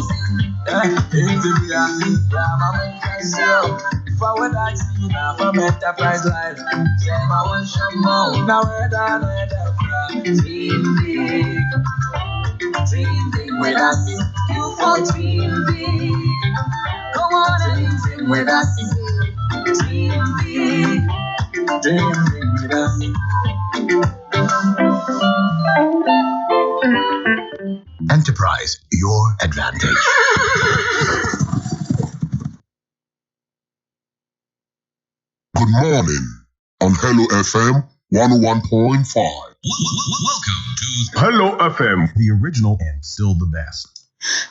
If I would ask you now for enterprise life, say I want some more. Now we're done with dream big with us. You for dream big. Come on and dream with us. Dream big with us. Enterprise, your advantage. Good morning on Hello FM 101.5. Welcome to Hello FM, the original and still the best.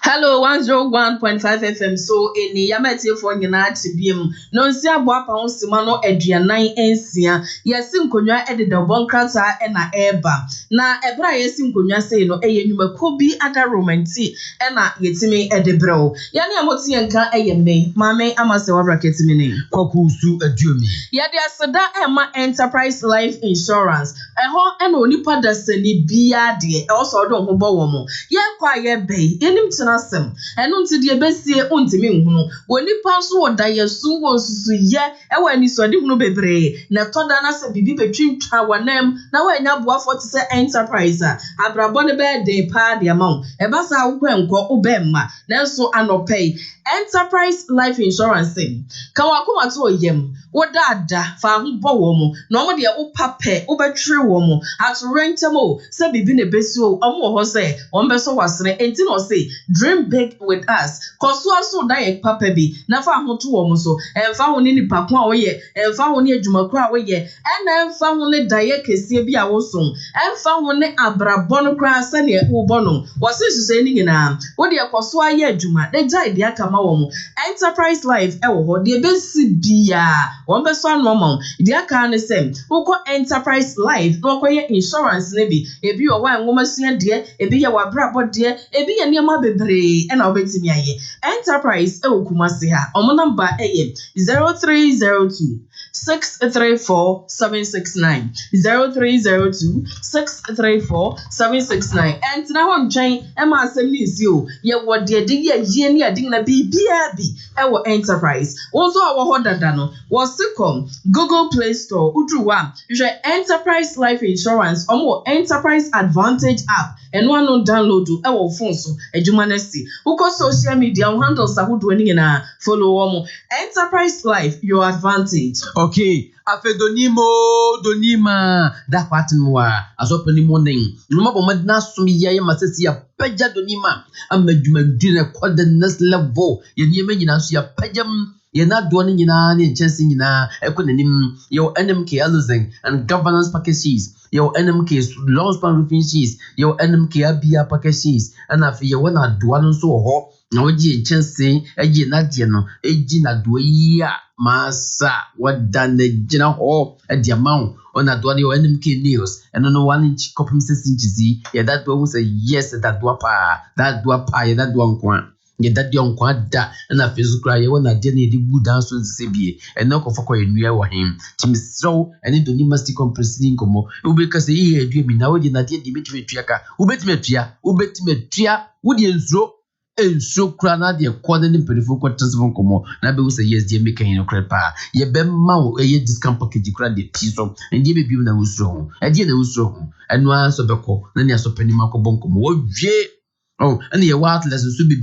Hello 101.5 FM so eni yamati for nyina chibiem no nsi aboa pa onsima no aduanan ensia yesi nkonwa ededa bonkrata na eba na ebra yesi nkonwa sei no eyenwumako bi ada romanti na yetimi edebrew yani amoti yenka eyeme mame amase wa bracket mi ne Kokrokoo aduomi yade aseda ema enterprise life insurance eho na onipa dasani bia de also odon ho bo wo mo ye kwa ye bei Tinasem, and until the Bessie Untimi, wonipa so woda yesu won susu ye e wa ni so de hunu bebre na toda na se bibi betwin twa wanem na wa nya boa for say enterprise abrabo ne be de pa de amount e ba sa wo kwenko obemma na so anopay enterprise life insurance kan wa kuma to yem woda ada fa ho bo wo mo na omo de wo pape wo betwe wo mo at rentamo se bibi ne besi o omo ho se on be so wasere enti no say dream big with us. Cause so die papa bi na fa ho to wo so emfa ho ni nipa ko a wo ye emfa ho ni adwumako a wo ye ena emfa ho ni die kese bi a wo so emfa ho ni abrabɔ no kra asa ne wo bɔ no wo se hye ni nyina wo de koso aye adwuma de jai de aka ma wo mo enterprise life e wo ho de be si bia wo be so anu ma de aka ne sem wo ko enterprise life no ko ye insurance ne bi ebi wo wa ngoma sua de ebi ye wa brabɔ de ebi ye ne ma bebre ena obetimi aye enterprise e okumase ha omo number eye 0302 634 769 0302 634 769 and na ho ntwen e ma asem ni si o ye wo de ye ni ade na bibia bi e wo enterprise wo so wo ho dada no wo sikom Google Play Store udruwa hwe enterprise life insurance omo enterprise advantage app and one no download e wo phone so adwuma na si uko social media handles ahodo ni na follow wo enterprise life your advantage. Okay, donima da kwatin wa azopani morning no bo madna sumi ya masasi ya pagya donima amadwuma dine kwa the next level ye niema nyina so ya pagyam ye na do ne nyina ne nkyese nyina ekonanim your NMK losing and governance packages your NMK long span roofing sheets your NMK abia packages and afi ye wana do no so ho na oji nkyese eji na de no eji na do ya masa wadane jina ho edi amount ona do ne NMK news and no 1 inch copy 6 inches yeah that one say yes that do pa yeah that do nkwa yeah that do nkwa da na Facebook cry wona de ne di good dance so bie and no ko fako enua wo him tim so and do ni must compressing komo ube ka say e adu mi na wo na de di metwe ka ubetime tua wodi enso kra na de kwode ne perifo kwatesfo komo na be wo say yes de make hin kra pa ye be ma wo discount package kra de piso ndi be biu na wusro ho ade na wusro ho enu aso beko na ne aso panima ko bonkomo wo wie and ye what lesson so be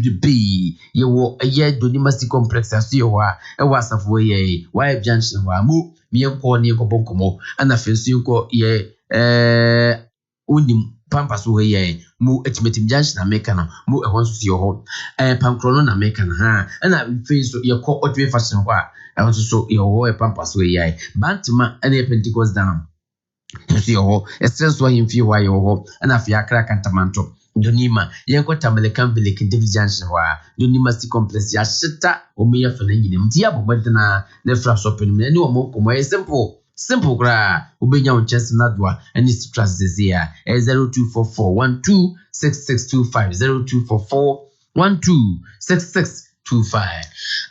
ye wo ye donimasti complex aso ye wa e wa asafo ye wa junction wa mu mi enko ne ko bonkomo ana fensu ko ye unim pampas wo ye mu etimetim junction America na mu e wonso ye ho pankrono na America na ha ana fensu ye ko otwe fashion ho a e wonso so ye ho e pampas wo ye bantima ana Pentecost down so ye ho essence wo himfi wa ye ho ana fi akra kantamanto donima yenko tamelekan beleke David Junction wa donima sti complex ya shita omiya fana nyine mti ya bomedna ne fra shopping me ni omo komo e simple gra ubenya unchese nadwa any stress zezia 0244 126625 0244 126625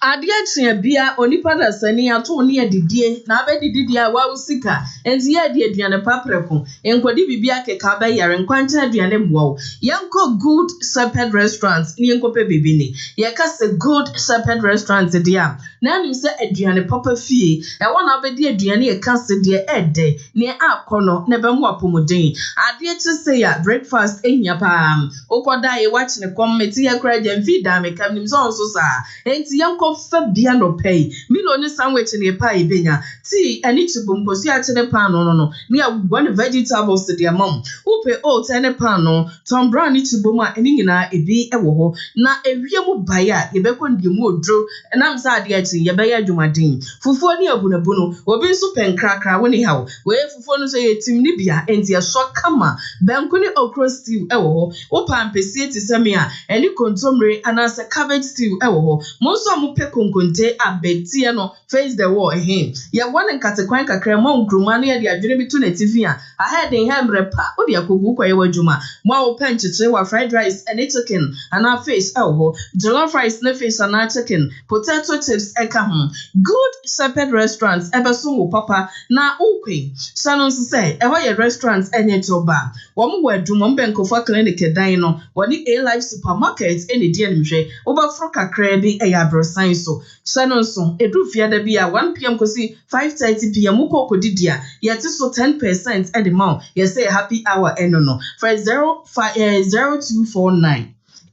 Adia chia bia onipa da sani ato ne adidie na abedidie a wa usika enti ye de aduane papreko enkodi bibia keka ba yare nkwanche aduane mwo yanko Good Shepherd Restaurant ni enkope bibini ye ka se Good Shepherd Restaurant dia na nim se aduane papa fie e wona obedi aduane ye ka se de ede ne akono ne be mo apomodin ade chi se ya breakfast ehia pa okoda ye watch ne kometi ye kra jam feed da me kam nim so sa enti yanko fa bia no pay miloni sandwich ne pa ibenya tea ani chibum kosi a chene pan no ne one vegetables de amom upe oat ene pan no tom brown ni chibum a eni nyina ebi ewo ho na ewie mu baya ye bekọ ndi mu odro enam sa ade achi ye beya dwumadin fufuo ni abunabu no obi nso penkrakra woni hawo we fufuo no so ye tim ni bia enti ye so kama benko ni okro stew ewo ho upa ampesie ti seme a eni kontomre anase cabbage stew ewo ho monso mu pe konkonte abetie no face the wall ehem ye won nkatekwan kakra mo nkruma no ye de adwene bi to na TV a ahead in hemre pa odi akogu kwa ye wadwuma mo a wo pencheche wa fried rice and chicken and our face ho jollof rice na fish and chicken potato chips eka ho Good Shepherd Restaurant ebeso wo papa na ukwe sanon se e ho ye restaurant enye toba wo mo wadwuma mbenkofo clinic dan no woni A Life supermarket ene die nimhwe wo ba fro kakra bi e ya brosan so sanon so edu fiada bi a 1 p.m. kosi 5:30 p.m. ukokodidia yeti so 10% at the mount you say happy hour no for 0249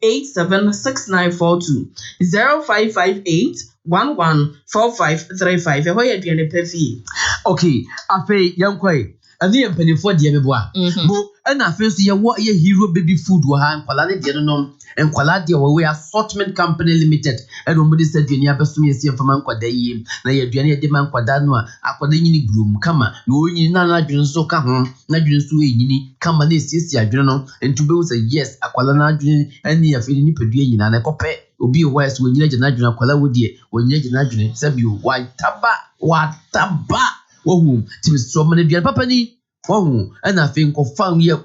876942 0558 114535 e ho ye duane pafi okay afi yankoi ani empanifo de mebo a bo na afi so ye hero baby food wo ha nkwala ne de no nkwala de wo we assortment company limited e do mbodi saduani abesom yesi mfama nkwada yi na ye aduane ye de man kwada no a akwada nyini grum kama na onyini na adwene so ka ho na adwene so enyini kama na esiesi adwene no entube wo say yes akwala na adwene ani afi ni pedua nyina na kope obi wise wo nyina gina adwene akwala wo de wo nyina gina adwene sabi wataba wohum timisro mane duane papa ni wohum ana afi nkofa ye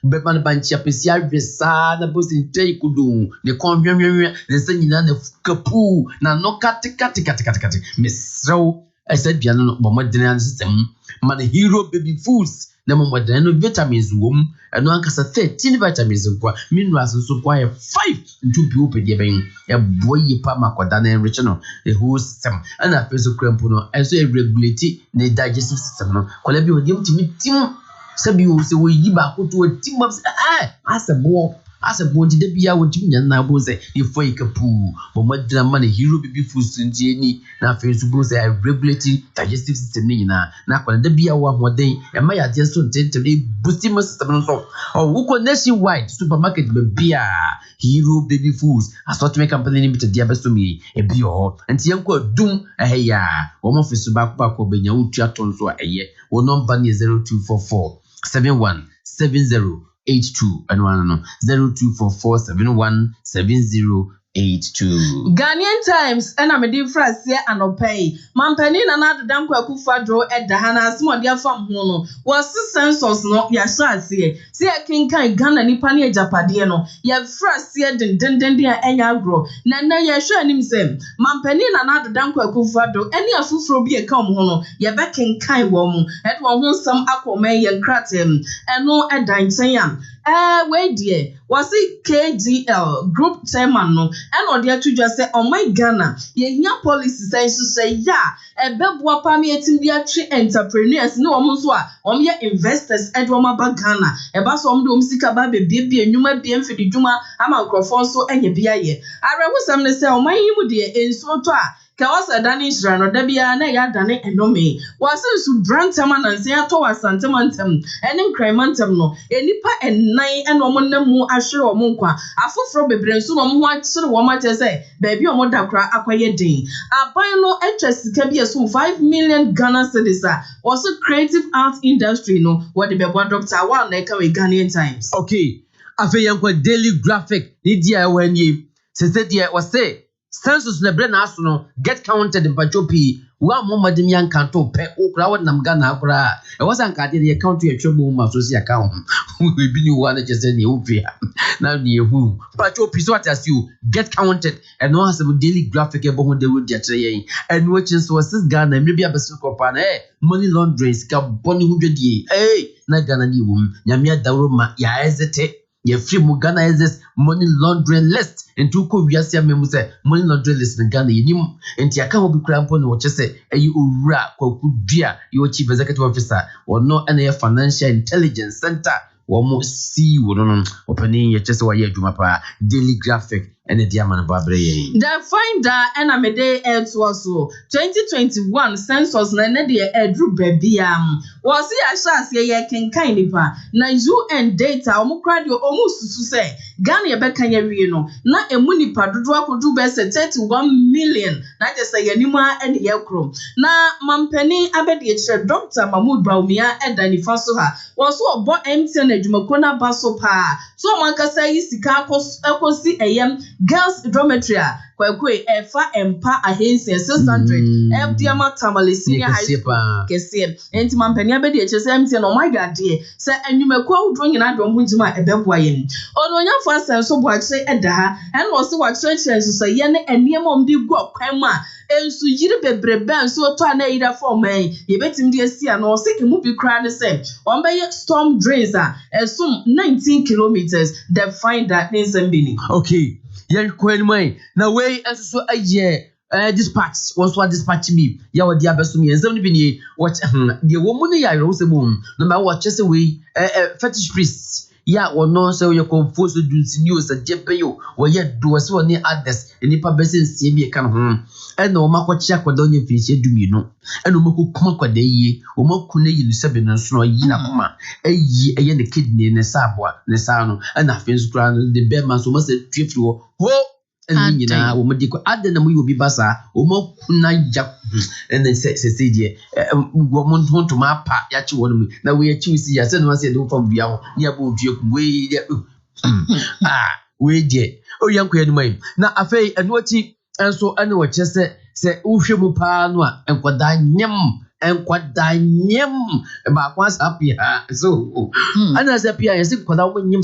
be man banchi apesi adwesa na bosi ntei kudu ne konhwenhwen ne sanyina na kapu na no kati misro esa duane no bomodene system man hero baby foods na momodene no vitamins wom eno ankasa 13 vitamins kwa minerals so kwa 5 ntupi opedie ben e boye pa makoda na enrich no the whole system ana feso crampo no eso e regulate the digestive system no kola bi odi mtimi tim sabi wo se wo yi ba ko to tim asebo di de bia wo tim nya na bo se e foi kapu bomodene man hero baby foods ntie ni na feso bo se regulate digestive system ni na kola de bia wo ahoden e ma ya de so ntentele boosting system no so wo nationwide supermarket be bia hero baby foods assortment company limited dia besomi e bi ho nti yanko dum ya wo mo fisu ba ko benya utu aton so eye wo number ni 0244 717082 and 0244717082 Ghanaian Times ena me di frasie anopay mampani na nadodam kwakufa dro edahana asmode afam ho no was census no ya shasie se akinkan Ghana nipa ne ajapade no ya frasie dendenden dia enya agro na ya hwa anim sem mampani na nadodam kwakufa dro eni afufuro bi eka ho no ya bekinkan wo mu edwo ho sam akoma ye nkratem eno edan chen we die was it KGL group chairman no and on there to just say oh my Ghana ye nya policy say ya ebeboa pa me etim dia twe entrepreneurs no omo so a ye investors edwo ma ba Ghana eba so omo do sika ba be bia enwuma bia mfidi dwuma ama nkrofo so enye bia ye arewo sam ne say oh my yimu de enso to a ka wasa dani Israel no da bia na ya dane enome wasa su brantama na nse ato wasantemantam ene nkraimantam no enipa ennan ene omo namu ahwere omo nkwa afoforo bebre nso no mo ahwere wo ma tese baabi omo dakra akwaye den aban no etwa sika bia so 5 million Ghana cedis was creative art industry no what the bebo Dr. One na ka we Ghanaian Times okay afi yanko daily graphic ni dia wani se dia wase census na bre na aso no get counted in Bajopi wa momadem yankanto pe okra wa nam Ghana akra e wasa nkade de account ye twebo ma so si account we bi ni wa na chese ne ofia na ne ehu but you piso at as you get counted and no has a daily graphic e bo de road ya kire yen and which is was Ghana maybe abesu kopa na money laundering ska boni hudwedie na Ghana ni wum nyame adawro ma ya ezete ye free mu Ghana is this money laundering list into ko wiase amemu say money laundering list in Ghana yenim enti aka ho bi kura mpo ne wo chese ayi owura kwakudua yo chief executive officer or no na financial intelligence center wo mo see wo no opening ye chese wa ye adwuma pa daily graphic and the diamond babre ye the finder and amede also 2021 census na de edru babia was ya shase ye kenkan nipa na UN data omukra de omususu say Ghana ye bekan ye wie no na emu nipa dodo akodu be 31 million na je say yanimu and ye krom na mampani abede kire Dr. Mahmoud Baumia edanifa so ha was obo MTN adwumako na baso pa so mankasa yi sika akosi eyem girls dormitory kwakwe efa empa ahensi 600 FDM Tamale Senior High School kese enti mampani abedi echese MTN no my god dey se anwumako awudro nyina dom hunjima ebeboa yen ono nyafo asen so boakye eda ha en wo se wakye kire so ye ne eniem omdi gu okwan ma ensu yiri bebrebe ensu to ana yira form ye betim de asia no se kemu bi kra ne se ombeye storm drains esum 19 kilometers the finder in Zambini. Okay, yan kwenmai na way enso aye dispatch once what dispatch me ya wadi abeso me enzam ni bi ni what de wo mu ne ya yero se mu no ma watch se we fetish priest ya wono se we confuse dunsi news jepeyo wo ye do se woni others enipa besensie bi kan ho ena o makochi akwada onye firishe duminu ena o makokuma akwada yi o makune yi sebe no so yi na koma eyi eye ne kidney ne sabwa ne sano ena afensu kra de be man so ma se twefri ho eni nyina wo modi ko ade na mu yi obi basa o makuna ya ena se die wo mon to ma pa ya chi wonu na we ya chi si ya se no se de fam bia ho ni aba odue ku we we die o yanko ya ni mai na afei eno chi enso ane wo chese se uhwemu pa no a enkwada nyem ba kwasa pia so ana se pia yesi kwada wo nyem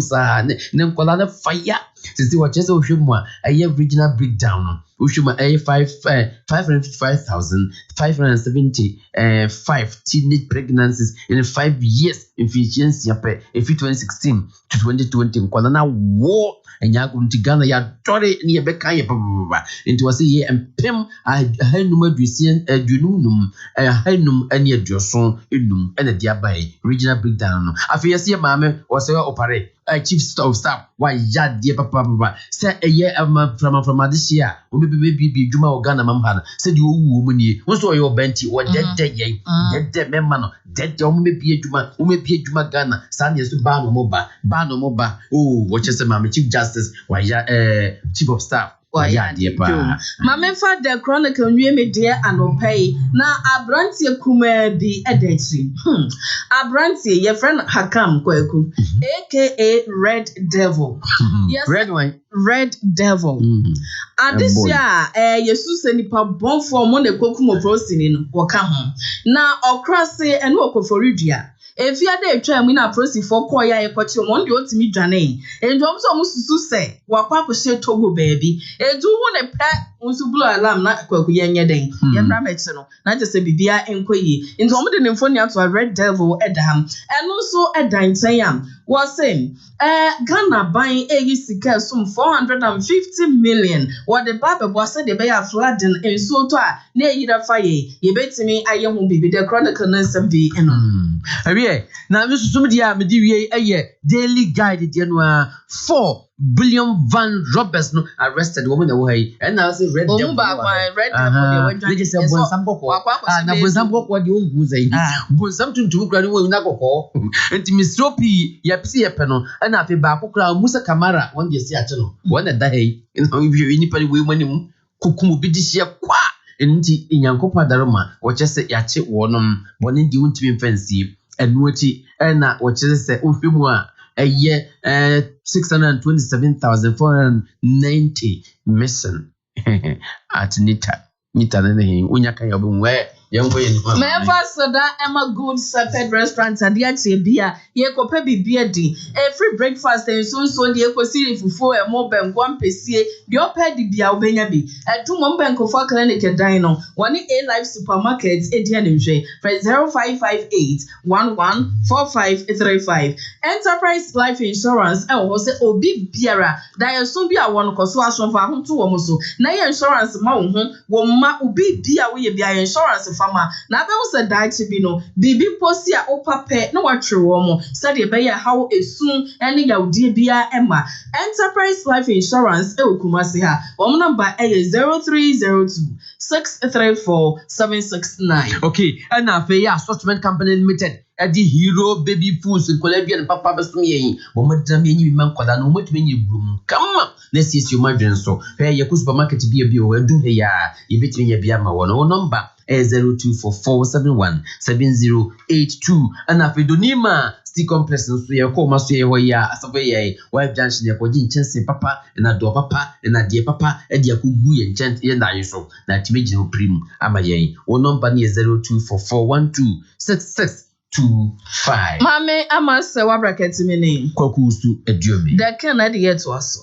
sa ne kwada na fire sisi wo chese uhwemu a aye regional breakdown uhwemu aye 555,575 teenage pregnancies in 5 years efficiency ape 2016 to 2020 kwada na wo enyago ntigana ya dore ni ebeka ye baba into wase ye empem ahanum adusie adunum ahanum ani aduoso enum ena dia bai regional breakdown no afi yesi maame wase opare chief of staff wa ya die papa se eye from adisia o be djuma o Ghana mamha se di owu mu ni won so ye obenti o dede ye dede memma no dede o me bi adjuma Ghana sa ne so ba no mo ba o wo chese maame chief justice wa ya chief of staff ya die pa maame fa the chronicle nwie me de anopai na abrantie kuma bi edachi abrantie ye friend Hakam Kwaku aka Red Devil yes Red Devil adisia yesu se nipa bonfo mo ne kokumo prosini no woka ho na okrase ene okoforidua efia de etwa mu na prosi for koya ekochi mo ndi otimi dwane enjom so mususu se wakwa kwose Togo baby edu hu ne pe unsu blue alarm na Kwaku yenye den ye bra mechi no na je se bibia enkoyi enjom de ne mfoni ato Red Devil edaham eno so edan tanyam was saying Ghana buying a sika sum 450 million what the baba was said the bay flooding in so to near yida fire ye betimi aye hu bibi the chronicle na sembi eno na misusum dia me di wie daily guide dia no 4 billion van robbers no arrested woman na wo hai and now say Red Devil Red Devil they just say bonsam kokko na bonsam kokko di ongu zai bonsam tuntum kra ni wo na kokko enti misropi ya pisi ye pe no na afi ba kokra musa kamara won de si ache no won da hai ni pa we manim kukumu bi di hye kwa enti inyankopa daroma wo chese ya che wonom boni di untimi fancy enuoti na wo chese se ohwemu a 627,490 missing at Nita. Mita na hin unya kan yobu we yenko ye ni fa. Me fa soda Emma Good Shepherd Restaurant ade ache bia ye kopa bibia di. Free breakfast and so de ekosi fufu e mo benko ampesie de opa di bia obenya bi. Etu mo benko for clinic dan no. Woni A Life Supermarket edi animhwe. For 0558 114535. Enterprise Life Insurance e wo se obi biara da ye so bia won koso asonfa ho to wo so. Na ye insurance ma wo ho wo ma obi bia wo ye bia insurance fama na be wo se daichi bi no bibi posi a opape na watwe wo mo said e be ya how esun ene ya odi bia ema. Enterprise Life Insurance e okumase ha wo number e 0302 634 769. Okay, and afa ya Assortment Company Limited adi Hero Baby Foods Colombian papa besum yen wo madam yen man kwada no motumi nye brum kama na sisi o madwen so pe ye ku supermarket bia wo adu he ya ye betimi ye bia ma wo no number 0244717082 and afa donima sti complex so ye ko maso ye ho ya asabe ye wife junction ye ko ginchense papa na do papa na die papa e dia ko gu ye nchen ye na yeso na timegi no prim ama yen wo number ni 0244126625. Mame ama se wa bracket me ni. Kokrokoo su eduomi. Da kan na de yet to aso.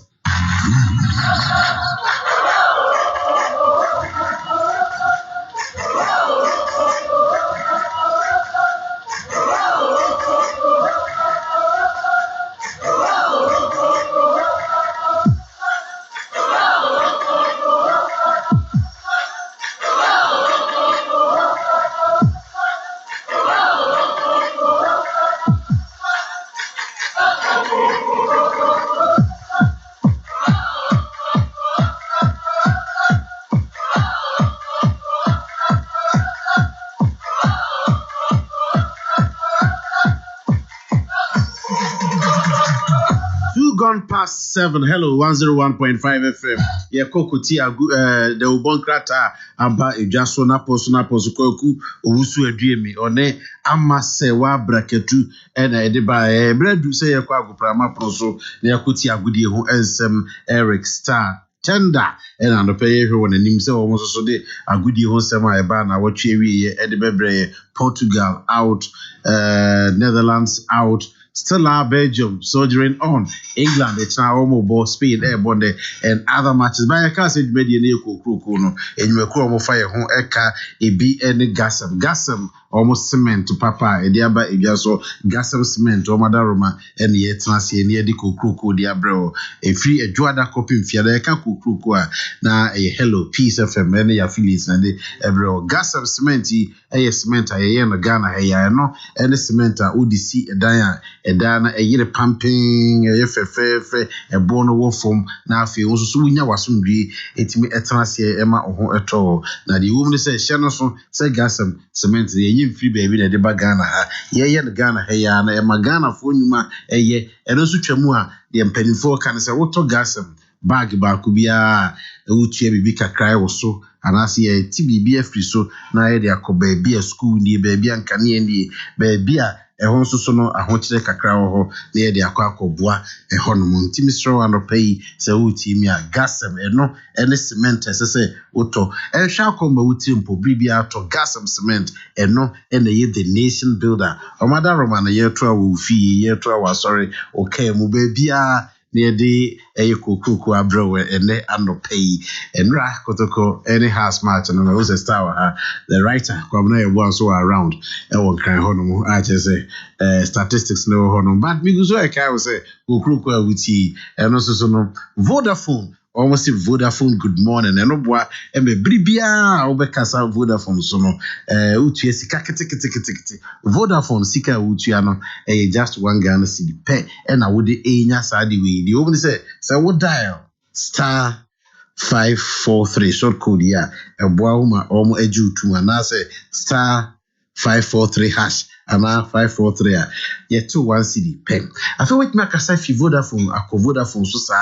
Past 7, hello, 101.5 FM. Yeah, Kokoti, the Ubon Krata, Aba, Jaso Napos, Koku, Usu, Dreamy, One, Amasewa, Braketu, and Ediba, Bread, do say a Quago Prama Proso, Yakuti Agudi, who is Eric Star. Tender and on the pay when the name so almost so de a good year semi ban what cherry Edibebre, Portugal out, Netherlands out. Stella Belgium soldiering on England it's now almost Spain airborne and other matches by a cast media near Kokrokoo no and you will fire home eka a be any gasam almost cement to papa and diaba so gasam cement or madaroma and yet near the Kokrokoo diabro a free a juada copy fiada Kokrokoo na a hello peace of many affiliates and the ebro gasam cementi a cement a yen Ghana a no and the cement udc a dia Edana a year pumping a fefe a bono wo from na fe wo so wunya wasomdwe etimi etanase ema oho eto na the woman say shenoso say gasam cement ye yim free baby na de ba Ghana ha ye na Ghana ha ya na ema Ghana fo nyuma eye eno so twamu a de mpanifo kan say woto gasam bag ba ku bia wutua bibi kakrai wo so anase ye ti bibi afri so na ye de akoba bia school ni ba bia nkane ni ba bia ehon so no ahokyere kakra wo ho na ye de akwakoboa ehon mo ntimi sro anopai se wutimi a gasam eno ene cement sese woto ehwa akomba wutim po bribia to gasam cement eno ene ye the nation builder omada roma na ye to awu fi ye to awu sorry okay mu ba bia near the Kokrokoo abrowe ene anopai enra kotoko any house match and was a star the writer kwamna ye one so around e won kan hono I just say statistics no hono but me go so I can say Kokrokoo awuti eno so no Vodafone almost Vodafone good morning and obwa e me bribia obekasa Vodafone so no utu sika kete Vodafone sika utu no just one Ghana cedi pe and I would enya sadi we the only say what dial *543 short code ya ebwa uma omo eju tu na say *543 hash ana 543 a ye 21 cedi pe I feel with me akasa fi Vodafone Vodafone so sa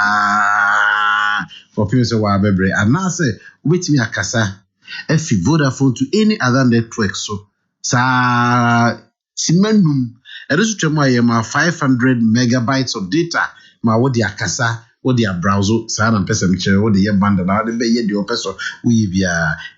for people say wa bebre ana say with me akasa fi Vodafone to any other network so sa simanum eresu twemu ayema 500 megabytes of data ma wo di akasa what they are browser, sign and person, what they are band, and how they be the person we be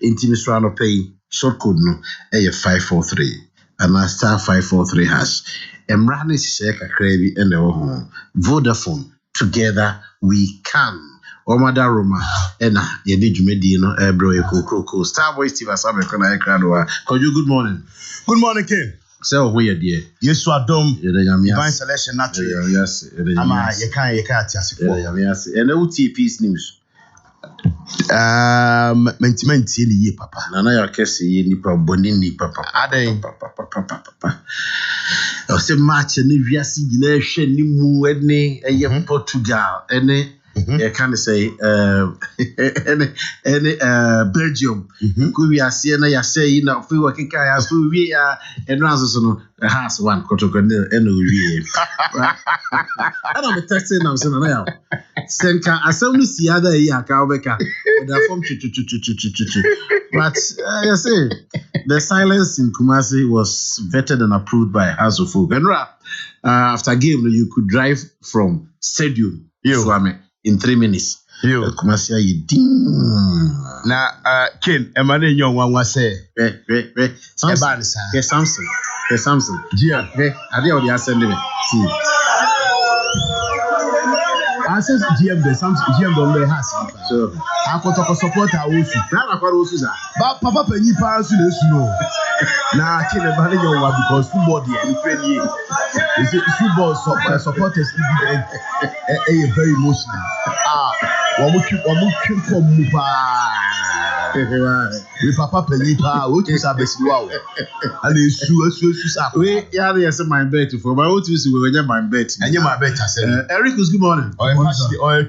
intimate round of pay short code no, 543 and I star 543 hash. Emrani shake a crabby and the home. Vodafone, together we can. Omada Roma, Ena, Yedi Medino, Ebro, Kokrokoo, Starboy Steve Asabe, Kona Ekranwa. Koju, good morning. Good morning, King. So, where you dear? Yes, you are dumb. Divine Divine selection, naturally. Yes, Ama, you can't, yes. And OT Peace News. Mentimenti ye papa. Nana ya kesi ni pa bonini papa. Ade. Papa. O se match ni wiase nyina hwe ni mu ene eye Portugal ene you can say Belgium ku wiase na ya say na fi working kai as we and so no has one Kokrokoo ene we I don't be texting now so na senka asem no si ada yi aka obeka da form but I say the silence in Kumasi was vetted and approved by House of Folk. And after game you could drive from stadium Swame in 3 minutes. Kumasi you ding na Ken emane nyon wanwa say Samson yeah ade o dey send me see I says GM the Samson GM don has so akotoko supporter osu na akwara osu za ba papa panyi pa su na su no na Ken emane nyon wa because football dey friendly is football supporters be very emotional wamuki komu pa we papa panyi pa o ti sa besiwa o and esu sa we ya dey my bet for my own to see we get my bet enye my bet asem Eric, good morning.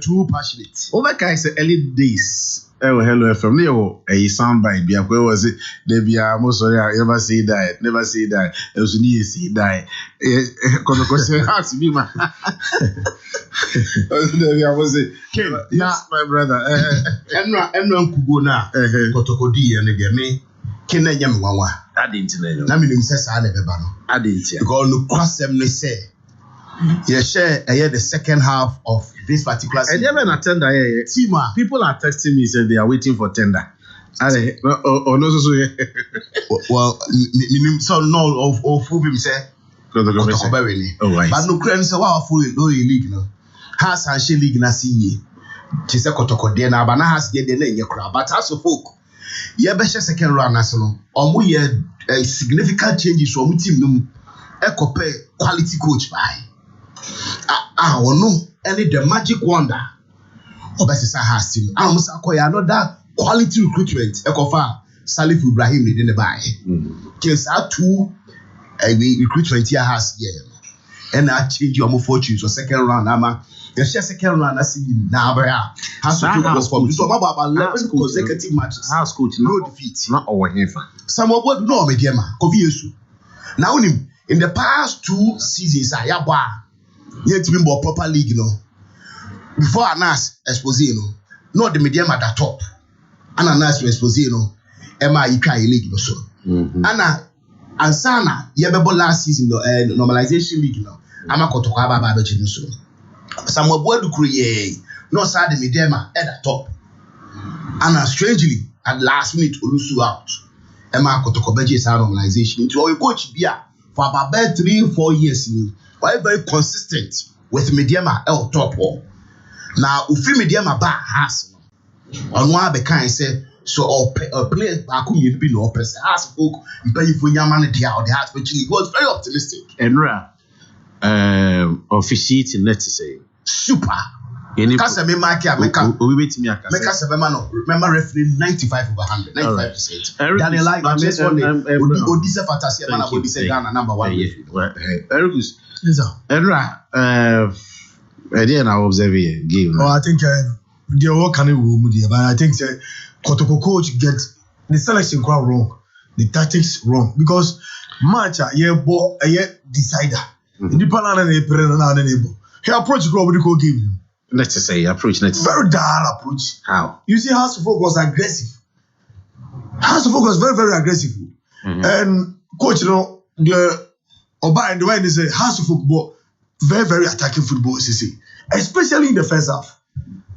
Too passionate. Over guys early days. Hello FM. Leo, a sound bite. Be where was it? They be most sorry. Never say that. Never say that. It was need to say that. Kokrokoo has to be man. I was it. Yes, my brother. Enra kugo na. Kokrokoo di ene ge me. Kena nyam wanwa. I didn't know. Na me nim say sa na beba no. I didn't. Because no kwasem ne say. Yeah, share the second half of this particular season. I never attend that. Tima. People are texting me saying they are waiting for tender. Well, so no of who him say. Kokrokoo really. Oh, right. But no credit say wow full league no. Has and she league na see ye. She say Kokrokoo dey na but na has dey na enye kra. But as of folk, ye be second round na so no. Omo ye significant changes from team no. Ekope quality coach by. No, any the magic wonder. Obesisa has team. Musa Koya another quality recruitment. Ekofa Salif Ibrahim didn't the buy. Case our two recruitment here has and I change your fortunes for second round. Ama the second round I see now. Has to was for so about 11 consecutive matches. House coach no defeat. Not over here. Some of what no mediama. Kofi now in the past 2 seasons I have yet to be more proper league, Before Anas Esposito, not the medium at the top. And Anas Esposito, Emma Ika league, so. Anna Ansana, Yabebo last season, normalization league, I'm a Kokrokoo Baba so. Some of what to create, no side the medium at the top. Anna strangely, at last minute, Olusu out. Emma Kokrokoo normalization into our coach Bia for about 3-4 years. Why very consistent with Mediama L top one. Now, Ufi Mediama ba has on one be kind say so or play back you be no person has folk pay for Yaman dia or the heart which he was very optimistic. Enra officiating let's say super. Kasa me mark ya meka we wait me aka. Meka se no remember referee 95/100 95%. Daniel like I'm just one Odise fantasy man Odise Ghana number 1. Eric yes sir. Enra I didn't observe a game. I think the work can room there, but I think Kokrokoo coach get the selection quite wrong, the tactics wrong because match decider. The plan and the he approach Kokrokoo give him. Let's say approach. Very dull approach. How? You see, House of Folk was aggressive. House of Folk was very, very aggressive. And coach, the Oba and the way they say House of Folk, very, very attacking football, especially in the first half.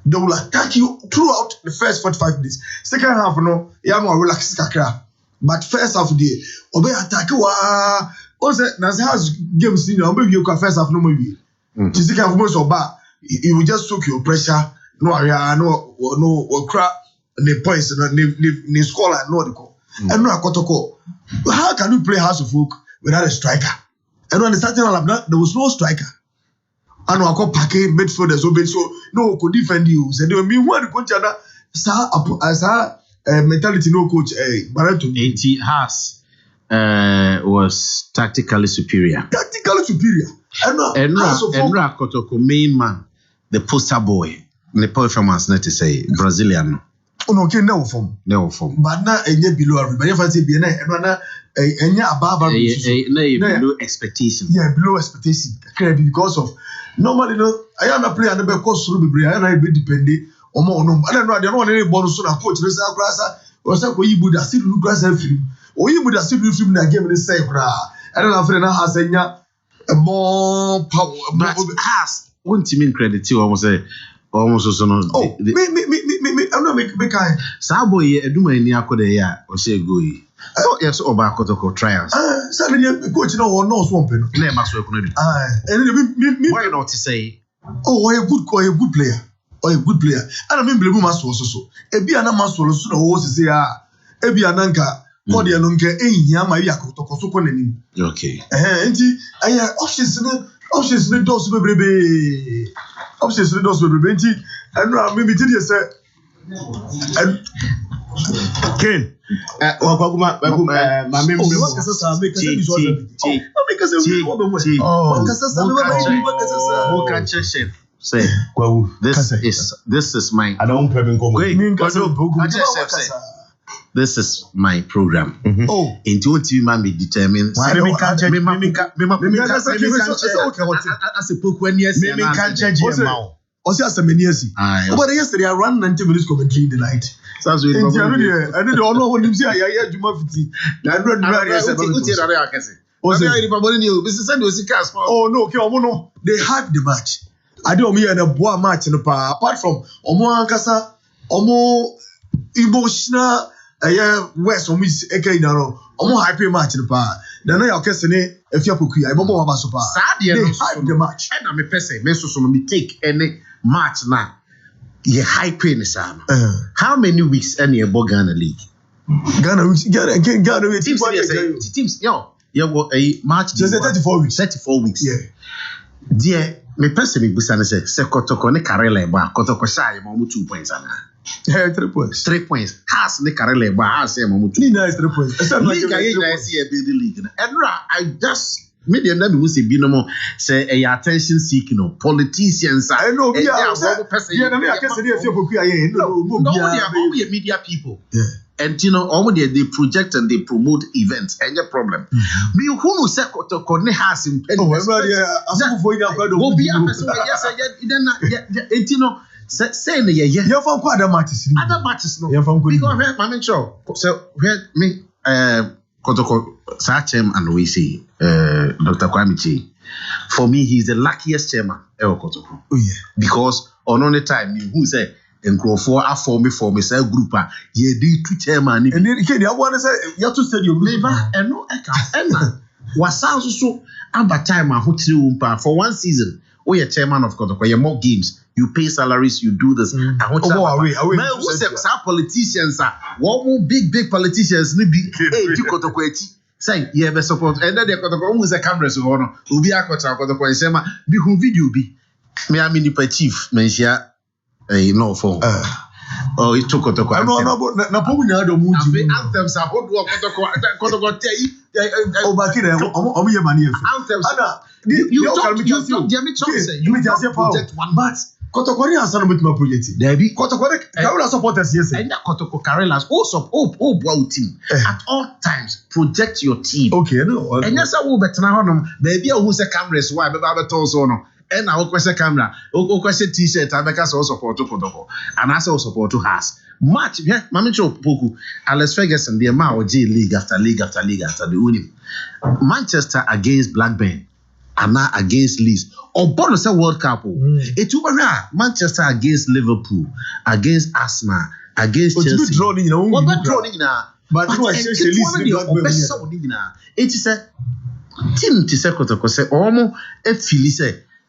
they will attack you throughout the first 45 minutes. Second half, no, you have more relaxed kakra. But first half, the obey attack. Also, that's how games in you first half, no maybe. Second half, most of that, you will just soak your pressure. No, crap. The points, the score, no, the call. And no, Kokrokoo. How can you play House of Folk without a striker? And when the starting lineup, there was no striker. And I got packing midfielders, so no could defend you. So they mean what the coach as mentality no coach. But 80 Haas was tactically superior. Tactically superior. And Kokrokoo main man, the poster boy, the performance not to say Brazilian. Oh no, okay, no form. But now below everybody. If I say bien, and above below expectation. Yeah, below expectation. Because of normally, I am not playing the course through the I am be dependent on more. I don't know. I don't know any bonus on a coach. Let's say class or something. You would have seen the grass and film, or you would have seen the film that game in the same crowd. I don't know if it has a more power. But has won't you mean credit to almost say. Almost so no. Oh, me. I'm not make kind. Saboy, Eduma ni akode ya o say go yi. Yes, oba Kokrokoo trials. Sabi coach no swamp no. Na ma so ekono do. And me why not to say oh, a good player. Or a good player. And I mean blame maso so. E bia na maso so na wo say e bia na nka ko de no nka ehia ma wi Kokrokoo so ko nanim. Okay. Enti aya options no do so bebrebe. Options no do so bebrebe enti and me did you say Ken wakaguma mame say this is my this is my program. Oh, into what you man be determined. As a book when yes, also as a many years. But yesterday I ran 90 minutes commentary in the night. Sounds really I don't know what you say. I Jumafiti. Oh no, okay, they hype the match. I don't mean a boa match in the pa. Apart from Omo Ankasa, Omo emotional West on which Ekainaro, Omo hype match in the pa. Then I can say if you're Puki, I bomb about super. They hype the match. And I'm a person, Meso me take any match now. You hype in Sam. How many weeks any about Ghana League? Ghana teams, a match. Just 34 weeks. 34 weeks. Yeah. Dear, me person me busana say Kokrokoo ne Karela ba Kokrokoo shy mo 2 points ana. 3 points. 3 points. Has ne Karela ba has say mo 2. Ni na 3 points. League I see a building league. And I just medium that we say binomo say a attention seeking no politicians. I know we are person. Yeah, I can say if you no media people. Yeah. And already they project and they promote events. Any problem? Me who knows Kokrokoo ne has in pen. Oh, everybody, say you found other matches. Other matches, no. You found good. Because I'm sure. So where me Kokrokoo chairman and we see Dr. Kwame. For me, he's the luckiest chairman ever Kokrokoo. Oh yeah. Because on the time who say and grow for a form say group ye do two chairman. And then the one say you have to say your neighbor and no and was also about time for 1 season. Oh, you're chairman of Kokrokoo, you more games. You pay salaries, you do this. Politicians are one big politicians. Say, yeah, be support. And then they Kokrokoo a camera so on. Ubi akota Kokrokoo and sema be who video be. Me I mean the chief mention no for. Oh, it took Kokrokoo. I know na pomu nya do mu ji. Anthems are hold Kokrokoo tell oh, back in there, I'm your money. You don't project one but Kokrokoo has some with my project. There be Kokrokoo Karela supporters yes. And that Kokrokoo Karela's also wow team at all times project your team. Okay, no. And yes, I will bet now baby who say cameras why baba so no. And I will question camera, question t-shirt, I make us all support to Kokrokoo. And I also support to has. Match, yeah, Mami Poku, Alex Ferguson, the amount of league after league after league after the winning. Manchester against Blackburn. ana against Leeds. Or bonus World Cup. It will Manchester against Liverpool, against Arsenal, against Chelsea. Drawn in your own. What drawing now? But no, I say it is a team to say Kokrokoo say almost a Philly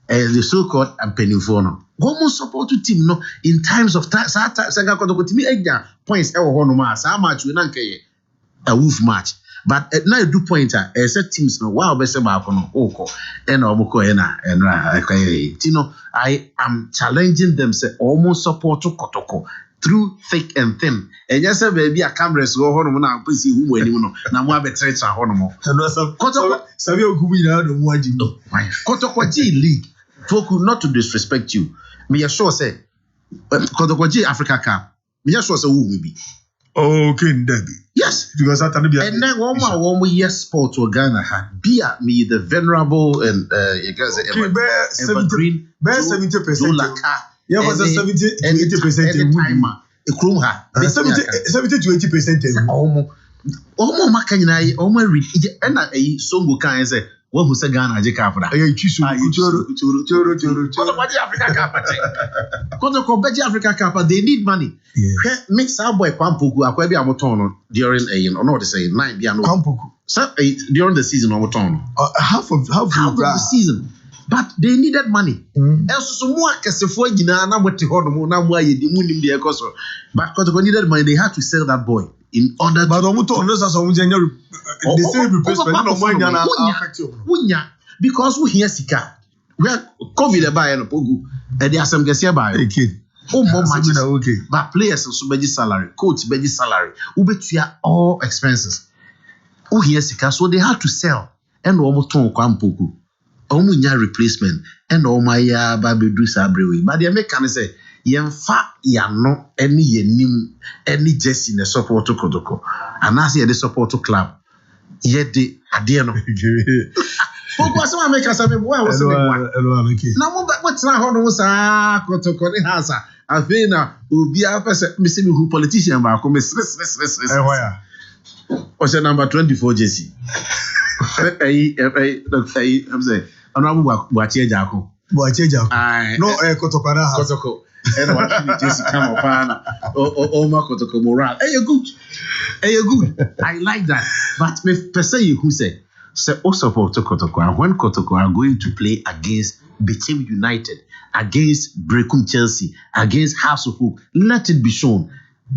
the so-called Pennyfono. Almost support to team no in times of Sanga Kokrokoo to me egga points how much we don't a wolf match. But now you do pointer, set teams no wow best about Oko and Omoko and Tino, I am challenging them say almost support to Kokrokoo through thick and thin. And yes, baby, a cameras go home now, please see who anyone. Now, what better at home? And Savio Kubina, the one you know. Kokrokoo G League, folk not to disrespect you. Me sure say Kokrokoo G Africa Cup. Me sure say who will be. Okay, Debbie. Yes, because that and then one more yes sport to Ghana had be at me the venerable and you guys evergreen 70%. Yeah, was a 70 to 80% timer. A chrome ha 70 to 80%. Almost Makanya, almost read and a songo can say, one who said Ghana, Jacafra. Kokrokoo Africa Cup, they need money. Mix our boy Pampuku, Aquabia Motono during a, no, they say 9 piano. Pampuku. During the season of Motono. Half of the season. But they needed money. Else, so more Casafo, Gina, what to hold them, now why you didn't the Ecoso. But Kokrokoo needed money, they had to sell that boy in order. But they say replacement because we hear Sika. We are COVID by and Pogu, and there are some guys here by a kid. Oh, more matches are okay. But players also beji salary, coach beji salary, ubetia all expenses. Oh, here Sika, so they had to sell and almost turn Kwampoku. Omunya replacement and all my baby do sabrewe. But the American say, Yemfa yano any yenim any jersey in the support to Kokrokoo. And I see the support to club. Yet the adiano. Focus on make us a boy was now what's not how was Kokrokoo has a Vena will be a person missing who politician back miss was your number 24 jersey. I'm saying I'm watch Jaco. Watch Jaco. No, Kokrokoo. And what Jesse come upon or Kokrokoo morale. Hey, you're good. I like that. But me per se who say also for Kokrokoo, and when Kokrokoo are going to play against Betim United, against Brecum Chelsea, against House of Hope, let it be shown.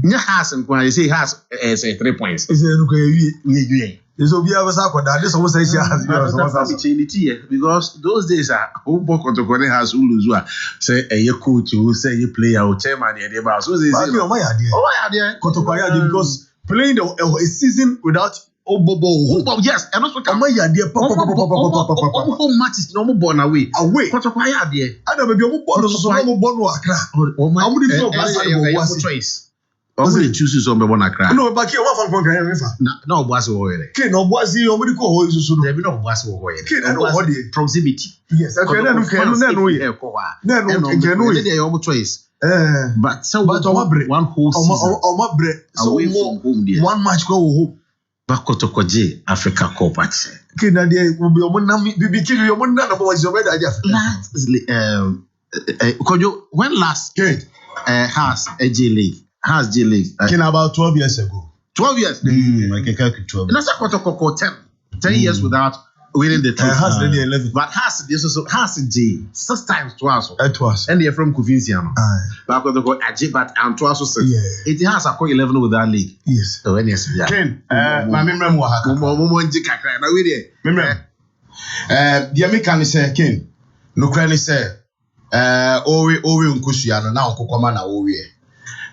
Nya has and when I say has say 3 points. Is it so we have a sack that this almost says because those days are Kokrokoo has Uluzua say a coach who say you player or chairman and about so they say Kokrokoo because playing a season without Obobo. Yes, and also come my idea. Home matches no more born away. Kokrokoo idea. I know maybe born choice. Only chooses on the one cry. No, but you want from Grandma. No, was away. King or was he already called so there be no was away. Proximity. Yes, I can't know choice. But so but one whole season. Away from home, dear. One match go home. But Kokrokoo Africa Cup at Kennedy will be your money, be killing your money. Was your when last has a J League. Has J League about 12 years ago. 12 years. Like a 12. That's a Kokrokoo 10 years without winning the trophy. Has the 11. But has J 6 times twice. Twice. And they're from Kuvinciano. But Kokrokoo J but and twice. It has a 11 with that league. Yes. So when yes, Ken, my memory was now we there. Remember, the American say Ken. No cranny say, Owe Unkusiano now Kokomana Owe.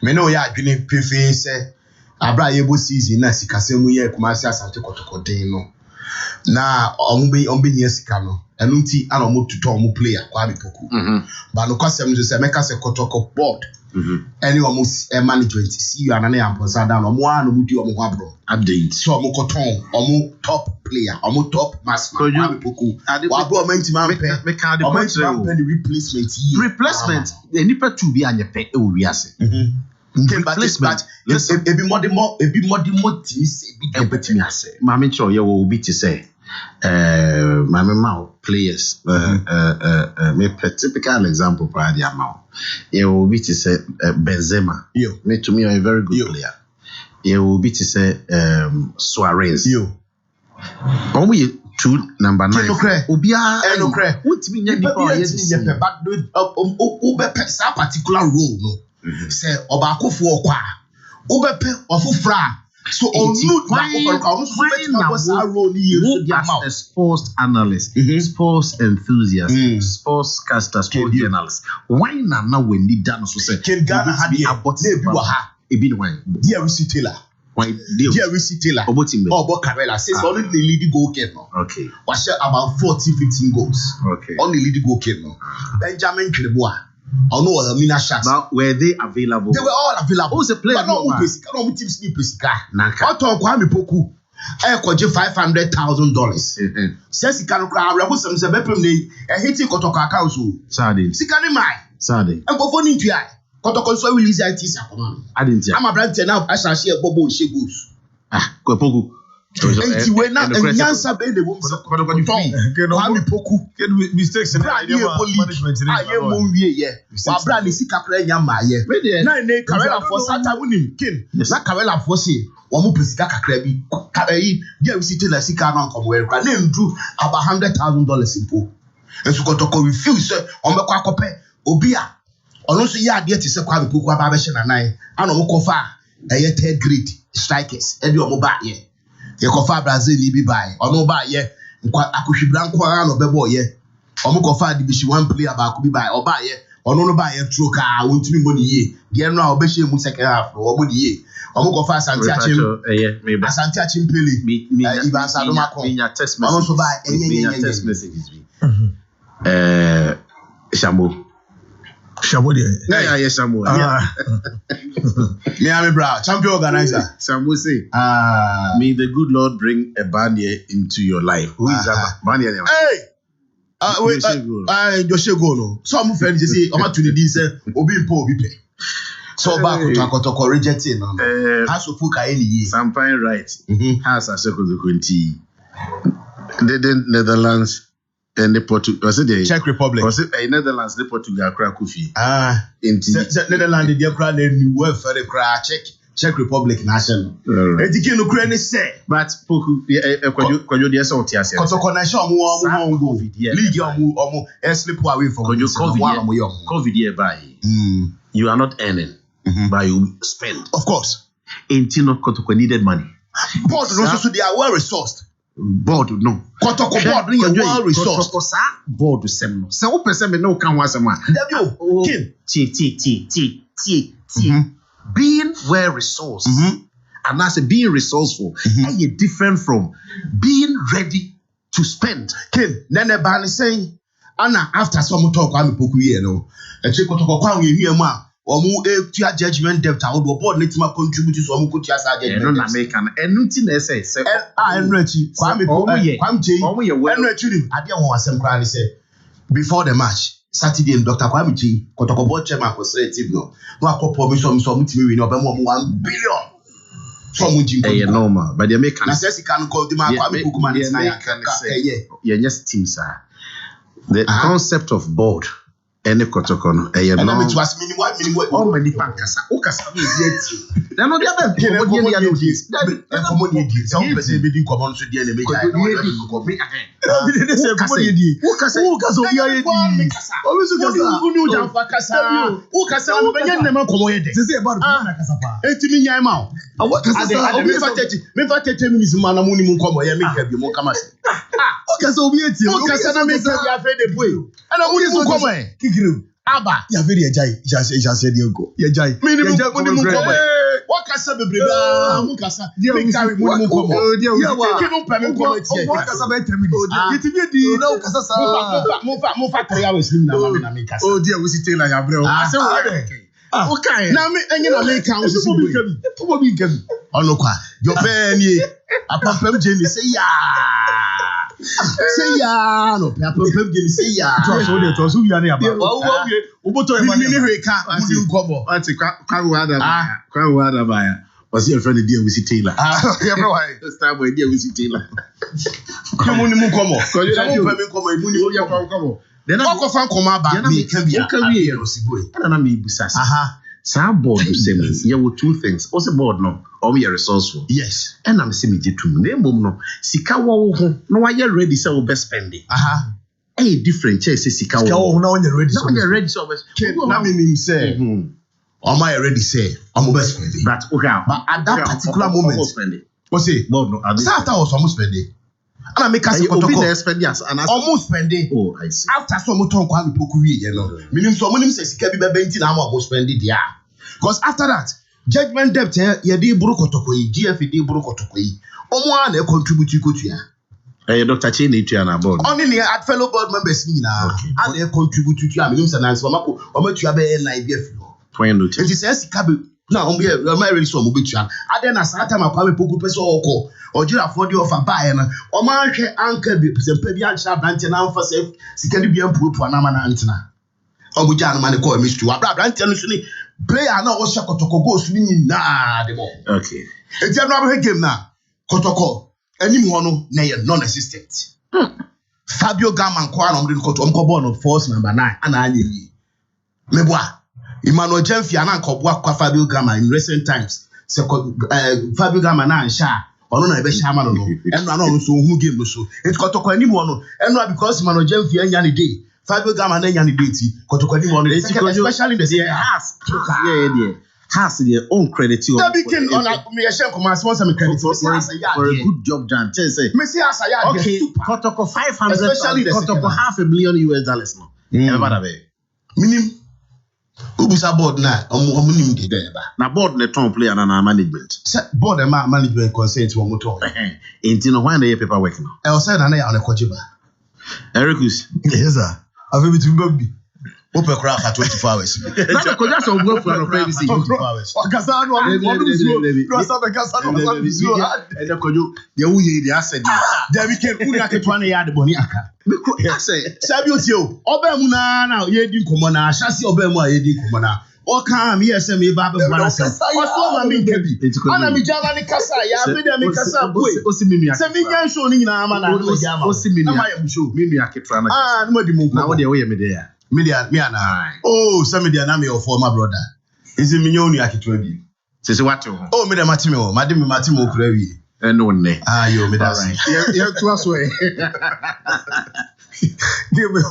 Me no ya adwene pefe se abra yebo season na sika semu ye Kumasi Asante Kokrokoo den no na ombe nya sika no enu nti ana omo tuto omo player kwa Poku ba no kwasem so se meka se Kokrokoo board any omo management see you anane amposa down omo anu mudi omo ho abro update so omo koton omo top player omo top master kwa Poku wa bro menti man pe me ka the replacement enipa tu bi anyepe e wo wiase replacement ebi more timi say betimi ase ma me cho ye wo obi ti say my mama players me typical example for the amount. It will be to say Benzema. Me to me a very good player. It will be to say Suarez. Only two number 9. Obia what mean you but do sa particular role no. Say Obakofo kwa. Obepe ofufra. So on a sports analyst, sports enthusiast, sports caster, sports journalist. Why now when the done so say Ken Ghana had the wine. Dear Risi Taylor. Why dear Risi Taylor? About Carella says only the leading goal keeper. Okay. Was about 14-15 goals. Okay. Only leading goal keeper. Benjamin Chileboa. I know what Mina shots. Now, were they available? They were all available. Who's the player? But no, who team sleep is guy. I told Kwame Poku. I could $500,000. Says he can cry. I was some sebepum. I hate you. Kotoka Council. Sadi. Sikani mai. Sadi. And go for Ninja. Kotoka so will easy IT. I didn't. I'm a brand now. I shall share Bobo Shegus. Ah, Kopoku. And when now and Yansa Bay the woman Kwame Poku. Mistakes in management. I am movie. Yeah. Brand is Sikapre Yama. Yeah. Now, Carella for Santa winning. King. Not Carella for say. Omo pesika kakra bi dia we sit like sika na nkom we kra na ndru about $100,000 impo enso Kotoko refuse say on be kwa kope obi a ono so ya ade ti se kwa Poku aba be hye nanan ana omo kofa eye third grade strikers e de omo ba ye kofa Brazil ni bi bai ono ba ye nkwa akohwibra nkwa na obebo ye omo kofa division 1 player ba ko bi bai oba ye ono no ba ye tro ka wontimi mo ni ye de no a obehye mu second half no omo ni ye omo ko fa Asante Achim Pele Iban Sadoma ko test message omo so ba test messages bi Shambo there yeah Shambo me am bra champion organizer Shambo say may the good Lord bring a band here into your life. Who is that band here? Hey wait Joshego no so am friend say o ma to the say obi mpo obi pe so back to Kotoko rejecting no has to fuka any year Sampine right has a second nti the Netherlands and the Portugal was it the Czech Republic was it Netherlands the Portugal cra kufi nti Netherlands the cra na new word for the cra Czech Republic national etike no cra ni say but Poku kwadwo dey say otiase Kotoko na show omo go league omo slip away from COVID here by you are not earning but you spend of course Intino Kotoko needed money board no so they are well resourced board no Kotoko board bring well resourced Kotoko sa board sem no se wo person me no kan ho asem a kin being well resourced and as being resourceful is different from being ready to spend kin then the ban saying Anna after some talk Kwame Poku here no e che Kotoko kwa we here mu a omu tua judgment debt a wo board netima contribute so omu ko tua sa judgment no na make an enunti na say enrachi Kwame Poku Kwame enrachi rim ade won asem kra ni say before the match Saturday Dr. Kwame G Kotoko board chairman ko say team no akọ permission so mutimi we no be mo 1 billion so muji normal but they make na say sika no ko di ma Kwame Poku man na ya yes team sir the concept of board any Kotoko no no it was minimum all many bankers okasa be there they no dey be community some person be din common so there na make I Aba ya very ejai ijase dey go ye jai minimum komo what kasa bebreba mu kasa me carry minimum komo kinu pa me komo tie what kasa be 10 minutes yetimi di na kasa sa mo fa 3 hours na me kasa oh dear we see Taylor ya bre o ase wo okay na me enye na me kan so so bi nkabi ono kwa yo pe ni apampam je ni say ya no pe apampam je ni say ya to so ya na aba uboto e mani ni hweka mudi nkobo ati kwa wada ba Was your friend dear with Taylor? Everywhere. Starboy dear with Taylor. Come on, come on. Come on. Then I go find come back. Me can be a Rosiboy. And I'm a busas. Some board the same. Yeah, with two things. Also board no. Or we are resourceful. Yes. And I'm saying to name no. Sika wo no why you ready so best spend it. A different chase sika wo. Now when you're ready. Now when you're ready so best. Now me say. Am I ready say I'm best spend it. But at that particular moment. What's it? Board no. After I was almost spend it. And I make us spend yes and almost spend it. Oh, I see. After some time kwali pokuwi you know. Meaning so many say sika bi be 20 na almost spend it there. Because after that, judgment debt ye dey buru kotoko yi, GF dey buru kotoko yi. Omo a na contribute to ya. Dr. Chene to na board. Only near at fellow board members ni na. And they contribute to ya. Meaning say na so mako omo to ya be na IBF lo. Point note. It is sika be na omo here am really so omo betua. Ade na sa time akwa me poku pese oko. Ojira for the offer buy na. Omo ahwe anka bi sempa bi ancha branch na amfa se sika ni bi ampupu na ma na antena. Omo ja na ma ne call me stu. Abra branch no so ni player na wo sha Kokrokoo goals ni nyina de mo. Okay. Enti anu abhe game na Kokrokoo anim ho no na ye non-existent. Fabio Gama nko na omde Kokrokoo omko ball no force number 9 ana anye yi. Meboa Emmanuel Jemfia na nkoboa kwa Fabio Gama in recent times. Se Fabio Gama na ansha ono na ebe sha ma no no. Enu ana ono so hu game no so. Enti Kokrokoo anim ho no enu because Emmanuel Jemfia nya ne day. Fabio Gama na nya ne day ti Kokrokoo anim ho no especially the has has their own credit to that became on me a share command sponsor me credit for a good job done. Tell say me see as I okay Kokrokoo 500 especially the Kokrokoo $500 million no. Ever be minim ubusa board na omo nim de there ba na board na ton player na management board e management consent wo moto enti no why na paperwork no e o say na ya on ekojiba Ericus Yes sir. I've been to go. Open crowd for 24 hours. Na ko just on go for no privacy 24 hours. Okasano no sabe kasano e de kojo de wuye de asedi there became uni aketwa na ya de boni aka because I say sabi otio oba mu na ye di nkomo na ahase oba mu a ye di nkomo na o kan me yese me ba be bwana se o so ma me nkabi ana me jama ni kasa ya be de me kasa boy o si menu se me nyan show ni nyina ama na no jama o si menu ama ya show menu aketwa na no di mu na wo de wo ye me de ya media me ana oh some media na me your former brother is me nyoni aketwa bi se se what oh me de matime o made me matime o kura wi no ne yo me da right ye to aso e give me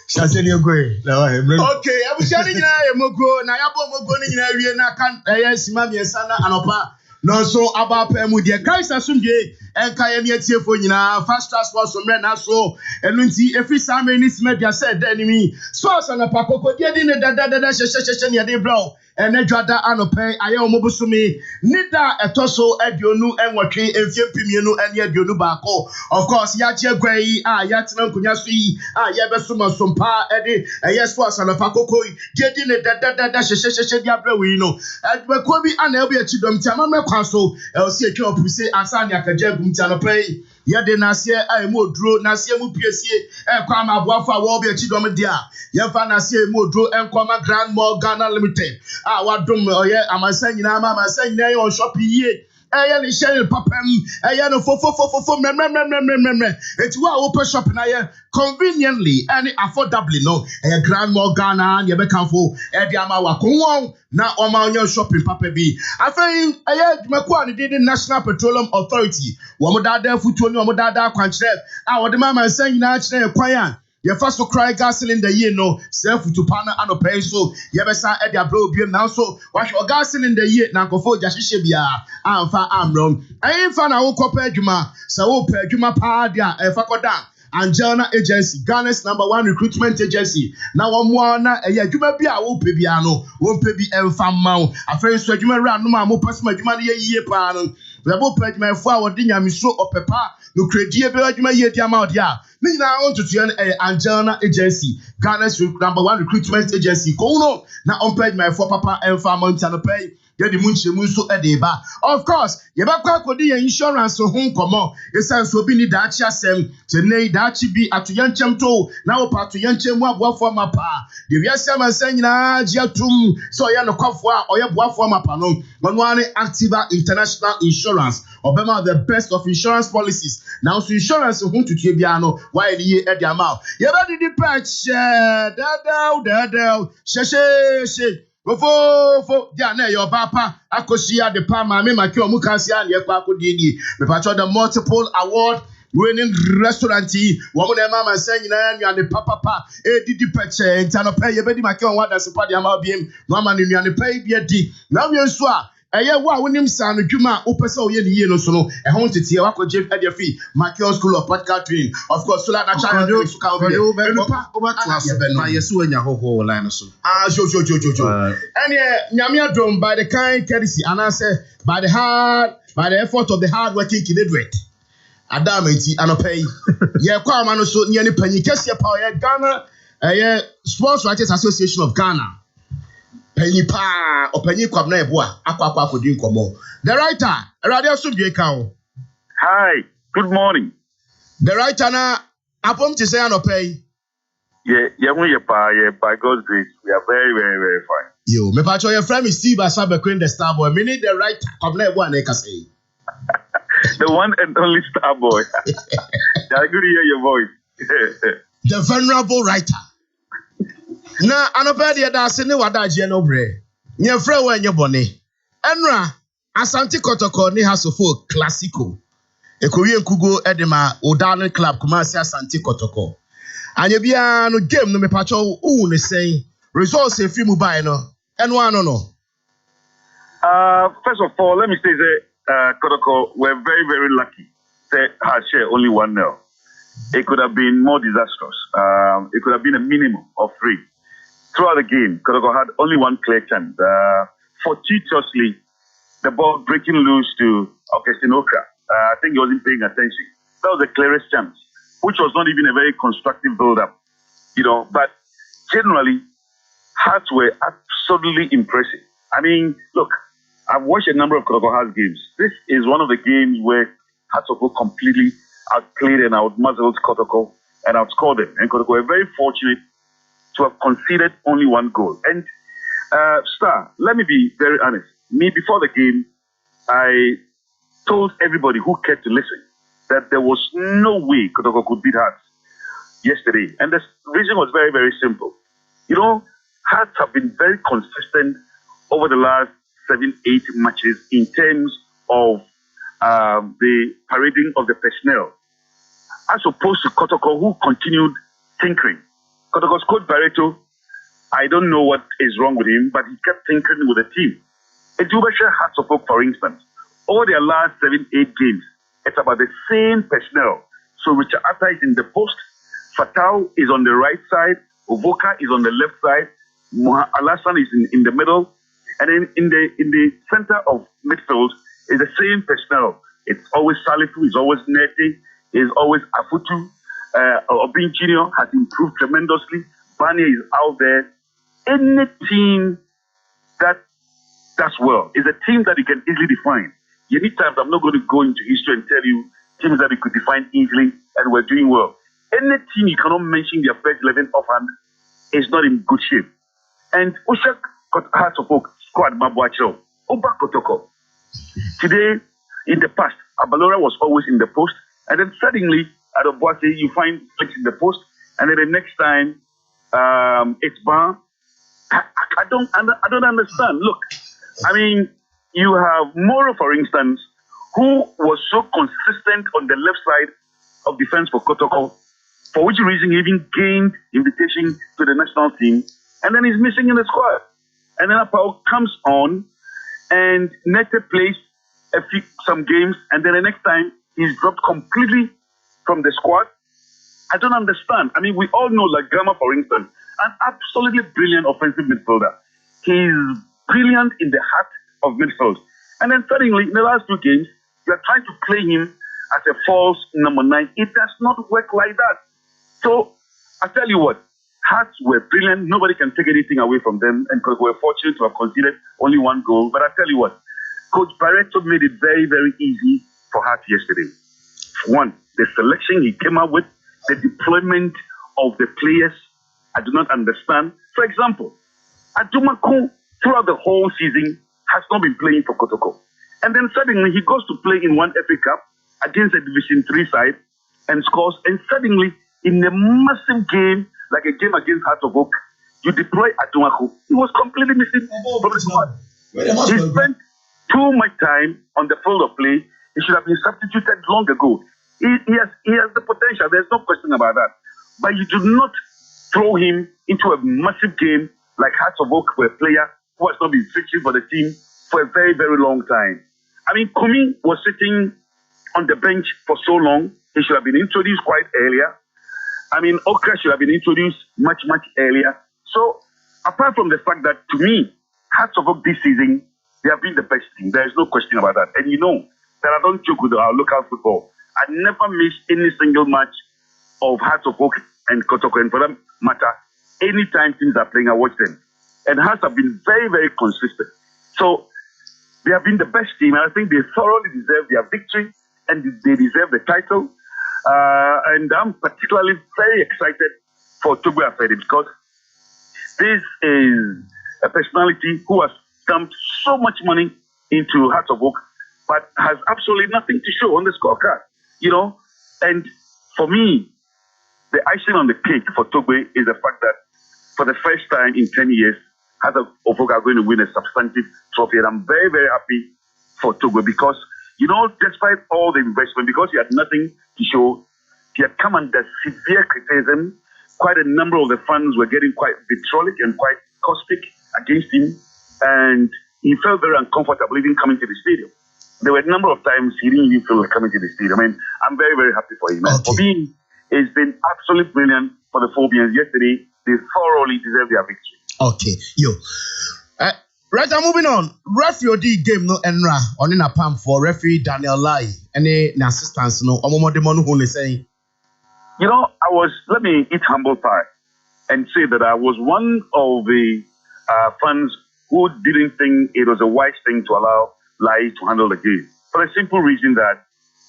shase ni ogwe na wa hemre okay abushani nyina ye mogo na yabo mogo ni nyina wie na kan sima me sana anopa no so abapa mu de Christ asumdie enka ye ne atiefo nyina fast transport so mre na so enu nti every summer ni sima bia said enemy so na pakoko die di ne dada hye ne de bro ene dwada anope aye omobusumi nida etoso aduonu enwotwe emfie pimienu ene aduonu baako of course ya je gwai ya tena nkunya so yi ya besoma sompa ede eye so na pakoko die di ne dada hye dia bra wi no adbako bi ana ebu achidom ti amamre kwaso elsi etwa opuse asani akaja gumti anope yede nasie mu oduro nasie mu piesie kwa ma aboafo a wo bi achidom dia yefa nasie mu oduro enkoma Grand Mall Ghana Limited wadum oye amasa nyina amasa nyina ye on shop yie eye ni share papam eye no fofofofofo memememememem eti wa wo shop na ye conveniently and affordably no eye Grand Mall Ghana ye be kanfo e di ama wa konwon na o ma onyo shopping papa bi afen eye dwumako ani di National Petroleum Authority wo mo dada futuo ni wo mo dada kwankyere wo de mama nsa nyina kyere kwan ye first to cry gas cylinder ye no self to pana anope so ye besa e dia bro biem now so wahwe gas cylinder ye na nkofo ja hihye bia amfa amrom ayimfa na wo kopa adwuma sa wo pa adwuma pa dia e fa koda Angela Agency, Ghana's #1 recruitment agency. Now one more na adwuma bia wo pe bia no wo pe bi emfa mawo afre so adwuma ra no ma mo pasma adwuma ye yie pa no we bo pe adwuma fo a wo de nyamiso opepa no kredie be adwuma ye dia ma odia ni na on tutu Angela Agency, Ghana's #1 recruitment agency ko no na on pe adwuma fo papa emfa mawo ntano pay yɛde mu nkyɛmu nso ɛde ba of course yɛbɛkɔ akɔdi yɛn insurance ho nkɔmmɔ ɛsiane sɛ obi ni daakye asɛm sɛ nnɛ yi daakye bi atoyɛnkyɛm to na wopɛ atoyɛnkyɛm mu aboafoɔ ama paa deɛ wiase amansa nyinaa gye atom sɛ ɔyɛ nokwafoɔ a ɔyɛ boafoɔ ama pa no ɔno ara ne Activa International Insurance ɔbɛma the best of insurance policies now so insurance ho tutua biara no wayɛ ne yie ɛde ama yɛbɛdidi pɛkyɛ dadaw hyɛhyɛhyɛ Fofo, dia na your papa, akosia de pa mame make omu kansia ne kwa akodie me patcho the multiple award winning restaurant wo mo na mama san nyina nuane papa didi peche ntano pe ye bedi make on wada sepa de ama biem no ama ne nuane pe bia di na we nso a ɛyɛ wo a wonim saa no dwuma a wopɛ sɛ woyɛ ne yie no so no ɛho nteteɛ wakɔgye ɛde afi Macchio School of Political Training of course so that natural so ka obi na yɛsɛ wanya hoho line no so sure ɛne nyame adom by the kind courtesy anaasɛ by the effort of the hard working Kinedret Adam enti anɔpɛ yi yɛkɔ ama no so ne panyi kɛseɛ pa ɔyɛ Ghana ɛyɛ Sports Writers Association of Ghana penny pa or penny kwabna eboa akwa akodi nkomo the writer radio subie ka o hi good morning the writer na apom to say anopay we by God's grace we are very very very fine yo me pa cho your friend is Steve Asabekwe the star boy meaning the writer kwabna eboa na say the one and only star boy I good to hear your voice the venerable writer na anopɛ da ase ne wadaagye no bre nye frɛ wa nye bɔne enra Asante Kotoko ne hasofo classico ekowie nkugo edema Odane club Kumasi Asante Kotoko anya bia no game no mepacho wu ne sen results efi mu bai no eno ano no first of all let me say that Kotoko were very very lucky that had share only 1-0. It could have been more disastrous. It could have been a minimum of 3. Throughout the game, Kokrokoo had only one clear chance. Fortuitously, the ball breaking loose to Augustine Okra. I think he wasn't paying attention. That was the clearest chance, which was not even a very constructive build-up. But generally, Hearts were absolutely impressive. I mean, look, I've watched a number of Kokrokoo Hearts games. This is one of the games where Hearts completely outplayed and outmuzzled Kokrokoo and outscored them. And Kokrokoo were very fortunate to have conceded only 1 goal. And, Star, let me be very honest. Me, before the game, I told everybody who cared to listen that there was no way Kokrokoo could beat Hearts yesterday. And the reason was very, very simple. Hearts have been very consistent over the last 7-8 matches in terms of the parading of the personnel, as opposed to Kokrokoo, who continued tinkering. Kokrokoo's coach Barreto, I don't know what is wrong with him, but he kept tinkering with the team. Etubesha Hearts of Oak, for instance, over their last 7-8 games, it's about the same personnel. So Richard Atta is in the post, Fatau is on the right side, Ovoka is on the left side, Alassane is in the middle, and then in the center of midfield is the same personnel. It's always Salifu, it's always Nete, it's always Afutu. Obin Jr. has improved tremendously. Bani is out there. Any team that does well is a team that you can easily define. Anytime I'm not going to go into history and tell you teams that you could define easily and we're doing well. Any team you cannot mention their first 11 offhand is not in good shape. And Oshak got Hearts of Oak squad Mabuacho. Oba Kokrokoo. Today, in the past, Abalora was always in the post, and then suddenly at Obuasi, you find Flex in the post, and then the next time it's Ban. I don't understand. Look, I mean, you have Moro, for instance, who was so consistent on the left side of defense for Kokrokoo, for which reason he even gained invitation to the national team, and then he's missing in the squad. And then Apao comes on, and Nete plays some games, and then the next time he's dropped completely from the squad. I don't understand. I mean, we all know Lagama, for instance, an absolutely brilliant offensive midfielder. He's brilliant in the heart of midfield. And then suddenly, in the last 2 games, you're trying to play him as a false number 9. It does not work like that. So, I tell you what, Hearts were brilliant. Nobody can take anything away from them, and we were fortunate to have conceded only one goal. But I tell you what, Coach Barreto made it very, very easy for Hearts yesterday. One, the selection he came up with, the deployment of the players, I do not understand. For example, Adumaku, throughout the whole season, has not been playing for Kokrokoo. And then suddenly he goes to play in one FA Cup against a Division 3 side and scores. And suddenly, in a massive game, like a game against Hearts of Oak, you deploy Adumaku. He was completely missing from the squad. He spent too much time on the field of play. He should have been substituted long ago. He has the potential. There's no question about that. But you do not throw him into a massive game like Hearts of Oak, where a player who has not been fixing for the team for a very, very long time. I mean, Kumi was sitting on the bench for so long. He should have been introduced quite earlier. I mean, Okra should have been introduced much, much earlier. So, apart from the fact that, to me, Hearts of Oak this season, they have been the best team. There is no question about that. And you know that I don't joke with our local football. I never miss any single match of Hearts of Oak and Kokrokoo. And for that matter, anytime teams are playing, I watch them. And Hearts have been very, very consistent. So, they have been the best team. And I think they thoroughly deserve their victory. And they deserve the title. And I'm particularly very excited for Togbe Afedi, because this is a personality who has dumped so much money into Hearts of Oak, but has absolutely nothing to show on the scorecard, you know. And for me, the icing on the cake for Togbe is the fact that for the first time in 10 years, Hearts of Oak are going to win a substantive trophy. And I'm very, very happy for Togbe, because, you know, despite all the investment, because he had nothing to show, he had come under severe criticism. Quite a number of the fans were getting quite vitriolic and quite caustic against him. And he felt very uncomfortable even coming to the stadium. There were a number of times he didn't even feel like coming to the stadium. I mean, I'm very, very happy for him. And for me, it's been absolutely brilliant for the Phobians yesterday. They thoroughly deserve their victory. Okay, yo. Right, I'm moving on. Referee the game no enra on in a palm for referee Daniel Lai. Any assistance no? Omomodemonu who is saying. You know, let me eat humble pie and say that I was one of the fans who didn't think it was a wise thing to allow Lai to handle the game. For the simple reason that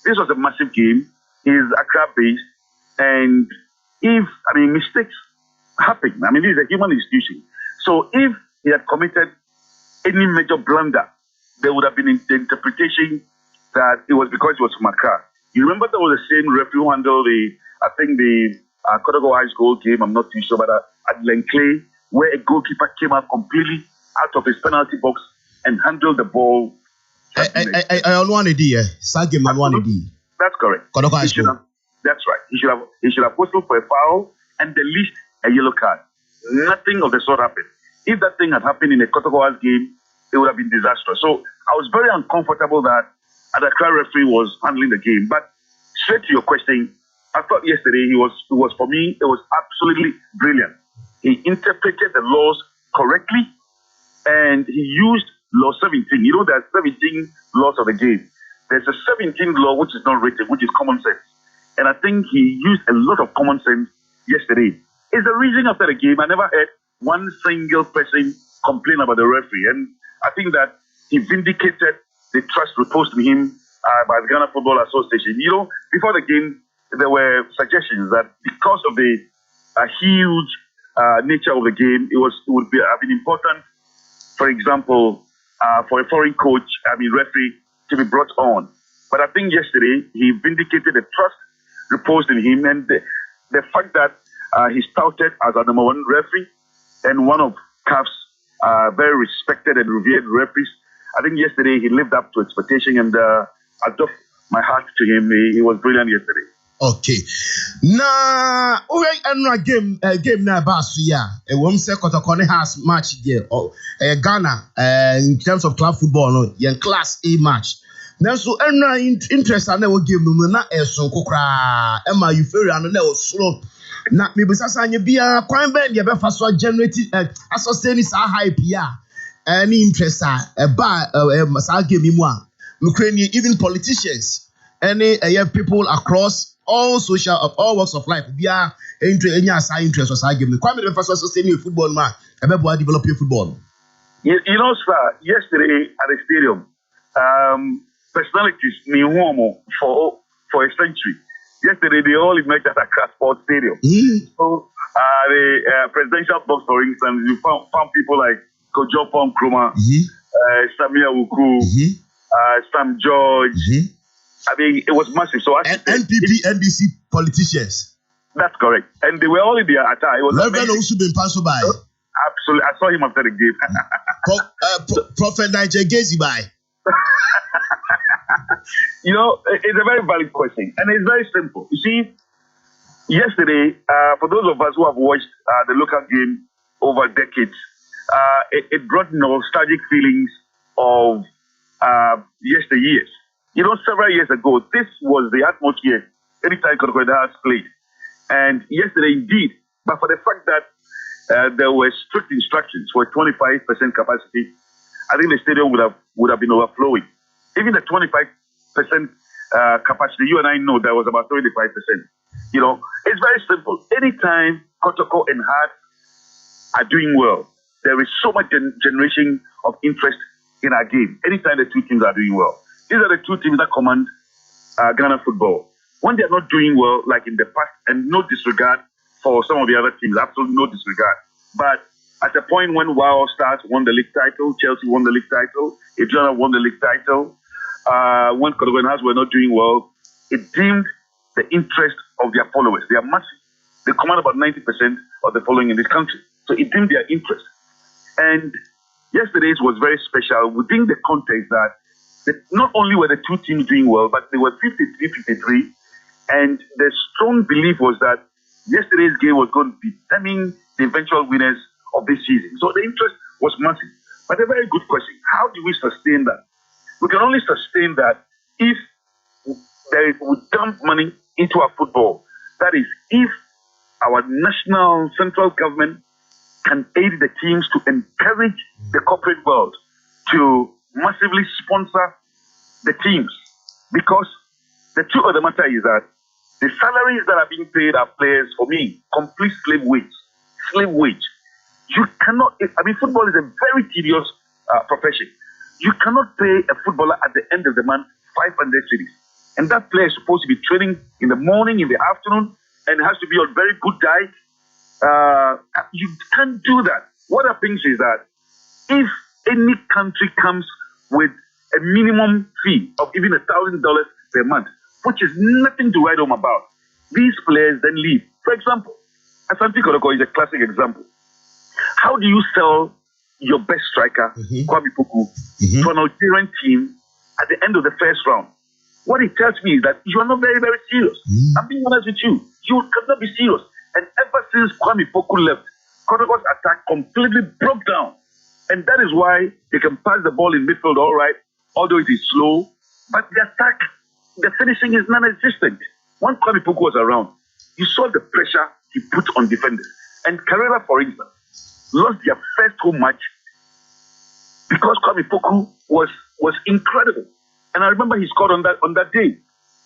this was a massive game, is Accra-based, and mistakes happen. I mean, this is a human institution. So if he had committed any major blunder, there would have been the interpretation that it was because it was from Accra. You remember there was the same referee who handled the Kokrokoo High School game, I'm not too sure, but at Lenclay, where a goalkeeper came out completely out of his penalty box and handled the ball. That's correct. That's right. He should have whistled for a foul and the least a yellow card. Nothing of the sort happened. If that thing had happened in a Kokrokoo game, it would have been disastrous. So I was very uncomfortable that the Accra referee was handling the game. But straight to your question, I thought yesterday it was for me, it was absolutely brilliant. He interpreted the laws correctly, and he used law 17. You know, there are 17 laws of the game. There's a 17th law which is not written, which is common sense. And I think he used a lot of common sense yesterday. It's the reason after the game, I never heard one single person complain about the referee. And I think that he vindicated the trust reposed in him by the Ghana Football Association. You know, before the game, there were suggestions that because of the huge nature of the game, it would have been important, for example, for a foreign referee to be brought on. But I think yesterday he vindicated the trust reposed in him, and the fact that he's touted as a number one referee and one of CAF's very respected and revered referees. I think yesterday he lived up to expectation, and I doff my hat to him. He was brilliant yesterday. Okay. Na enra game na basu ya. Won say Kokrokoo has match there. Ghana in terms of club football no, yen class A match. Now so enra interest na we game no na eson kokra. Emma Euphoria no na o slow. Na me bisasa anye bia kwan ben de be fa so generate sustain sa hype ya. Any interest ba sa game mu a. Ukrainian even politicians any people across all walks of life. We are any interest or side game. The Kwame Memphis was sustaining a football man. About developing football. You know, sir, yesterday at the stadium, personalities for a century. Yesterday, they all met at Accra Sports Stadium. So, the presidential box, for instance, you found people like Kojo Pom Kroma, Samia Wuku, Sam George. I mean, it was massive. So, NPP, NDC politicians. That's correct. And they were all in their attire. It was Reverend also been passed by. Absolutely. I saw him after the game. Prophet Nigel Gacy by. You know, it's a very valid question. And it's very simple. You see, yesterday, for those of us who have watched the local game over decades, it brought nostalgic feelings of yesteryears. You know, several years ago, this was the atmosphere anytime Kokrokoo has played. And yesterday, indeed, but for the fact that there were strict instructions for 25% capacity, I think the stadium would have been overflowing. Even the 25% capacity, you and I know that was about 35%. You know, it's very simple. Anytime Kokrokoo and Hearts are doing well, there is so much generation of interest in our game. Anytime the two teams are doing well. These are the two teams that command Ghana football. When they are not doing well, like in the past, and no disregard for some of the other teams, absolutely no disregard. But at a point when Wild Stars won the league title, Chelsea won the league title, Adriana won the league title, when Kokrokoo and Hearts were not doing well, it dimmed the interest of their followers. They are massive. They command about 90% of the following in this country. So it dimmed their interest. And yesterday's was very special within the context that not only were the two teams doing well, but they were 53-53. And the strong belief was that yesterday's game was going to determine the eventual winners of this season. So the interest was massive. But a very good question. How do we sustain that? We can only sustain that if we dump money into our football. That is, if our national central government can aid the teams to encourage the corporate world to massively sponsor the teams. Because the truth of the matter is that the salaries that are being paid our players, for me, complete slave wage. Slave wage. You cannot, I mean, football is a very tedious profession. You cannot pay a footballer at the end of the month 500 cities. And that player is supposed to be training in the morning, in the afternoon, and has to be on very good diet. You can't do that. What happens is that if any country comes with a minimum fee of even $1,000 per month, which is nothing to write home about, these players then leave. For example, Asante Kokrokoo is a classic example. How do you sell your best striker, Kwame Poku, to an Algerian team at the end of the first round? What it tells me is that you are not very, very serious. I'm being honest with you. You cannot be serious. And ever since Kwame Poku left, Kokrokoo's attack completely broke down. And that is why they can pass the ball in midfield all right, although it is slow. But the attack, the finishing is non-existent. When Kwame Poku was around, you saw the pressure he put on defenders. And Carrera, for instance, lost their first home match because Kwame Poku was incredible. And I remember he scored on that day.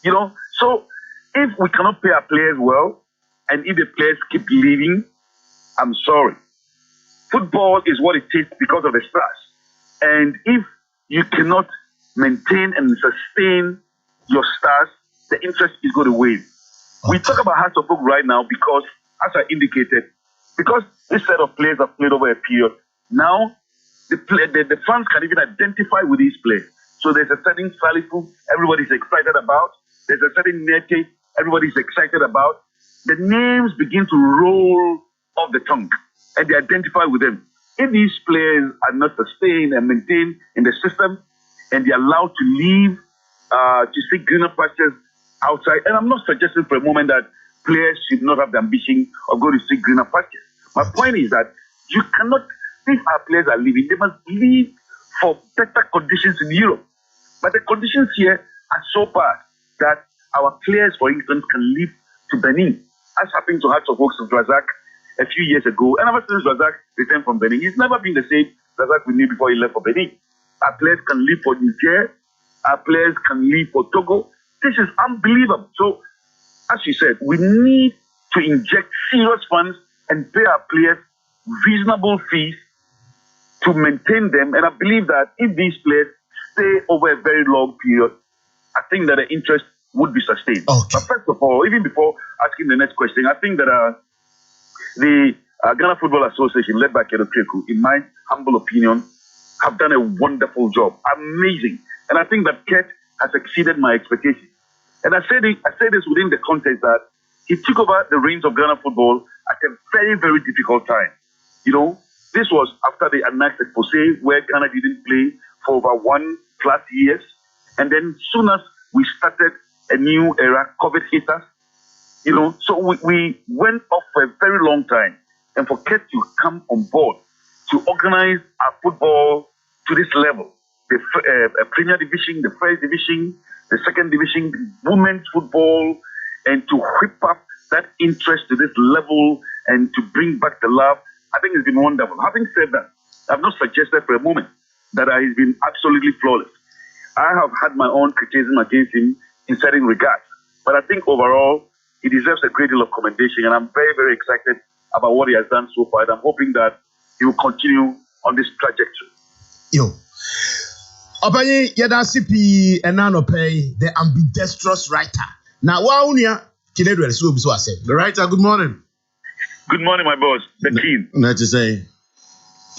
You know, so if we cannot pay our players well, and if the players keep leaving, I'm sorry. Football is what it is because of the stars. And if you cannot maintain and sustain your stars, the interest is going to wane. We talk about Hearts of Oak right now because, as I indicated, because this set of players have played over a period, now the fans can even identify with these players. So there's a certain Salifu everybody's excited about. There's a certain Nete everybody's excited about. The names begin to roll off the tongue and they identify with them. If these players are not sustained and maintained in the system and they're allowed to leave to seek greener pastures outside, and I'm not suggesting for a moment that players should not have the ambition of going to seek greener pastures. My point is that you cannot, if our players are leaving, they must leave for better conditions in Europe. But the conditions here are so bad that our players, for instance, can leave to Benin, as happened to Hearts of Oak of Razak a few years ago. And ever since Razak returned from Benin, he's never been the same Razak we knew before he left for Benin. Our players can leave for Niger. Our players can leave for Togo. This is unbelievable. So as you said, we need to inject serious funds and pay our players reasonable fees to maintain them. And I believe that if these players stay over a very long period, I think that the interest would be sustained. Okay. But first of all, even before asking the next question, I think that the Ghana Football Association, led by Kokrokoo, in my humble opinion, have done a wonderful job. Amazing. And I think that Kurt has exceeded my expectations. And I say this within the context that he took over the reins of Ghana football at a very, very difficult time. You know, this was after the annexed expose where Ghana didn't play for over 1+ years. And then soon as we started a new era, COVID hit us. You know, so we went off for a very long time. And for Kurt to come on board to organize our football to this level, the Premier Division, the First Division, the Second Division, women's football, and to whip up that interest to this level and to bring back the love, I think it's been wonderful. Having said that, I've not suggested for a moment that he's been absolutely flawless. I have had my own criticism against him in certain regards, but I think overall he deserves a great deal of commendation, and I'm very, very excited about what he has done so far, and I'm hoping that he will continue on this trajectory. Yo. Obanyi yada CP enano pay the ambidextrous writer. Now wa unia kinedo so obi so ase. The writer, good morning. Good morning, my boss. The king. Not to say.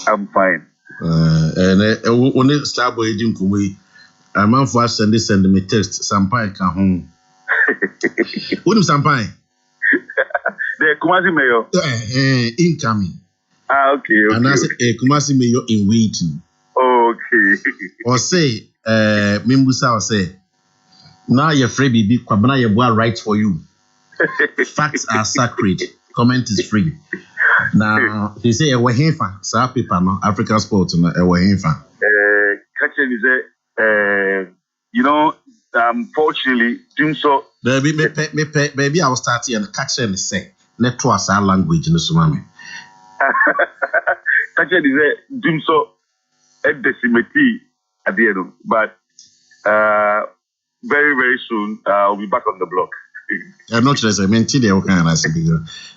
I'm fine. And when it start by Jim Kumwe, a man for us send me text, Sampai can home. Wouldn't Sampai? The Kumasi Mayor. Incoming. Okay. And I say, Kumasi Mayor in waiting. Okay. Or say, Mimbusa or say, now your free baby, Kwabana your boy writes for you. Facts are sacred. Comment is free. Now, they say a wahenfa, sa paper no African sports no a wahenfa. Catching is you know, fortunately, doing so. Baby, I was starting and catching and say, let to us our language in the Sumami. Catching is doing so at the cemetery at the end, but very, very soon I'll be back on the block. I'm not sure I mean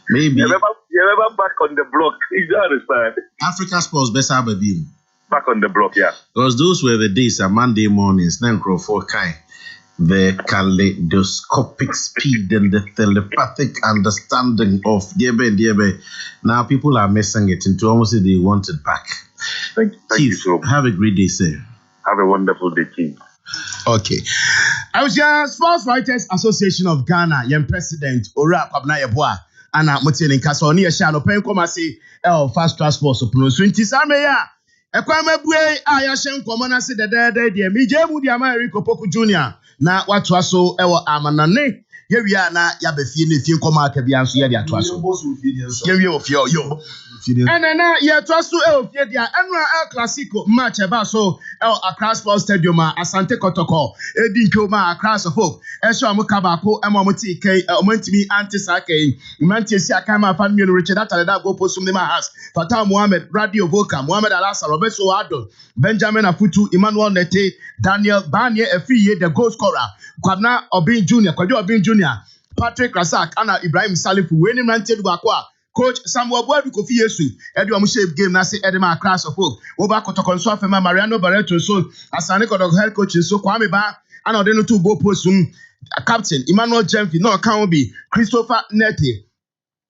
maybe you're never back on the block. You don't understand. African sports best have a beam. Back on the block, yeah. Because those were the days of Monday mornings, then for kind. The kaleidoscopic speed and the telepathic understanding of Diebe. Now people are missing it into almost they want it back. Thank you so much. Have a great day, sir. Have a wonderful day, King. Okay. I was your Sports Writers Association of Ghana, young president, Ora Kwabena Yeboah, Anna Mutini Kasoni, a shano pen komasi, fast transport, so Punti Sameya. A kwame bue, Ayashem Komana said the dear Mijemu, the Americo Poku Jr. Na what was so ever amanane. Here we are now, Yabefi, if you come out, Kabian, so you're twasso. Here you of your yo. And then, yeah, twasso, yeah, El Clasico match about so Accra Sports Stadium, Asante Kotoko, Edinkoma, Accra of Folk, Esho Mukabako, Momuti K, Montimi Anti Sake, Mantia Kama, Family Richard, that go post some house, Fatah Mohammed, Radio Voka, Mohammed Alasa, Roberto Ado, Benjamin Afutu, Emmanuel Nete, Daniel Banye, Efi, the goal scorer, Kwabena Obin Jr., Kwadio Obin Jr., Patrick Rasak, Anna Ibrahim Salifu, Winnie Manted Wakwa, Coach Samuel Boadu Kofi Yesu, Edu Shape game, Nasi Edema Class of Folk, Oba Kotokonso Fema, Mariano Barreto, so Asane Kodok head coach, so Kwame Ba, and Odeno to go post Captain Emmanuel Jemfi, no account be Christopher Nete.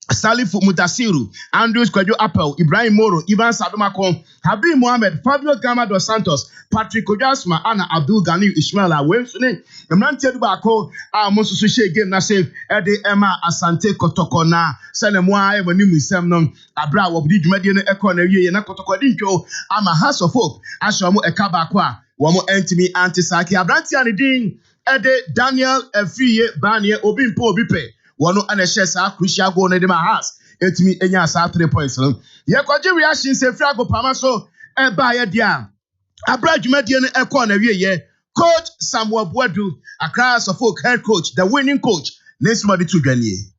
Salifu Mutasiru, Andrews Kwadio Appel, Ibrahim Moro, Ivan Sadomako, Habib Mohamed, Fabio Gama dos Santos, Patrick Ojasma, Anna Abdul Ghani Ishmael, Wemsune, the Manted Bako, Mosusushe game Nasif, Ede Emma Asante Kotokona, Sanemwa, Manimu Semnon, Abra, Wabdi Median Economy, and Kotokadinko, Ama House of Folk, Ashamu Ekabakwa, Wamo Entimi Antisaki, Abrantiani Ding, Ede Daniel Efiye, Banye, Obimpo Bipe. One and a share crucial goal in my house. It me enya sa 3 points. Ye kwaje reaction say Frago Pamaso e ba ye dia. Abra dwumadie no e ko na wie ye. Coach Samuel Boadu, Accra of Folk head coach, the winning coach. Next month to dwanie.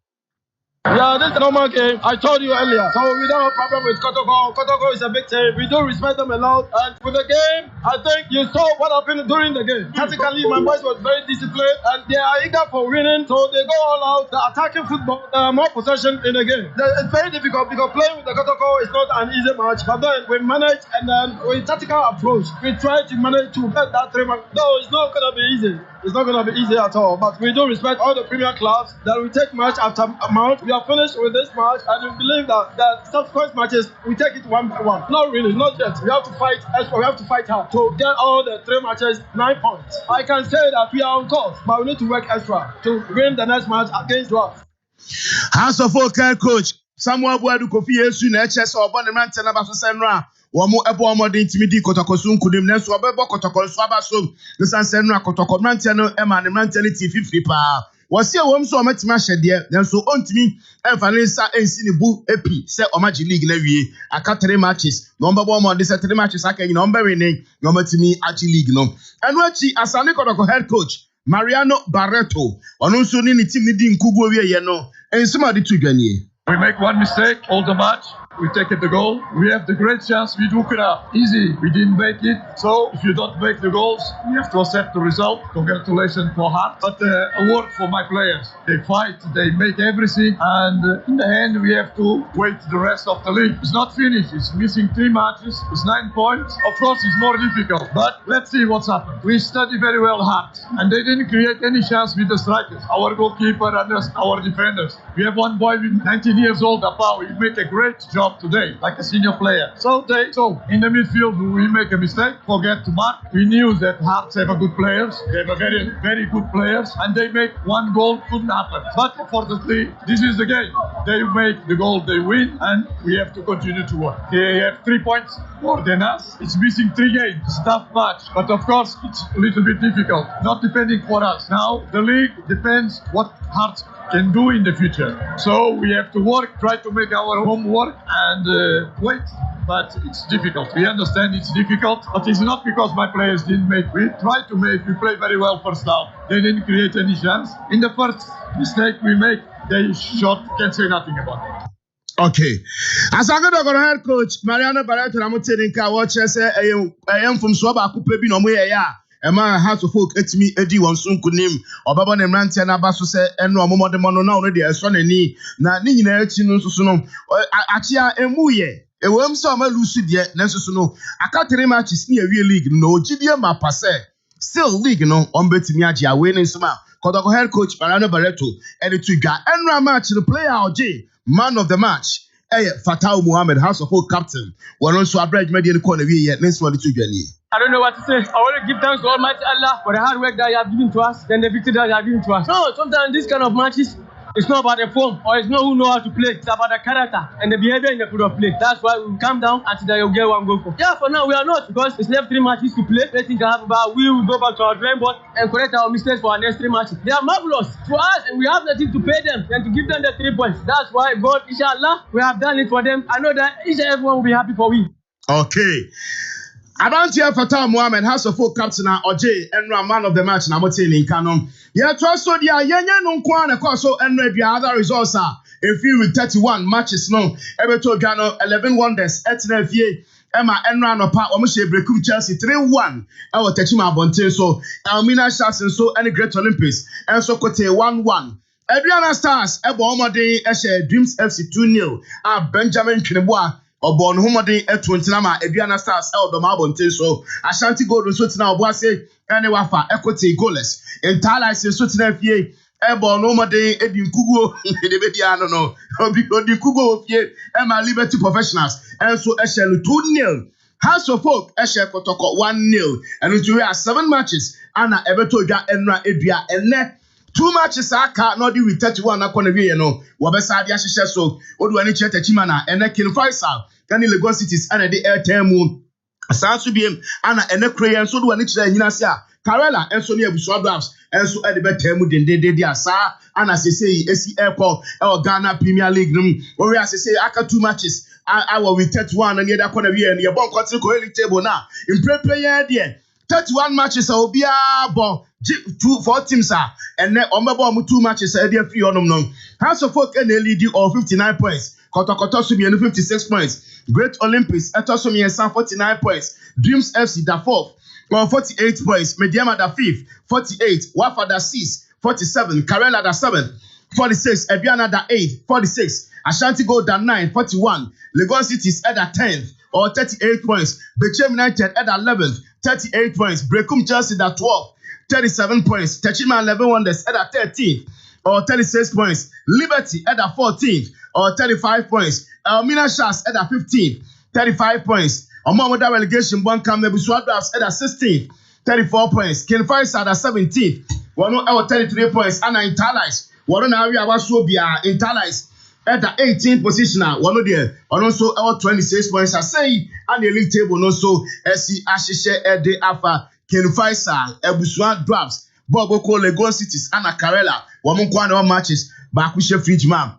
Yeah, this is a normal game. I told you earlier. So we don't have a problem with Kokrokoo. Kokrokoo is a big team. We do respect them a lot. And with the game, I think you saw what happened during the game. Tactically, my boys were very disciplined and they are eager for winning. So they go all out. The attacking football, more possession in the game. It's very difficult because playing with the Kokrokoo is not an easy match. But then we manage and then with tactical approach, we try to manage to get that 3 marks. No, it's not going to be easy. It's not going to be easy at all. But we do respect all the premier clubs that we take match after match. We are finished with this match and we believe that subsequent matches, we take it one by one. Not really, not yet. We have to fight extra. We have to fight hard to get all the 3 matches 9 points. I can say that we are on course, but we need to work extra to win the next match against us. House of Folk coach Samuel Boadu Kofi Yesu na eche so obo ne mante na baso senra wo mo ebo omode intimidi kotokosu nkudim na so obebo kotokosu abaso ne sansenra kotoko mante no ema ne mante ne tififiri pa wo se wo mso omatima hyede na so ontimi emfa ne nsa ensi ne bu epi se omaji league na wie aka 3 matches no mbebo omode se 3 matches aka yi no mbewe ne no matimi achi league no eno achi asane kotoko head coach Mariano Barreto ono nso ni team ni di nkugu owie ye no ensima de tu dwanie. We make one mistake all the match. We take it the goal. We have the great chance. We look it up. Easy. We didn't make it. So if you don't make the goals, you have to accept the result. Congratulations for Hart. But a word for my players. They fight. They make everything. And in the end, we have to wait the rest of the league. It's not finished. It's missing 3 matches. It's 9 points. Of course, it's more difficult. But let's see what's happened. We study very well Hart. And they didn't create any chance with the strikers. Our goalkeeper and our defenders. We have one boy with 19 years old. Apao. He make a great job today, like a senior player. So in the midfield, we make a mistake, forget to mark. We knew that Hearts have a good players, they have a very, very good players, and they make 1 goal, couldn't happen. But unfortunately, this is the game. They make the goal, they win, and we have to continue to work. They have 3 points more than us. It's missing 3 games, it's tough match. But of course, it's a little bit difficult, not depending for us. Now, the league depends what Hearts can do in the future. So we have to work, try to make our homework and wait. But it's difficult. We understand it's difficult, but it's not because my players didn't make. We tried to make. We played very well first half. They didn't create any chance. In the first mistake we make, they shot. Can't say nothing about it. Okay. As I go to head coach Mariano Barreto na mutene nka wo che se eyem fom so ba akupa bi no mo ye ya. Ema House of Folk etimi edi won so nkunim obabo ne mrante na baso se eno omomode mo no na ono de eso nani na ni nyina achi no so no achia emuye ewem so ma lusu de na so no aka 3 matches ni awie league no ogidie ma passe still league no on betimi agi awe ne nsoma Kokrokoo head coach Mariano Barreto edi to gwa enra match the player oje man of the match Fatau Muhammad House of Folk captain wono so average media ne ko na wie ye ne nsoma de to gwa ni. I don't know what to say. I want to give thanks to Almighty Allah for the hard work that you have given to us and the victory that you have given to us. No, sometimes this kind of matches, it's not about the form or it's not who know how to play. It's about the character and the behavior in the field of play. That's why we calm down until you get 1 goal for. Yeah, for now we are not because it's left 3 matches to play. Nothing can happen, but we will go back to our drawing board and correct our mistakes for our next 3 matches. They are marvelous to us and we have nothing to pay them and to give them the 3 points. That's why God, inshallah, we have done it for them. I know that each and everyone will be happy for we. Okay. I don't hear Fatah Muhammad House of Folk captain Oje Enra man of the match na moteni nkanom. Yeah, trust so dia yenye no nko na kwa so Enra bia other results are if you with 31 matches no ebeto Ghana 11 wonders etna fie Emma Enra no pa omo she brekum Chelsea 3-1 e wo tachima abonten so Elmina Sharks so any Great Olympics and so kote 1-1 Adriana Stars ebo omode e she Dreams FC 2-0 Benjamin Twineboa Obon humode etuntina ma Aduana Stars eldoma abonten so Ashanti Gold so tina oboase ene wafa equity goalless entire so tina fie ebon humode edi nkugo de bedia no obi nkugo fie ema Liberty Professionals enso ehelu 2-0 House of Folk ehel Kokrokoo 1-0 and to we are 7 matches ana ebeto dwa enra edua enne 2 matches aka no di with 31 akona wie no wo be sa dia hyehyɛ so odu ani chete chima na ene King Faisal kan Lagos cities ana de airtime asanso biem ana ene krayen so odu ani kyerɛ nyina se a Karela enso ne abuso drafts enso e de betam dendede asa ana sesei esi airport e Ghana Premier League nim wo we asesei aka 2 matches I will with 31 and yet akona wie ne ye bon country ko elite table na in prepare de 31 matches will be a ball. 4 teams are and then on 2 matches are there free on them. House of Folk and lead you all 59 points. Kokrokoo to be 56 points. Great Olympics at also 49 points. Dreams FC the 4th. 48 points. Mediama the 5th. 48. Wafa the 6th. 47. Karela the 7th. 46. Ebiana the 8th. 46. Ashanti Gold the 9th. 41. Lagos Cities at the 10th. Or 38 points. Bechem United at the 11th. 38 points. Brekum Chelsea the 12th. 37 points. Techima 11 Wonders at the 13th. Or 36 points. Liberty at the 14th. Or 35 points. Elmina Shas at the 15th. 35 points. Omamoda relegation one come the Buswadras at the 16th. 34 points. Ken Faisal at the 17th. One 33 points. And Intalais. One area was Sobia Intalais at the 18th position. One there. And also our 26 points. I say and the league table also SC Ashishe at the Alpha. Ken Faisal, Ebuswa Drops, Boboko Lagos Cities, Anna Karela, Woman Kwana matches, Bakusha Fridge Man.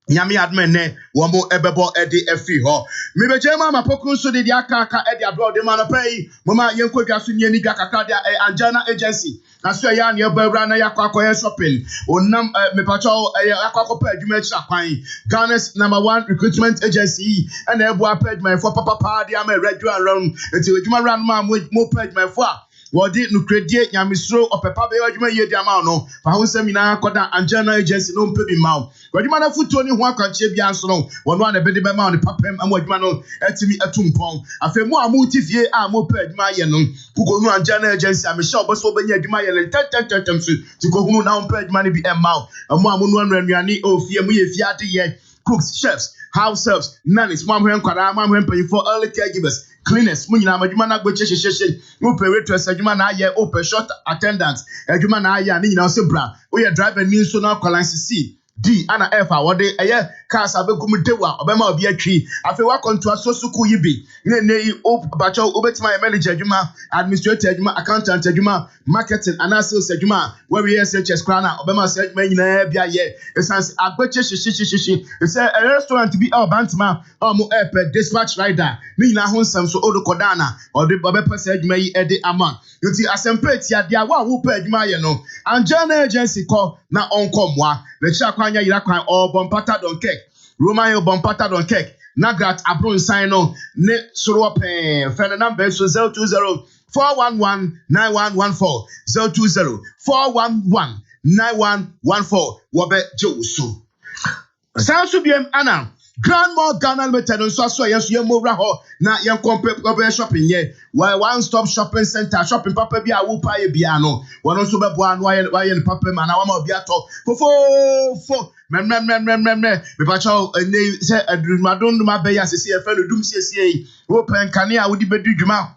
Yami admene wamo ebebo edi efi ho. Mibe jema mapokun so de akaka edi abroad de man pay. Mama yenko gasu nye ni gakaka de Anjana agency. Aso ya ne ebra na yakwa akoye shopping. Onam me pacho yakwa akopa adwuma chi akwan. Ghana's #1 recruitment agency and ebu aped my for papa de am regular run. Enti adwuma run ma mo page my for. Wodi nukredie nyamisro opepa be adwuma ye diama no fa ho nsam nyina koda Anjana agency no mpe bi mawo adwuma na futuo ni ho akwanche bia nso no wono na bede be mawo ne papam am adwuma no atimi atumpon afemu amutifie a mo pa adwuma ye no kugonu Anjana agency amehya oboso obenya adwuma ye le tetetetem so tikohunu na mpa adwuma ne bi emawo amu amunu anuane ofie mu ye fie ade ye cooks chefs house serfs nannies mamhwen kwara mamhwen pay for early caregivers cleaners munyina madwuma na gbeche hyehyehye mu waitress adwuma na aye open short attendants adwuma na aye ani nyina o se bra o ye driver ni so na kwalansi C D ana F a wode eye cars abegum dewa obema obi atwi afi wa konto asosuku yibi ne bacho obetima manager adwuma administrator adwuma accountant adwuma marketing and sales adwuma where we SHS krana obema se adwuma nyina bia ye essence agbeche hyehyehye say a restaurant bi e bantima omo airport dispatch rider ni nyina ho nsam so odokodana ode obepese adwuma yi ede ama nti asempeti ade wa wo pa adwuma ye no Anjana agency call na onkomwa le chakwa yira kwan or bompata don cake Roman hill bompata don cake Nagrat abron sign no ne soro pen fena number so 020 411 9114 020 411 9114 wobe joso sanso biem ana Grandma Ghana Limited on so yes you move ho na yen compare shopping ye one stop shopping center shopping papa bia wo pa ye bia no wono so bebo anu ayen papa man na wa bia to fo me pa cho ne se adrumadon ma be ya sesi e fa no dum sesi wo pen kane a wo di bedu dwuma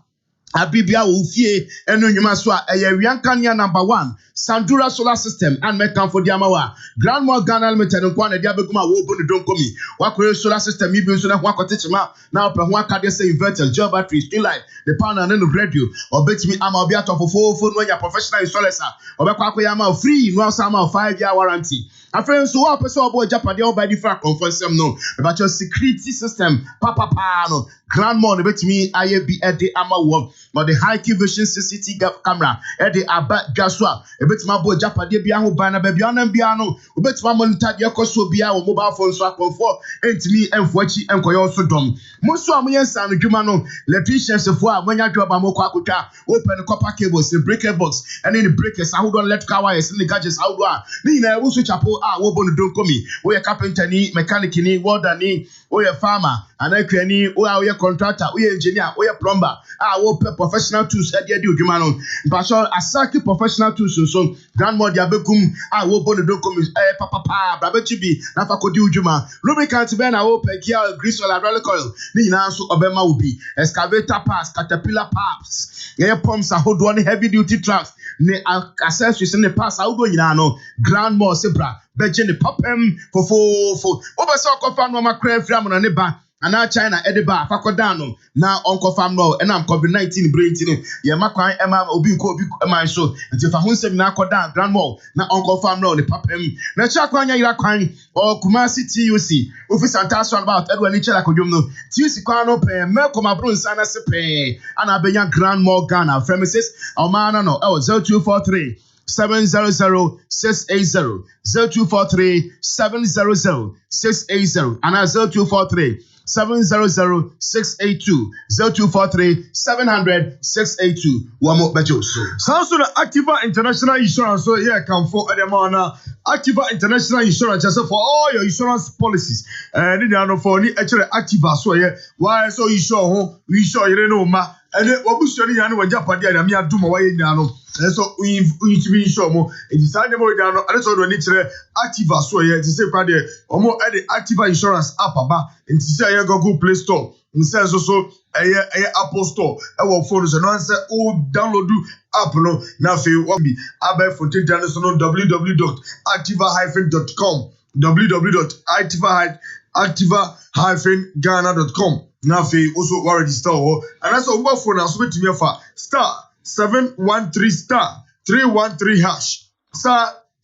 Abibia wo fie eno nwuma so a eye wiankania #1 Sandura Solar System and mekan for diamawa Grandma Ghana Limited nkwa na dia beguma wo bonu don komi wakore solar system ibi nso na ho akotechima na ope ho akade say inverter gel battery still light the panel and radio obetimi ama obi atofofo no nya professional installers obekwa akoya ma free no asa ma 5-year warranty afren so wa pese obo japade oba different confirm no about your security system papa no Grandma no betimi aye bi ede ama wo but the high key vision CCTV camera ede aba dwaswa ebetima bo japade bia ho ban na ba bia na bia no obetima monitor de koso bia wo mobile phone so akonfo entimi enfoachi enkoyo so dom muso amoyensa no dwuma no electricians fo a monya dwoba moko akotwa open copper cables the breaker box and in the breakers ahodo electrical wires in the gadgets ahodo a ni na wo switch apo a wo bonu don komi wo ye carpenter ni mechanic ni welder ni wo ye farmer anakwa ni wo ye contractor wo ye engineer wo ye plumber wo professional tools e de dwuma no mpasho asaki professional tools so grandma dia bekum wo bonu don komi papa brabechibi na fakodi udwuma lubricant be na wo pekia grease oil hydraulic oil ni na so obema ubi excavator parts caterpillar parts ye pumps ahodo ne heavy duty trucks ne accessories ne parts ahodo nyina no grandma sebra beje ne papem fofo obeso kofa no makra fra mo ne ba and now China ediba fako down now Uncle Fam no and I'm COVID-19 brain ye makwan ema obi ko obi ema so nti fa ho nsem na akoda grand mall na Uncle Fam no ne papam na cha kwanya ira kwan o Kumasi TUC office antas one about Edward Nichela kodwom no TUC kwan no pe meko mabro nsa na sepe ana benya grand mall Ghana premises omana no 0243 700-680 0243-700-680 and 0243-700-682 0243-700-682 one more betches. Sounds like Activa International Insurance. So yeah, come for Edemana. Activa International Insurance just for all your insurance policies. And they are not for any actually Activa. So yeah, why so you sure we sure you know ma. And what was your name when Japan did? I mean, I do my way down. And so we need to be sure more. It is time more down. And that's all we need to Activa. So yeah, to say probably or more at the Activa Insurance app about and to say I go Google Play Store. And says also Apple Store. Our phones and answer download do app no. Now for you what be about for www.activa-ghana.com www.activa-ghana.com. Now for also already store and that's all phone now so to me for *713*313#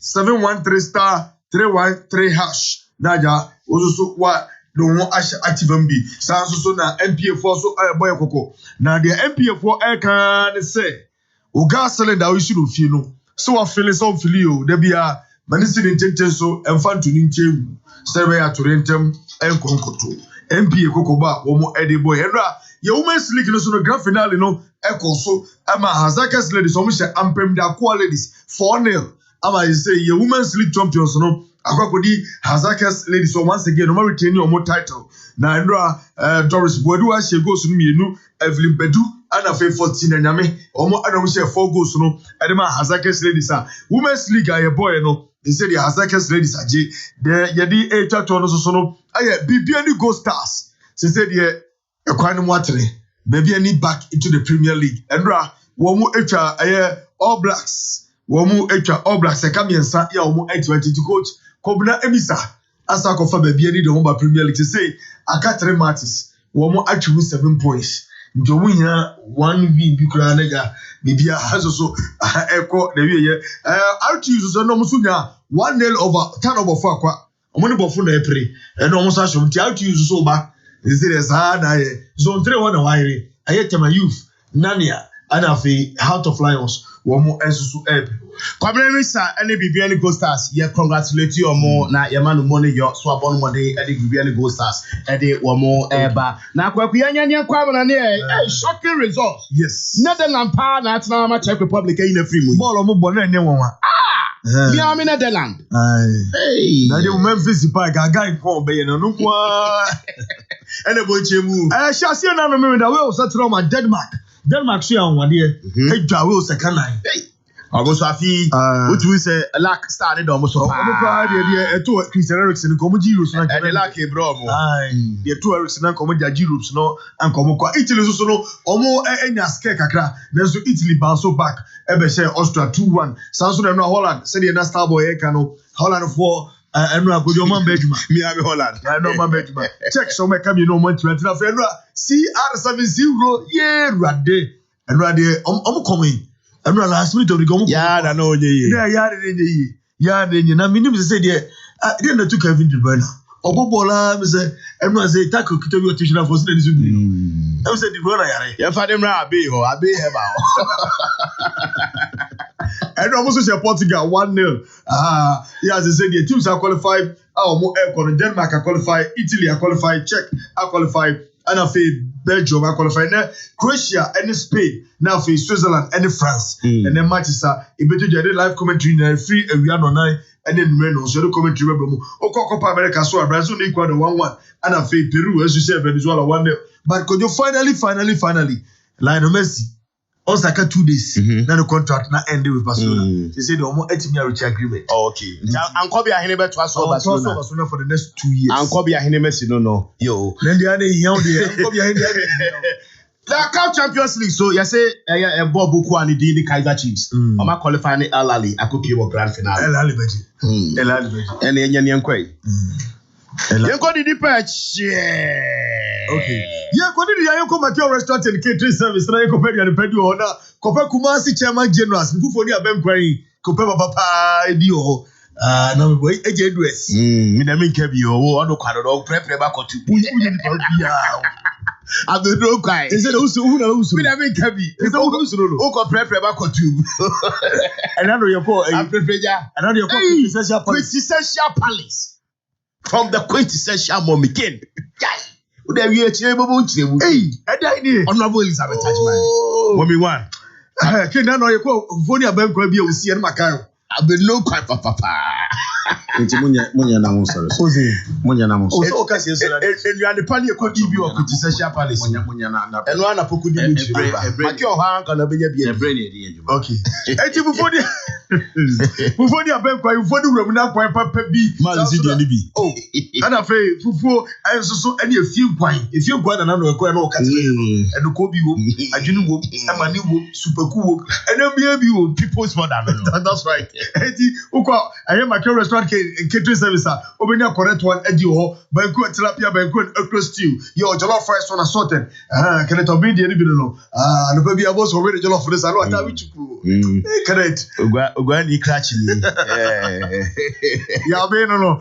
*713*313#. Naja also what don't want active be sounds so na MPF4 so boy koko na the MPF4 can say o gas cylinder we should feel no so I feel so feel you there be a manisi intention so enfant to ninche serve ya to rentem enkonkoto MPA kokoba womo ede boy enra ye women's league no so no grand finale no so ama Hazakas ladies so much ampem da qualities 4-0 ama you say ye women's league champions no akwakodi Hazakas ladies so once again no retain your title na enra Doris Boadu a she goals no mienu Evelyn Bedu ana fe 14 anyame omo ana mo she 4 goals no ede ma Hazakas ladies a women's league a ye boy no he said the Hazakas ladies aje the yedi e chato no so no aye bibia ni go stars he said the ekwan mo atere baby any back into the Premier League enra wo mu etwa aye All Blacks wo mu etwa All Blacks e kamiensa ya wo mu 2022 coach Kobna Emisa asa ko fa baby any the wo ba Premier League say aka 3 matches wo mu atwu 7 points njo mu nya 1 win bi kura na ga bibia haso so eko na wie ye RTU so no mu so nya 1-0 over 10 over 4 kwa omo ne bofo na epre e no mo sa shom ti RTU so ba is na ye zone 3 one wire ayetema youth nania ana fi Heart of Lions wo mo ensusu ep Kwabere sa any bibia ni Go Stars ye congratulate you mo na ye manu money yo so abon mo de any bibia ni Go Stars e de wo mo eba na kwaku yanya kwamana ne shocking results. Yes, Netherlands pa na atna ma Czech Republic in free mu ball mo bo na enye won mi am in Netherlands. Hey, na de Memphis Park guy ko be ye no kwa ene bo chemu shasia na no me da we o setro ma Denmark so ya wonade edwa we o second line. Agoso afi otu say lack start do mo so omo ka de eto Christian Eriksen ko mo ji Euros na e lack e bro mo de eto Eriksen na ko mo ja Euros no an ko mo kwa Italy so no omo enya scare kakra na so Italy bounce back e be share Austria 2-1 sanso na Holland say the star boy e ka no Holland for enu agojo man beduma mi abi Holland I know man beduma check so me come you know man 20 na fe enu CR70 ye rade enu ade omo coming enu last minute of the gomo ya na no onye yi na ya de nye na minim say de na to Kevin De Bruyne obobola me say enu say tackle kito bi otisha for say this week enu say De Bruyne yare ya fa dem ra abi he ba and almost say Portugal 1-0. As I said, the teams are qualified. Denmark are qualified. Italy are qualified. Czech are qualified. And I feel Belgium are qualified. Now Croatia and Spain. Now feel Switzerland and France. And then Manchester. If you do live commentary, free and we are online. And then Reynolds, the commentary. Copa America, so Brazil equal 1-1. And I feel Peru, as you say, Venezuela 1-0. But could you finally, Lionel Messi? Also, 2 days. Now the contract now ended with Barcelona. They say the almost 8 year agreement. Oh, okay. Uncle be a hinebe to us Barcelona for the next 2 years. Uncle be a hinebe, no. Yo. Then the other young The CAF Champions League. So you say Bob Buku and the Kaiser Chiefs. Oma qualifying El Ali. I could play grand finale. El Ali Beji. And then Yankwe. Yanko did the patch. Yeah. Okay. Yeah, kodi ya yoko Mateo restaurant and catering service na yoko pedi anipedi ho na kope Kumasi chairman generals nfufo ni abemkwan kope papa edi ho. Na me boy eje dress. Me na me nka bi ho wo no kwado do prepare ba kotu. Unyi ni pa bia. Abedo kwai. They say who na usu. Me na me nka bi. They say who usu no. O ko prepare ba kotu. And now you go prepare ja. And now you go quintessential palace. From the quintessential mommy king. Hey, Honorable Elizabeth Tajman. Mommy one. Okay, now you go. Vonia Ben could be a C and Macau. I've been no quite papa. It's Munya Namus. Munya Namus. And you are the party could give you a quintessential palace. And one of Pokudi. Macau Hank and a baby. Okay. And you before the Ben quite for the Romana quite papa be. Oh, and I say, Fufu, I also any a few quite. If you got another quite no cat and the Kobe whoop, a Junu whoop, and my new whoop, super cool, and then maybe people's mother. That's right. I am a restaurant and catering service. Open your correct one, Edio, Banku and Tilapia, Banku and Okra stew. Your jollof rice on assorted. Can it be the individual? And the baby I was already jollof for this. I know what I will. Correct. Ugani catching me. Yeah, no.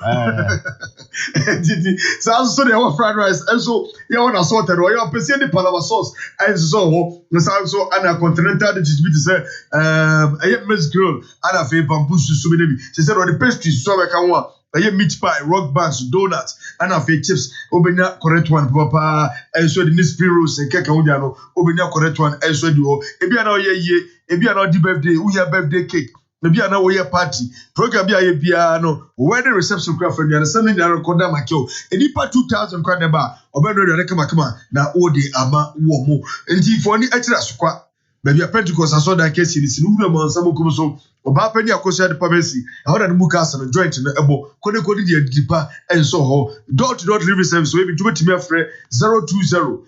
So I saw the fried rice, and so you want assorted, or you are pursuing the Palava sauce, and so so and a continental dish to say, I have Miss Girl, and I feel bamboo soup. She said, on the pastry, so I can want. I have meat pie, rock buns, donuts, and I feel chips. Obenya correct one, Papa, and so the Nispiros and Kakaudiano, Obenya correct one, and so you. If you are not ye, if you are not the birthday, we have birthday cake. Maybe I know where party. Program be piano, wedding reception craft and you understand that record my kill. And if 2,000 crown about, or better, the recommend now, Ode Ama Womo. And if only extra squat. Maybe a Pentecost, I saw that case in the Sinuma, some Kumoso, or Bapenia Cosia de Pavesi, I heard a Mukas and a joint in the elbow, Kodekodi Deepa, and so ho. Door-to-door delivery service, so maybe 20 me free 020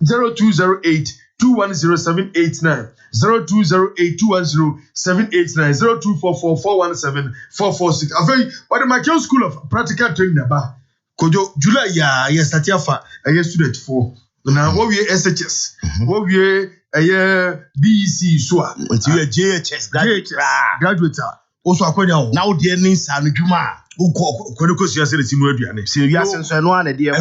0208 210789 0208 210789 0244 417 446. I very what the Michael School of Practical Training about Kojo July ya statiafa student for now what we SHS what we BEC so what you JHS graduate also akwanya now the nins and dwuma Kokrokoo siase the sinu aduane Serious and so no one idea.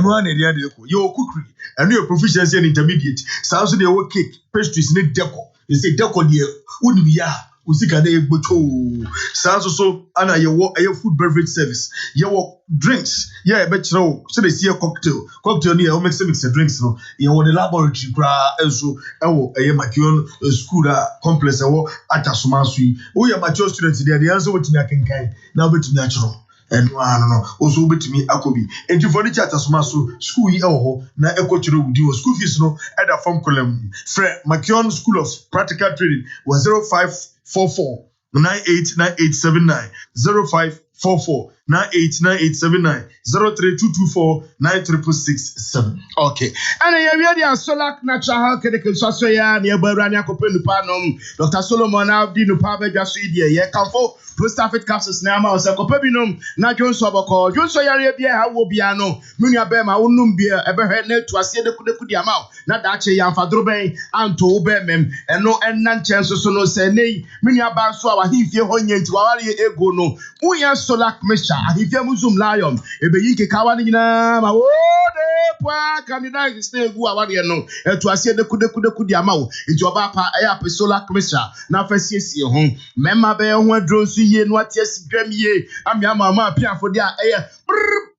Your cookery and your proficiency and intermediate sounds so they work cake pastries ne deco you say deco there wouldn't be usika dey gbocho sounds so ana your food beverage service your drinks betrayal so they see a cocktail near mix drinks no your the laboratory kra enso ewo Makion school complex ewo atasumansu we your mature students there the answer wetin akenkan now betimi achiro and no also betimi akobi enti for the chat asumaso school yi ewo na ekochiro wudi school fees no at the form column Fred Makion School of Practical Training was 0544 989879 0544 989879 03224 9667. Okay. And I have the Solak Natural Health Clinical Soya near Barania Copenupanum, Dr. Solomon Abdi Nupabe Jasudia, Yakamfo, Prostafit Capsus Nama, or Sacopebinum, Najon Sobako, John Soya, how will be ano, Munia Bema, Unum beer, ever head net to a Sia de Kudiamau, not that Yan Fadrobe, and to Obemem, and no and none chances no say nay, Munia Banswa, he fear Honyen to our ego no, Uya Solak Mesha, he fear Musum Lion, Ebeyiki Kawanina, my word, candidate stay go away no, and to a Sia de Kudiamau, into a Bapa, a Solak Mesha, now for CC home, Memma Bear, one drones. What yes, Grammy, I'm your mamma, Pia for their air.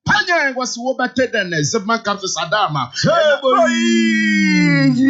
Panya was better than Zebman comes to Sadama.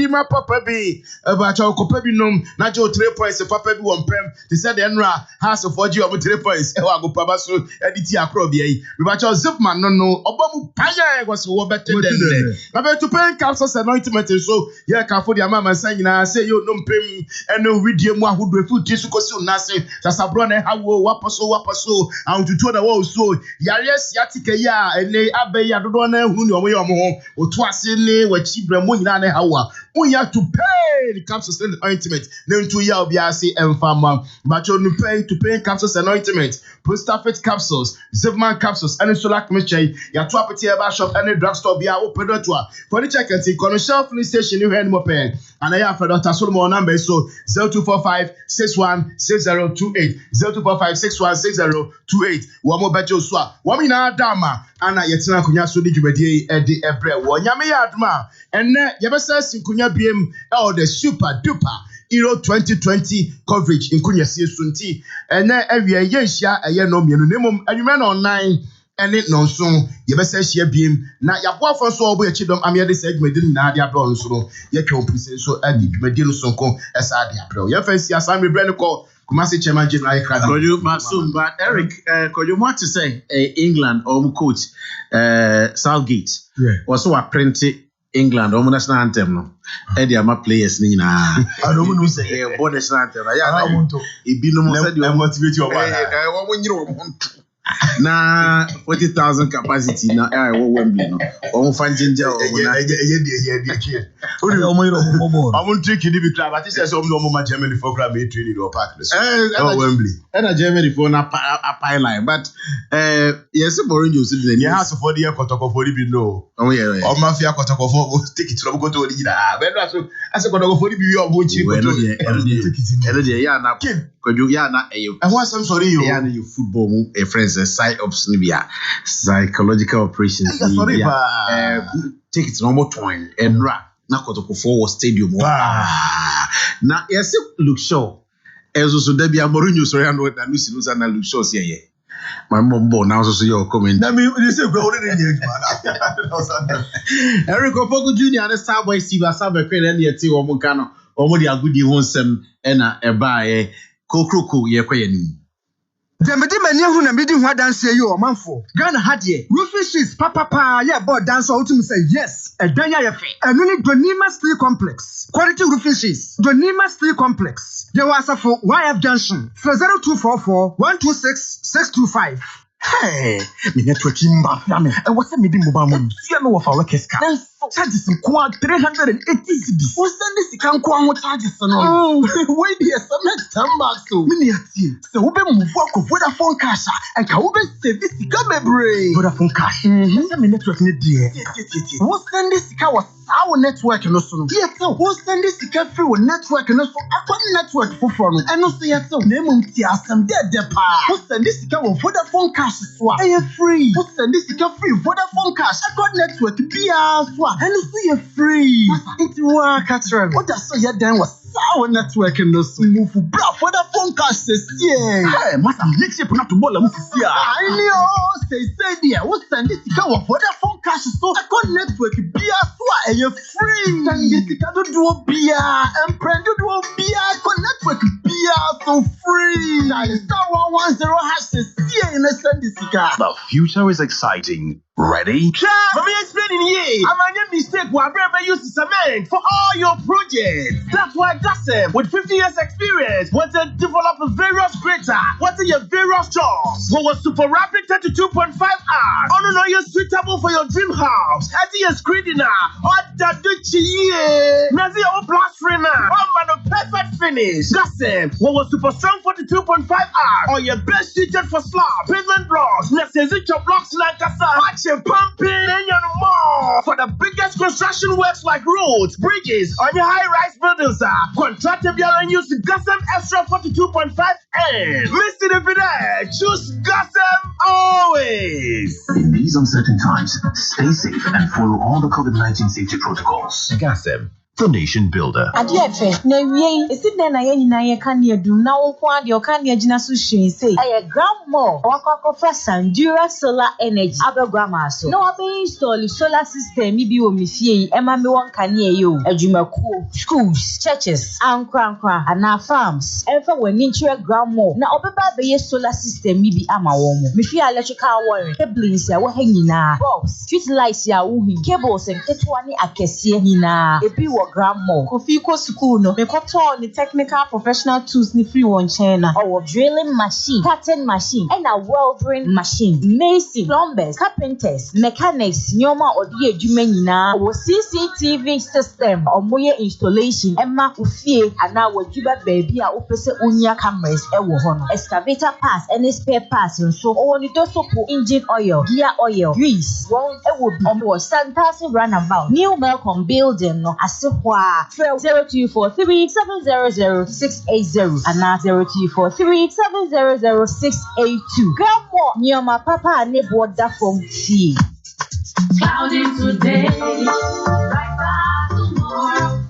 My papa be about your copebinum, not your 3 points, a papa be 1 prem. They said the Enra has of 4 of 3 points. I go Pabaso, Editia Crobie. About your Zipman, no, Obamu Panya was better than about to pay council's anointment. So, yeah, for your mamma saying, I say you don't pay and no video more who do food just because you nothing. That's a brother, how wapaso, and to the wall so, yes, Yatika. a ene abeya dodo na hu ni omo ye omo ho oto ase ne wachi bramo nyina na hawa unya to pay the capsules and ointment na ntu ya obi ase emfama but you pay capsules and ointment Postafit capsules Zipman capsules and Solak mixture ya to apete eba shop and drugstore bia open to for the check and see shelf filling station you hand mo pen and I have for Dr. Solomon number so 0245616028 0245616028 wo mo bejo so a wo mi na dama ana yetina kunya so di dwumadi e de ebre wo nyame ya aduma enne yebesa sinkunya biem e the super duper Euro 2020 coverage in kunya sie sunti enne awie yenhia eye no mienu nemom anwume na online ene nonso yebesa hia biem na yaboafo so obo echidom amiade segment din na ade abro nso no yetwa opuse so adi dwumadi no sonko esa ade abro ye fancy asan bre no ko Kumasi chairman general Krada. Koju Masum, but Eric, Koju want to say England or coach Southgate was so a printed England or national anthem no. Eddie ama players ni na. I don't know say born national anthem. I want to. Ibino mo said you motivate you about. Na 40,000 capacity na Wembley no. O fan ginger o na. I won't take you club. I think there's some no Germany for club training or park. Wembley. And a Germany for na pipeline, but yes, Mourinho said the house for the Kokrokoo for the no. Oh yeah. Or mafia Kokrokoo for take it to go to the better as a Kokrokoo for the be of which you yeah na Koju ya na I want some sorry you ya na you football a friends side ops nibia psychological operations take it normal twine and ra na Kokrokoo for stadium na yes look show ezo so da bia Mourinho so ya no na nusi no na look show say ye my mom born now so your comment na me you say go already in Eric Opoku Jr. and Starboy Steve Asabe Queen and yeti wo mo kan no wo de agudi ho nsem e na eba ye Kokrokoo ye kwaye ni Demedi mani hu na medi hu adanse yi o manfo Ghana hadie Rufishes papa ye board dance o tum say yes edanya ye fe enu ni Donima Steel Complex quality Rufishes Donima Steel Complex ye wasafo YF Junction 0244 126 625 Hey, me network imba fiame. E wose me di mobile money. See me wo fa workers car. Charges kwa 380 cedis. Wo send this kan kwa ho charges no. Wait there some next time back so. Me ati. Se wo be move ko Vodafone cash and ka wo be save this ka bebre. Vodafone cash. Se me network ne die. Wo send this ka wo our network no so no. Yes, wo send this ka free wo network no so. Akwa network foforo no. Eno so yes so. Na mum ti asem de pa. Wo send this ka wo Vodafone cash so. Are free? Wo send this ka free Vodafone cash. Akwa network bia so. Eno so you free. It's work actually. What does so you then was our network in this move bra for the phone cash says yeah. Hey, must make shape not to ball I know say there. What send this ka for the phone cash so I got network bia so are you free? Send this ka do bia and brand do bia got network bia so free. Now star 110 hash says yeah in send this ka. The future is exciting. Ready? Let me explain in here. I'm a mistake where I use cement for all your projects. That's why Gassem, with 50 years experience, wants to develop various greater, what's your various jobs. What was super rapid 32.5 hours. Oh no, you're suitable for your dream house. At your screen dinner, what the Duchi, Nazi or plastering, oh man, a perfect finish. Gassem, what was super strong 42.5 hours, or your best suited for slab, pavement blocks, necessary blocks like a pumping and more for the biggest construction works like roads, bridges, on your high-rise buildings. Contractor and use Gassem Extra 42.5 and Mr. David, choose Gassem always. In these uncertain times, stay safe and follow all the COVID-19 safety protocols. Gassem, the nation builder. Adiefe na wie esi den na ye nyina ye ka ne adum na wonko ade o ka ne agina so hwen sei aye grandma wakoko fa Sandura Solar Energy abegwama so na wabe install solar system bi o mifie e ma me won ka ne ye o adwumakuo schools churches ankwankwa ana farms enfa wani nchire grandma na obeba be ye solar system bi ama won mo mifie electrical wiring cables ya wo ha nyina bulbs street lights ya wo cables en ketwa ne akese nyina ebi wo ɛwɔ Grand Mall. Kofi ko school no, mekoto ni technical professional tools ni free one chain or drilling machine, cutting machine, and a welding machine, mason, plumbers, carpenters, mechanics, nyoma odi adwuma nyina, wo CCTV system, omoye installation, emma ufie ana wajiba baby a opese unya cameras ewo ho no. Excavator parts, any spare parts nso, o ni dosopo engine oil, gear oil, grease, one ewo bi omo Santasi Runabout, New Melcom Building no asehwa. 0243 700 680 and 0243 700 682. Grandma, nyoma papa ne border from fee. Cloudy today, brighter tomorrow.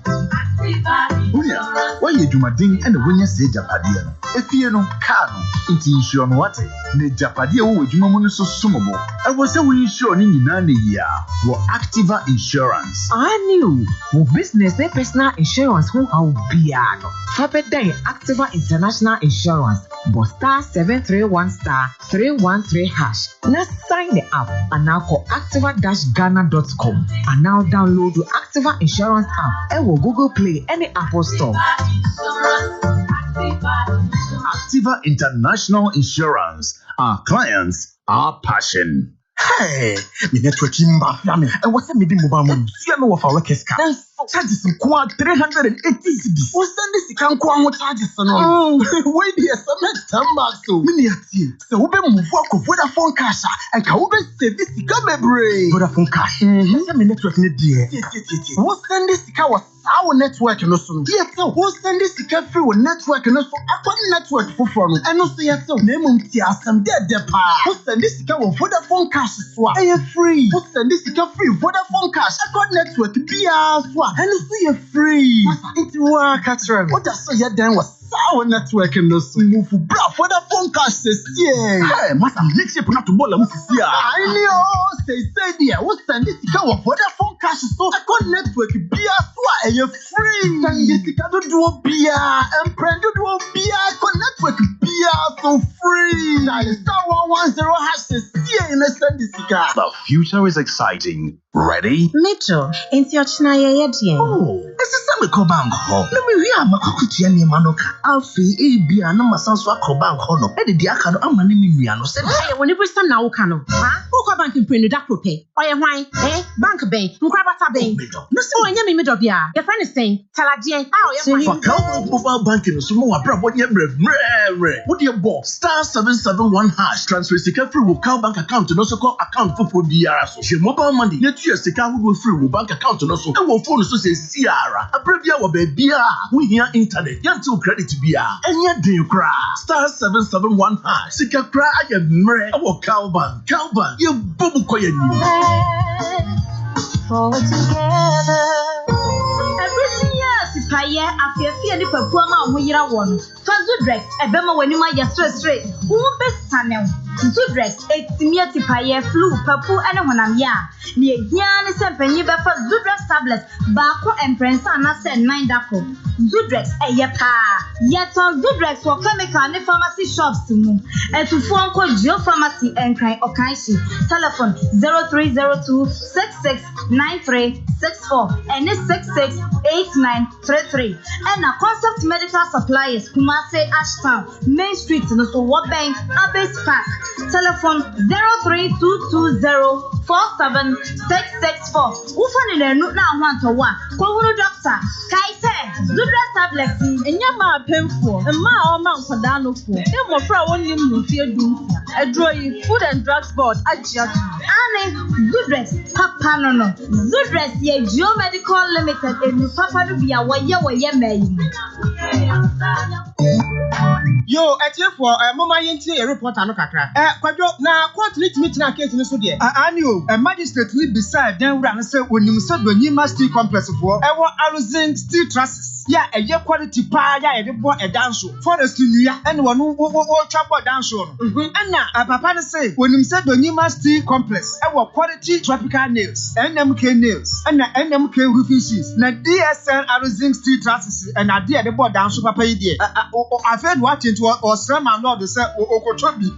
Why you do my ding and when you say Japadia? If you know, Kano, it's insure what the Japadia would you moment so summable. I was a we sure in Nani ya. What Activa Insurance. I knew. What business they personal insurance who are biano. Fabe day Activa International Insurance. But star 731 star 313 hash. Now sign the app and now call activa-ghana.com and now download the Activa Insurance app and will Google Play any Apple Store. Activa International Insurance. Our clients, our passion. Hey, me networking mafia. And what's the midi mobile money? See me with our workers car. Charges some quad 380 cedis. What's this? You can't quote charges on. Wait here, some next time back so. Mini at you. So we be move work of Vodafone cash and can we save this come brain. Vodafone cash. What's the network need dear? What's this? Was our network no so. Yes, so what's this? Free with network no so. Aqua network for phone. And also yes, so name some dead depa. What's this? Vodafone cash swap. Are free? What's this? Free Vodafone cash. Aqua network be and see you free. It's work at what does so you done was our network and no move for the phone cash says yeah. Hey, must I'm next year not to bowl I know say dear what's this go for the phone cash so I got network be and you're free. Send this do be and friend do be network be so free. Star 110 hash says yeah in the future is exciting. Ready? Mitchell, into your china oh, this is some bank home. Let me hear my cutie and Manoka. Alfie, A.B. and my son's work bank home. Eddie Diacano, I'm an enemy. Said, when you stand now, Cano. Who bank in print that pay? Why am I? Bank bay, Mukrabata bay. No, so I am in middle of your friend is saying, Taladia, how mobile banking is more abrupt. What your boss? Star 771 hash transfer secure free will count bank account and also call account for DRS. Your mobile money. Yes, the car will free will bank account and also our phone so say Ciara. A previa will be beer. We hear internet. Yan to credit beer. And yet do you cry? Star 771 hash. Sika cry a mre. Our Calban. You bubble koya forward together. Everything else is higher after fear the performer when you're one. Fazudrex, a bema when you might just straight. Who best channel? Zudrex, it's me a tipaye flu, papu, and a honamia. Near Yan is a penny for Zudrex tablets, Bako and Prince Anna said 9 dako. Zudrex, a yapa. Yet on Zudrex for chemical and pharmacy shops to move. And to phone call Geo Pharmacy and Cry Okaishi. Telephone 0302 669364 and 668933. And a concept medical suppliers, Kumase Ashtown, Main Street, no so what bank, Abbas Park. Telephone 03220476664. Ufan in a note now want to one. Call doctor. Kaise, Zudrex tablets. And your ma painful. And ma or man for down of four. You more for one you fear doom. A drawing Food and Drugs Board at Jatu. Anne, Zudrex, Papa no. Zudrex, ye Geomedical Limited, and you Papa to be a way may. Yo, at you for a mama yenti a report and kakra. Quadro now quite meeting a case in the studio. I knew a magistrate live beside them ran and said when you said when you must steel complex for our Arizin steel trusses. Yeah, a year quality pie, a report a dance show. Forest in New York and one who will chop a dance show. And now papa no say when him said Donima Steel Complex our quality tropical nails NMK nails and NMK roofing sheets na DSL Arizing Steel trusses and a dear the board down super pay there. I've heard watching to or some and not the say Okochobi.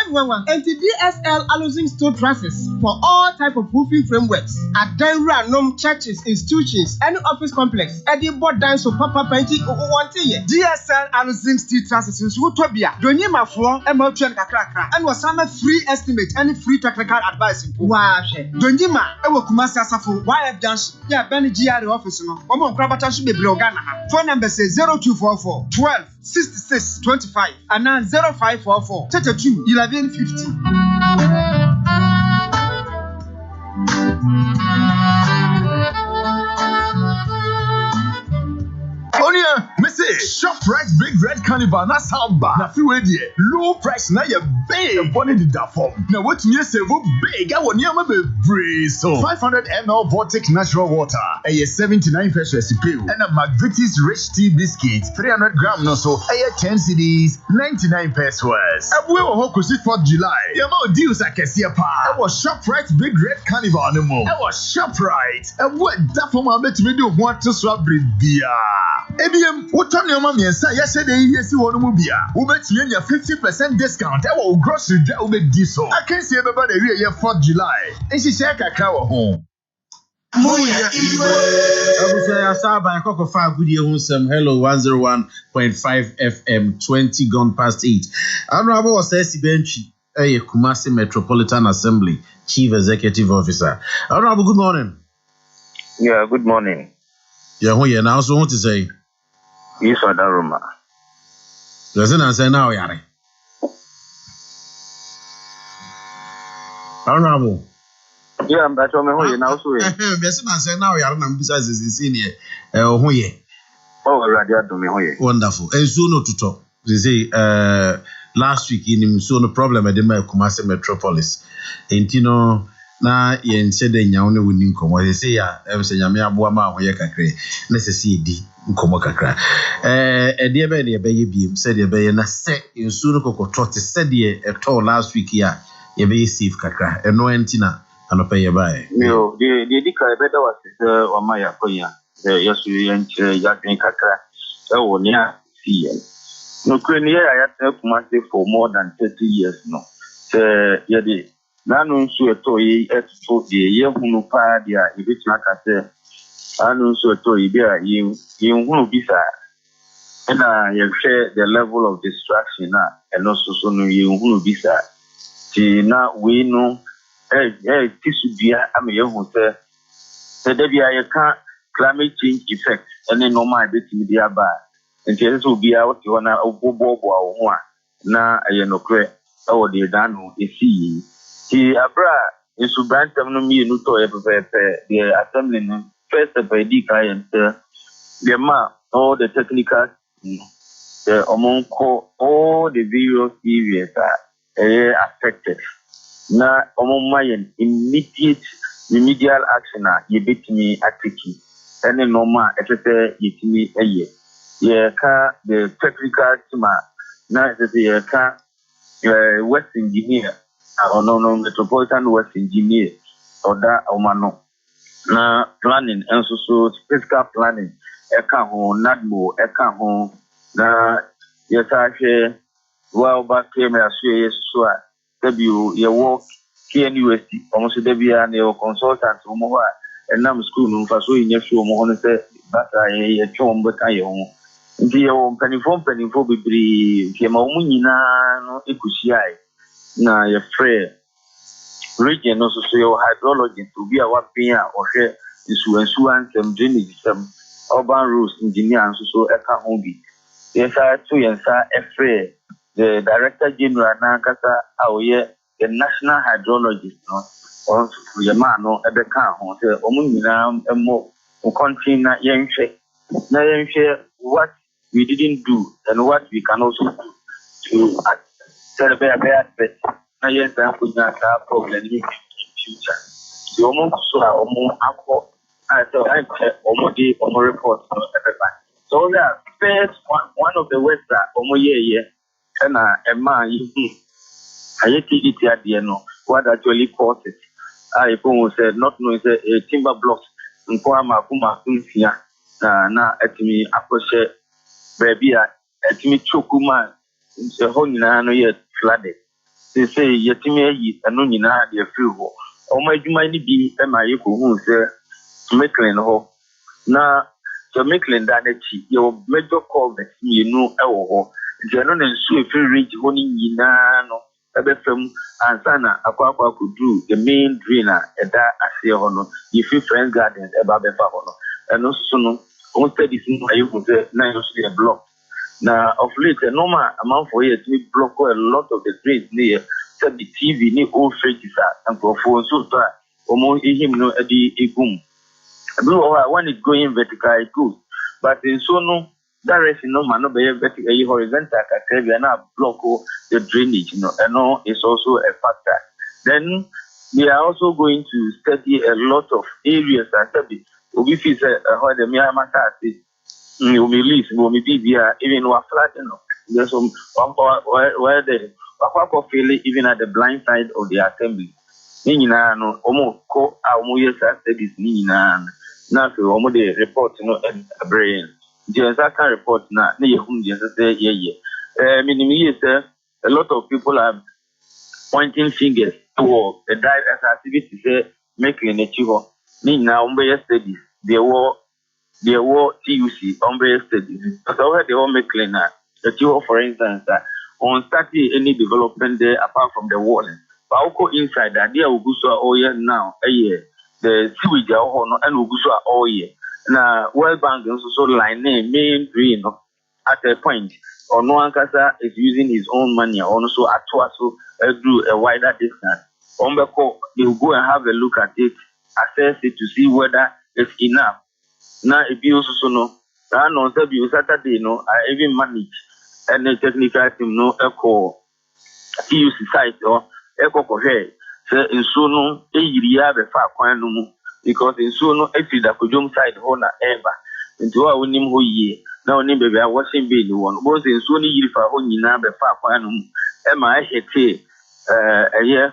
Everyone and the DSL Arizing Steel trusses for all type of roofing frameworks at random churches, institutions, any office complex. Eddie board down so papa painting one thing. DSL Arizing Steel trusses in Utopia. Donima for emotion kakra and was some free estimate any free technical advice. Wow, Donima, I will come for YF Dance. Yeah, Benny GR office. Omo Krabata should be Blogana. Phone number says 0244 12 66 25 and now 0544 32 11 50. Onia, Missy, ShopRite Big Red Carnival, na samba. Na fiwe die, low price na ye big. Bonnie did that form. Now what me say big? I want you be brave. So 500 ml Vortic natural water, a 79 pesos recipe, and a McVitie's Rich Tea biscuit, 300 gram no so, a 10 CDs, 99 pesos. And we will hook 4th July. Your more deals I can see a pa. I was ShopRite Big Red Carnival no more. I was ShopRite. And what that for my bet me do want to swap beer. ABM, what time your mommy and say yesterday? Yes, you want to be a who bet me a 50% discount. I will grocery that will be diesel. I can't see everybody here 4th July. And she said, I can't home. Hello, 101.5 FM, 20 gone past 8. Honorable was S. Benchy, a Kumasi Metropolitan Assembly Chief Executive Officer. Honorable, good morning. Yeah, good morning. Yeah, who you now? So what to say? Yes, Adaruma. Doesn't answer now, Yari. Honorable. Yeah, I'm better. Me who you now? So doesn't answer now, Yari. I'm besides is senior. Who you? Oh, radio to me who you? Wonderful. And so no to talk. They say last week in him so no problem at the Kumasi Metropolis. And you know. Na yen sede nyaone woni nkomo they say ya em se nyame aboa ma ho ye kakre na se se di nkomo kakra de be ne be ye biem se de be ye na se nsu no kokoto te se de e to last week ya ye be safe kakra eno entina anope ye bae yo de di ka be da was o ma ya konya yesu yen ya din kakra e wo ni a si ye no kwani ya Kumasi for more than 30 years no ye de Nanu nso eto yi eto ye hunu pa dia ibitina kase anu nso eto yi bia ye hunu bisa na ye share the level of distraction na and also so no ye hunu bisa ti na we no tisu bia am ye hu se de bia ye ka climate change effect ene normal betimi dia ba nti so bia o ti ona obobo a ho a na ye no kre o de danu esi Ti abra insubantam no mi no to e pepe the assembly no first di client the ma all the technical the omonko all the various areas are affected na omonmayen immediate remedial action ye betimi atiki any normal etete yitimi eye ye ka the technical team na ye ka west engineer no Metropolitan West Engineer or that omano na planning and so physical planning eka ho nadmo eka ho na yesa well back came as so debut ye work KNUST almost debut and your consultant mo and nam school no fa so yin show mo no say that ye chom beka ye ho ndi ye penifo bibiri ke ma mu nyina no ekusiai na your free region also so your hydrology to be a wapia or share insurance and drainage system urban roads engineer and so eka hombi yes I to yensa free the director general na kasa awoye the national hydrologist no or your man no ebeka ho say omunyina emo country na yenhwe what we didn't do and what we can also do to celebrate aspect na yes that problem in future the omo so omo akọ so I omo report no everybody so that first one of the ways that omo ye and man, I it at no, what actually caused it. I said, not knowing a timber block in Kwama Kuma Kunsia, na at me, Akoshe, baby, at me, Chokuma, the whole no yet flooded. They say, Yetime, and Nunina, dear Fugo. Oh, my, you might be a Mayako who said, Making ho. Now, so making that your major call that you know, oh, Janon and Sue, if you reach Honey Yinano. Ebefem ansana akwa could do the main drainer at that ase hono if you friends gardens eba befa hono and also no on studies no you go say na you see a block now of late a normal amount for years we block a lot of the drains near the TV ni old fridges and for so that omo him no edi egum when it's going vertical it goes but in so no direction no man no be vertical horizontal can and block the drainage, and it's also a factor. Then we are also going to study a lot of areas that we feel how the Myanmar will be least, will be even what flattened. There's some where the Kokrokoo even at the blind side of the assembly. Nina no almost co our moyes studies Nina now to almost the report and a brain. Just I can report now, just say, yeah. A lot of people are pointing fingers toward the dive as activity say making a chivo. Nina umbrella studies. They were TUC umbrella studies. But over they all make cleaner. The chivo, for instance, on starting any development there apart from the wall. But also inside that there will go all year now, a year. The sewage and will go all year. Now, World Bank is also line name main green at a point. Or no Ankasa is using his own money, also at Twaso do a wider distance. Ombeko, they will go and have a look at it, assess it to see whether it's enough. Now, if you also know, I know Saturday, I even manage and the technical team, echo TUC site or echo cohe. So, in Sono, a year the far quantum, because in Sono, actually, the Kujum side honor ever. Into our name who ye. Now, baby, I wasn't being the one. Was in Sony Yifa Honina, the Faquanum, Emma Hete, a year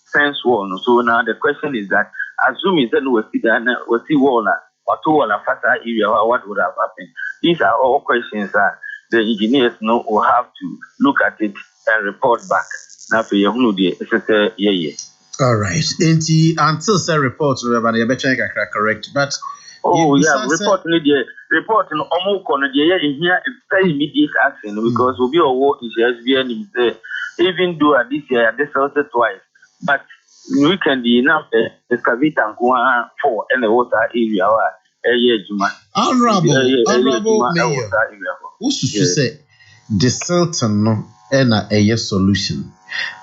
sense one. So now the question is that, assuming that was see Waller or two or a faster area, what would have happened? These are all questions that the engineers will have to look at it and report back. Now, for your yeah. All right. Until say report, you better correct, but. Oh yeah, report no omo kono dey here very immediate action because obi owo is SBN even though this year they started twice, but we can be enough excavate and go for any water area honorable mayor who should say the certain no na a solution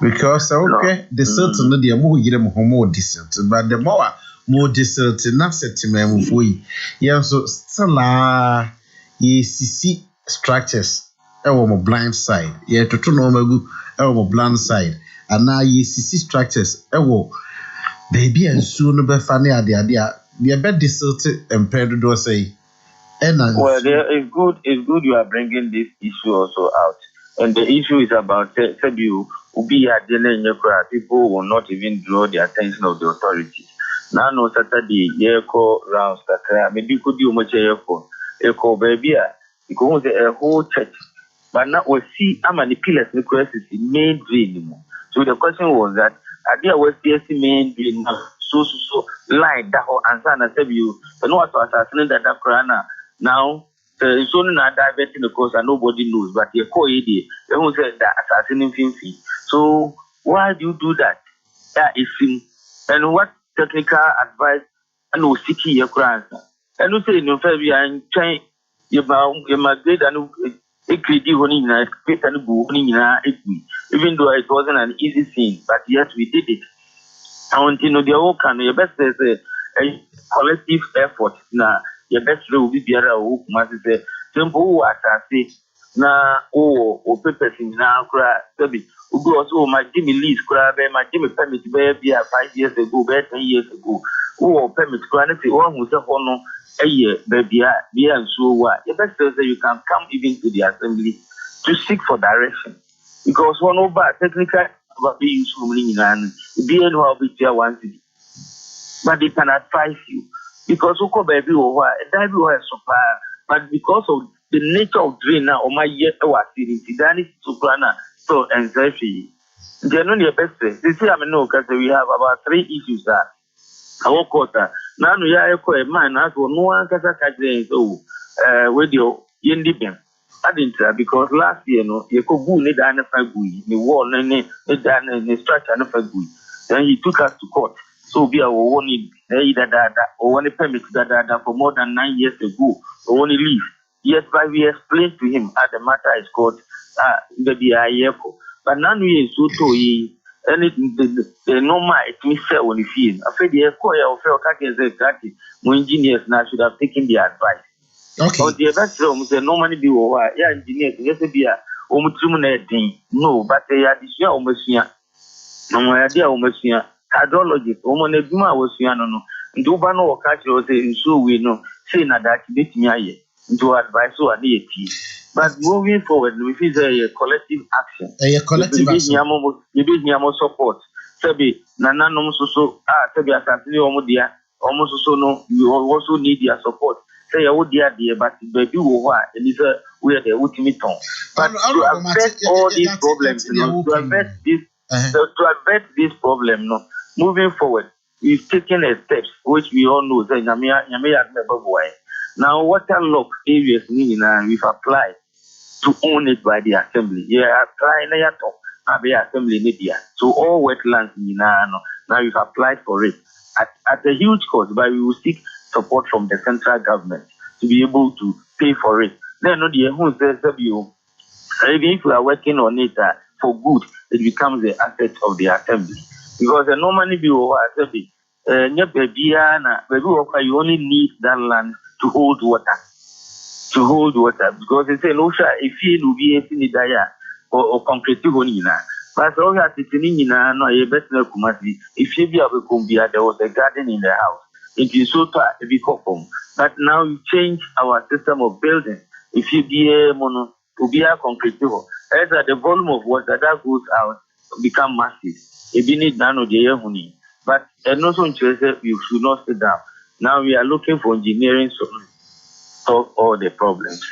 because okay the certain no dey mo yire mo homo decent but the more more decent enough settlement for you. Yeah, so still ye see structures our blind side. Yeah, to know magu our blind side. And now ye see structures our baby and soon be funny idea. They are better deserted and paired do say. Well, it's good you are bringing this issue also out. And the issue is about people will not even draw the attention of the authorities. Now, no Saturday, Yeko rounds that maybe could do much for Echo baby. You go a whole church, but now we see how many pillars request is the main dream. So the question was that idea was the main dream. So lie that whole answer and I you know what to assassinate that crana. Now, it's only not diverting the course and nobody knows, but you call it they won't say that assassinating fee. So why do you do that? That is him. And what technical advice and no seeking your grants. And you say no fair and train you migrate and a creative honey and even though it wasn't an easy thing, but yes, we did it. I want to know the whole can your best is a collective effort. Now, your best will be the other must say simple as I say. Now, oh, papers in now cry. Ugo also my Jimmy Lee's crab, my Jimmy permit baby 5 years ago, 10 years ago. Oh, permit quantity, one who's a honor a year, baby, and so what? Your best says that you can come even to the assembly to seek for direction. because one over technical about being useful in an be anyhow be tier 1 city. But they can advise you because Oko baby or why that was supplier, but because of the nature of drain now, or my yet was in Tidani to Plana, so and Zefi. Generally, best say, this year I know because we have about 3 issues that our quarter. Now, we are a man as well. No one can say, oh, with your independent. I didn't because last year, no, you could go need an fagui, the wall and the structure and fagui. Then he took us to court. So we are only that or one permit that for more than 9 years ago, or only leave. Yes, but we explained to him at the matter is called the BIFO. But now we so to anything the normal it me sell on the field. I feel the echo of exactly when engineers now should have taken the advice. Okay. Or the best room the normally be over engineers, yes, be a no, but they are the share almost here. No idea almost here. Hydrology, woman, a duma was no. Do ban or catch or say, so we know, say that bit me to advise so I need tea. But moving forward, we feel a collective action. A collective action. You need more support. Sebi, Nana no so Sebi Assassin Omodia, almost so no, you also need their support. Say, oh dear, but baby, why? And it's we are the ultimate tone. But to affect all these problems, to affect this problem, no, moving forward, we've taken a steps which we all know. Now, waterlogged areas, we've applied to own it by the assembly. Yeah, apply by the assembly media. So all wetlands, now we've applied for it at a huge cost, but we will seek support from the central government to be able to pay for it. Then, who says even if we are working on it for good, it becomes the asset of the assembly. Because normally be over assembly, you only need that land to hold water. Because they say, no, if you will be a dire or concrete, but all that is in no, a better Kumasi. If you be able to be there was a garden in the house. It is so to be home. But now we change our system of building. If you be a mono, to be a concrete, as the volume of water that goes out become massive. If you need none of the air, but also interested, you should not sit down. Now we are looking for engineering solutions to solve all the problems.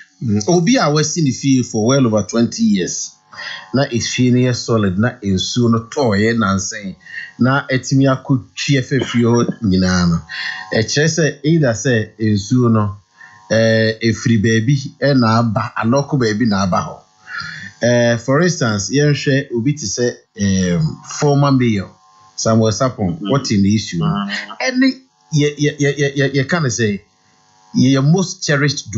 Obi a was in the field for well over 20 years. Na is solid na ensu no toye na nsen na etimi akotwi afefio nyina no e kire se either say ensu no efri baby e na aba anoko baby na aba ho for instance yenhwe obi ti say former mayor Samuel Sapon what in the issue any you can say your most cherished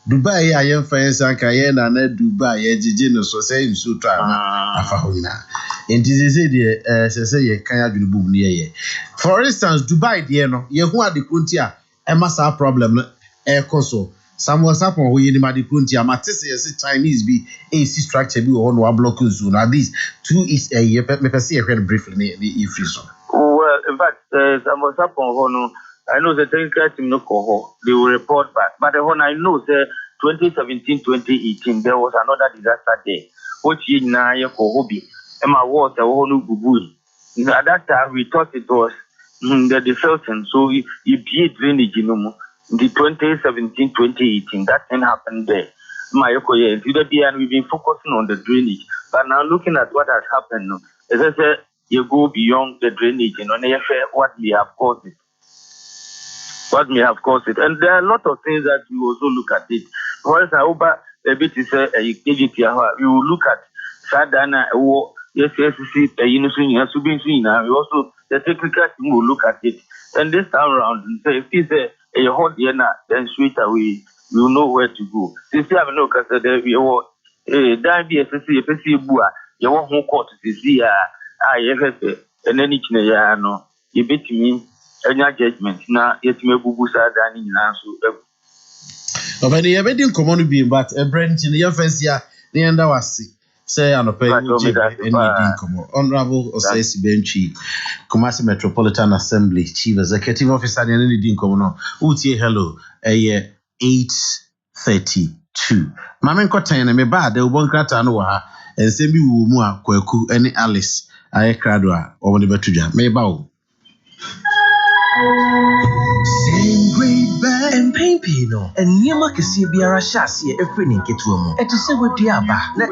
Dubai ya yen fansa ka ye na Dubai ye jiji no so say nsu to afa ho nyina enti ze de se ye kan adwene bum ne ye for instance Dubai de no ye hu adekunti a e ma sa problem no e koso Samuel Sapon ho ye ni adekunti a matese ye se Chinese bi AC structure bi wo no wa block nsu na this two is a ye me pese ye hwe briefly ne if you so well in fact Samuel Sapon ho no I know the technical team no coho. They will report back. But when I know the 2017-2018 there was another disaster there, which is na ye kohobi. Emma was a whole bubu. At that time we thought it was the desulting. So you be drainage in the 2017-2018. That thing happened there. And we've been focusing on the drainage. But now looking at what has happened, as I said, you go beyond the drainage and what we have caused it. What may have caused it. And there are a lot of things that we also look at it. For instance, a bit is we will look at Sadana, yes, we also, the technical team will look at it. And this time around, if it's a hot year, then straight away, we will know where to go. Since you have no custody, we will, that be a PC Bua, you want more court to see, and then each year, no, you bet me. Any judgment na yetime bubu sa dan nyina so obani ye bedin common being but a branch in your fancy the enda wasi say anope any din common honorable Osesi Benchi Kumasi Metropolitan Assembly Chief Executive Officer any din common no utie hello 8:32 mamen kotan na me ba de ubon krata no ha ensem bi wo mu a Kwaku ene Alice aye krado a wo de betudwa me ba wo Same great bag and pain pino. And Yama Cassia Biara Shassi, a friend in Ketuamo. And to say what Diaba, na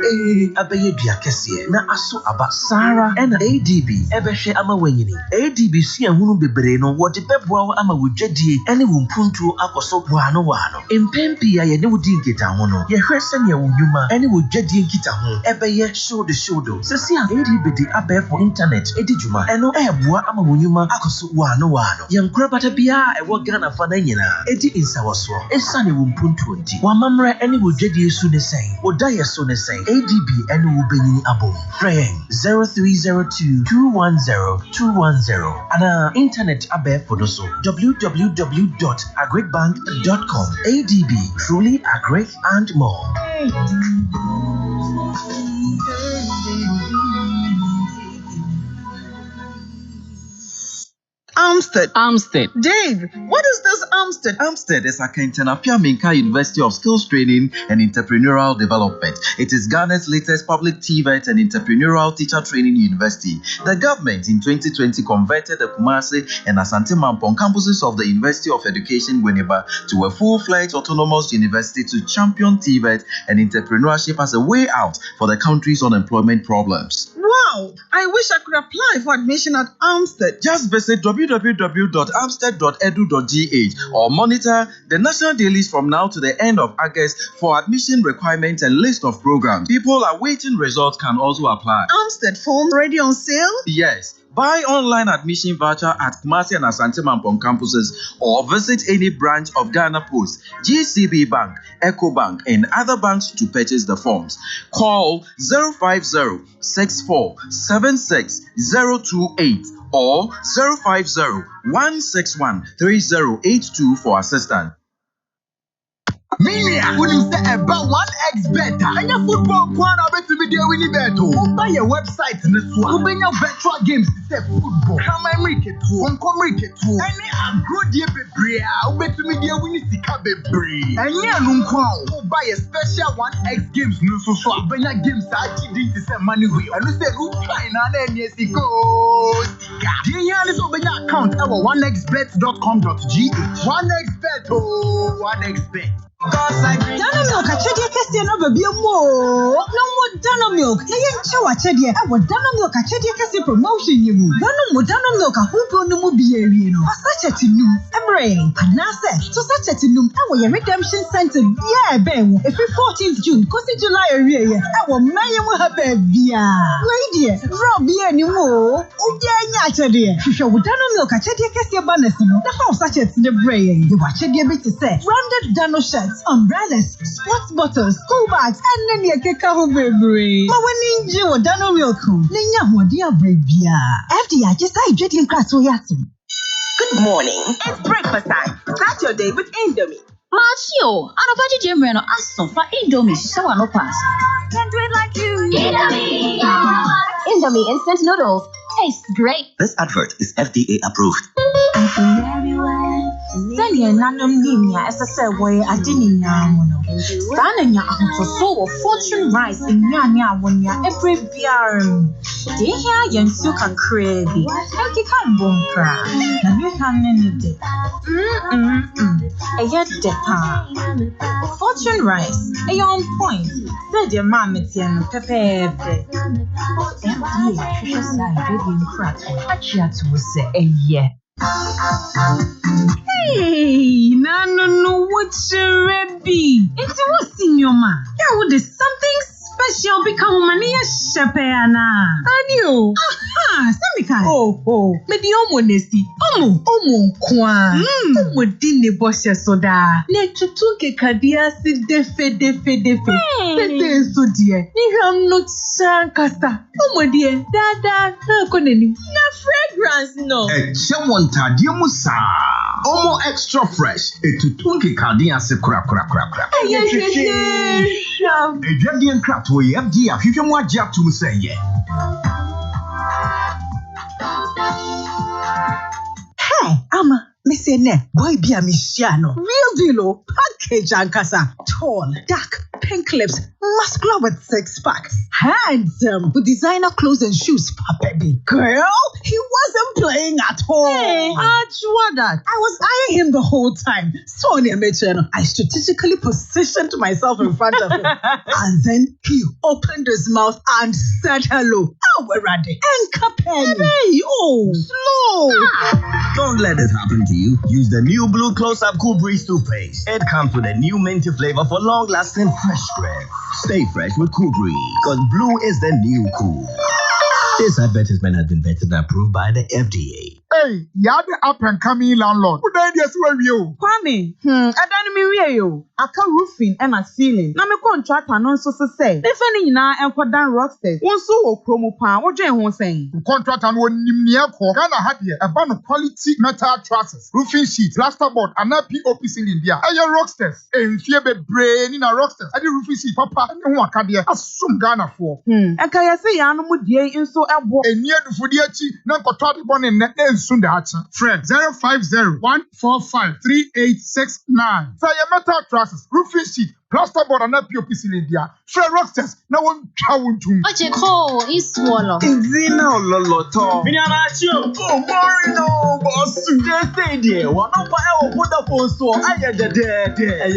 Abaye Cassia, na Aso Aba Sarah and ADB, Ebeshe Amawini. ADB see and Hunu Bebreno, what the Pepwa Ama with Jedi, and won Puntu Akoso Wano. In Pempi, I never did get a hono. Ye Hersen ya Yuma, and would Jedi Kita, Ebaye show the shodo. Sasia ADB the Abe for internet, Edijuma, and no Ebwa Amawunuma Akoso Wano. Young Crabata Bia, a Wagana Fanayana, Edi in Sawaso, a sunny Wumpuntuanti. Wamamra any would Jedi soon say, or Dia soon say, ADB and Wubeni Abo, Fraying 0302 210 210, and our internet abe for the so www.agricbank.com. ADB, truly agric and more. Amstead. Dave, what is this Amstead? Amstead is a Kentanapia Minka University of Skills Training and Entrepreneurial Development. It is Ghana's latest public TVET and entrepreneurial teacher training university. The government in 2020 converted the Kumasi and Asante Mampong campuses of the University of Education Winneba to a full-fledged autonomous university to champion TVET and entrepreneurship as a way out for the country's unemployment problems. Wow, I wish I could apply for admission at Amstead. Just visit www.amstead.edu.gh or monitor the national dailies from now to the end of August for admission requirements and list of programs. People awaiting results can also apply. Amstead forms already on sale? Yes. Buy online admission voucher at Kumasi and Asante Mampong campuses or visit any branch of Ghana Post, GCB Bank, Eco Bank, and other banks to purchase the forms. Call 050-6476-028 or 050-161-3082 for assistance. Minia, when you say about 1x better, and your football corner bet to be there winning better. Buy your website in this one. Open your virtual games to say football. Come and make it too. Come make it too. And a good year bebre. Bet to be there winning sika bebre. And yeah, no crown. Buy a special 1x games no so. When your games are cheating to send money with. And you say who trying and then yes it goes. The year is open your account our 1xbet.com.gh. 1xbet oh 1xbet. Dano milk a chedia kesi no baby mo. No more Dano milk. Yen chawa chedia. Awo Dano milk a chedia kesi promotion yimu. Dano milk a hupo no mu biye no. Sachet num. Ebre. Anase. So sachet num. Awo your redemption center. Yeah, ben. Every 14th June, kosi July area ye. Awo maye mu ha bia. Wait dear. Rob ye ni mo. Ubia nya chedia. Hwehwe wo Dano milk a chedia kesi bonus no. Na fa sachet ne bre. Ye wa chedia be to say. Rounded Dano shirt. Umbrellas, sports bottles, school bags, and then you can come baby. Ma when you want Dano milk, Nina, what dear baby. FDI just I drinking class so yatum. Good morning. It's breakfast time. Start your day with Indomie. Machio, anobody Jemreno aso for Indomie so no pass. Can do it like you. Indomie instant noodles. Tastes great. This advert is FDA approved. Sanya nanom nimya esese we adini namuno. Sananya ahotoso wo fortune rice nyanya wonya every biarum. De hia yensu kankre bi. Enki kan bompra. Na mi hanne de. Eye depa. Fortune rice. On point. Said your mom metie no pepepe. FDA hwehwesa ingredient crack. Achia to say eye. Hey, no, what's your baby? It's what's in your man. Yeah, would there's something special become mania shapeana. Adio. Aha, Samika. Oh, maybe honesty. Omo kwa. Omo dine boshe soda. Ne tutunke kadia si defe. Tete so dear. Ni ham not sankasta. Omo dear. Dada, na koneni. Na fragrance no. Someone tadia musa. Omo extra fresh. Tutunke kadia se kura. Ejadian craft we FD if you can watch up to say yeah. Hey, ama me say ne boy be a misiano. Real deal, package and casa. Tall, dark, pink lips, muscular with six-pack. Handsome, with designer clothes and shoes. Baby girl, he wasn't playing at all. Hey, that? I was eyeing him the whole time. Sonia mentioned I strategically positioned myself in front of him. And then he opened his mouth and said hello. Oh, we're ready. And Capelli. Hey, slow. Don't let this happen to you. Use the new Blue Close-Up Cool Breeze toothpaste. It comes with a new minty flavor for long-lasting fresh breath. Stay fresh with Cool Breeze, because blue is the new cool. This advertisement has been vetted and approved by the FDA. Hey, you're the up-and-coming landlord. Who died yes where you? Kwame, I don't mean you. I can roofing and a ceiling. Na me contract announce so say. If any na enkodan rocksters. Won so o chromo pan. What you want saying? Contract and one nimnia ko. Ghana had here a band of quality metal trusses, roofing sheets, plasterboard, and a POP ceiling there. Ayo rocksters. And fear be brain in a rocksters. I did roofing sheet, papa. And one cadia. Assume Ghana for. And can you say ya no mu die in so abo? And near the Fudiachi, non contract born in net soon the friend 050-145-3869. Say your metal trusses, roofing sheet, plasterboard, and a POP ceiling there. Fred rocksters. Now one chawun to. Oje ko iswolo. Izina ololoto. Minyanacho. Oh, Marino, boss. Just stay there. One up I Vodafone so I had the day.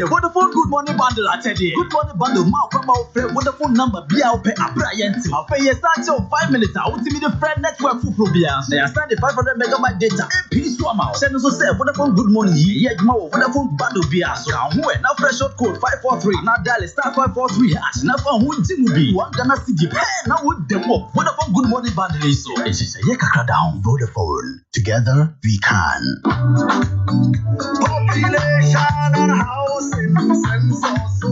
Vodafone good morning bundle at today. Good morning bundle. Mouth about Vodafone number. Be out pay a Brian. I'll pay a start of 5 minutes. I will see me the friend network for Probia. They are starting 500 megabyte data. MP swam out. Send us a say Vodafone good morning. Yeah, more Vodafone bundle be us. Now fresh short code 543. Now dial star 543 hash. Now for who will be one Ghana city. Now with them up. Vodafone good morning bundle is so. It's a yekaka down Vodafone. Together we can. Population and housing census.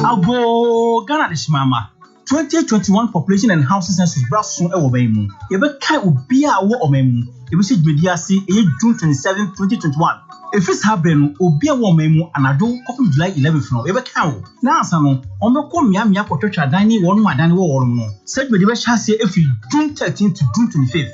I'll go Ghana this mama. 2021 population and housing census brought soon a wobemu. Ebe kai ubia wo omemu. Ebe se media say June 27, 2021. If it's happening, ubia wo omemu anado kopim July 11 no. Ebe kai wo. Na asa no, omeko mia kototwa dan ni wonu adan wo worum no. Said be sha say if June 13 to June 25.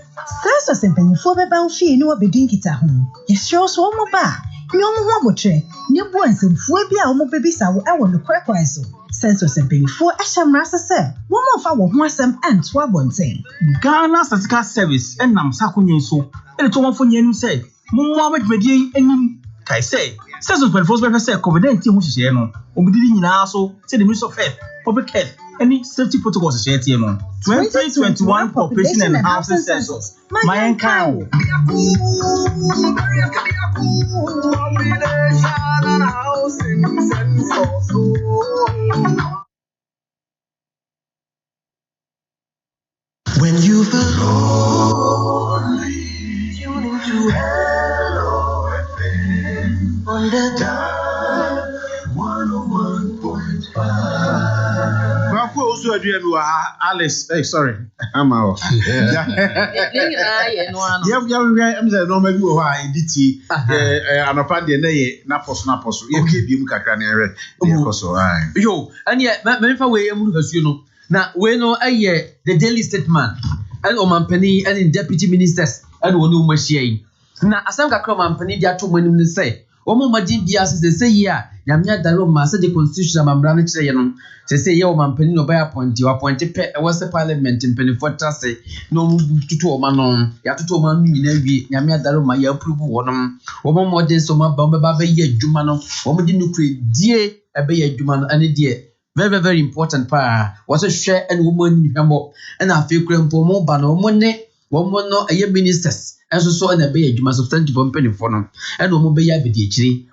Census mpanyinfo beba wo fie ni wo bedin kita ho. Yesho so mo ba. Nyomo ho abotre. Ni bo ansemfo bi a wo bebisa wo e wo no kwekwan so. Census mpanyinfo ahyamra sese. Wo mo fa wo ho asem anto abonten. Ghana Statistical Service enam sakonyen so. Ele to wonfo nyenu say. Mo mo amedmedie enim kai say. Census mpanyinfo so be say COVID-19 ho hihye no. Obidiri nyina so say the Ministry of Health, Public Health, any safety protocols share tie no. 2021 population and housing census. My count. When you feel lonely, tune into Hello FM on the dial 101.5. Bako also adrian wa Alice. Hey, sorry. I'm out. Yeah, I'm the normal you are editi. Anopa de na poso. You keep you kakra na ere. Yo, and yet, me fa we emu hasu no. Na we no aye the daily statement and omampani and in deputy ministers and wonu machie. Na asam kakra omampani dia to manim ne say. Omo magin bia say ya nyamnya daro ma say the constitution amambra ne kire ye no. Say ye omampani no ba appoint pe e was parliament mpani for trase no tutu o ma no ya tutu o ma no nyina wie nyamnya daro ma ya approve wonom. Omo modern so ma ba ye adwuma no. Omo di no kure die e be ye adwuma no ane die. Very, very important pa. Was a share and woman hamo and I feel crampo mo bano money, one no a ministers, as so and a bay, you must substantial penny for them, and woman be a bit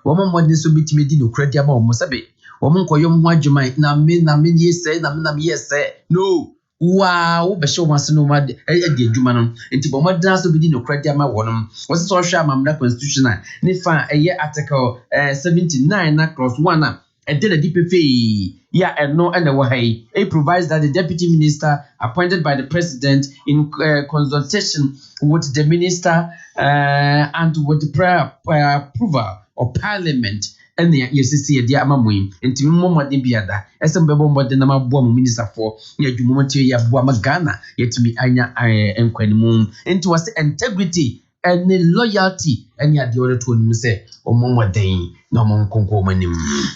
woman modern so be timid no credit more mosabe. Woman call your what you might now mean yes say, yes say, no. Wow, but show was no mad a dear Juman, and Tiboma dance to be no credit my one. Was so sure mamma constitutional, Nifa a year article 79 across one. And then a DPP, yeah, and no, and away. It provides that the deputy minister appointed by the president in consultation with the minister and with the prior approval of parliament. And the UCC, the Amamwim, and to Moma de Biada, as some Bebomba de Namabom minister for Yajumotia Buamagana, yet to me Anya and Quenimoon, and to us integrity and loyalty ɛne adeɛ ɔde to nim sɛ ɔmo mmɔden na ɔmo nkonko ɔmo anim.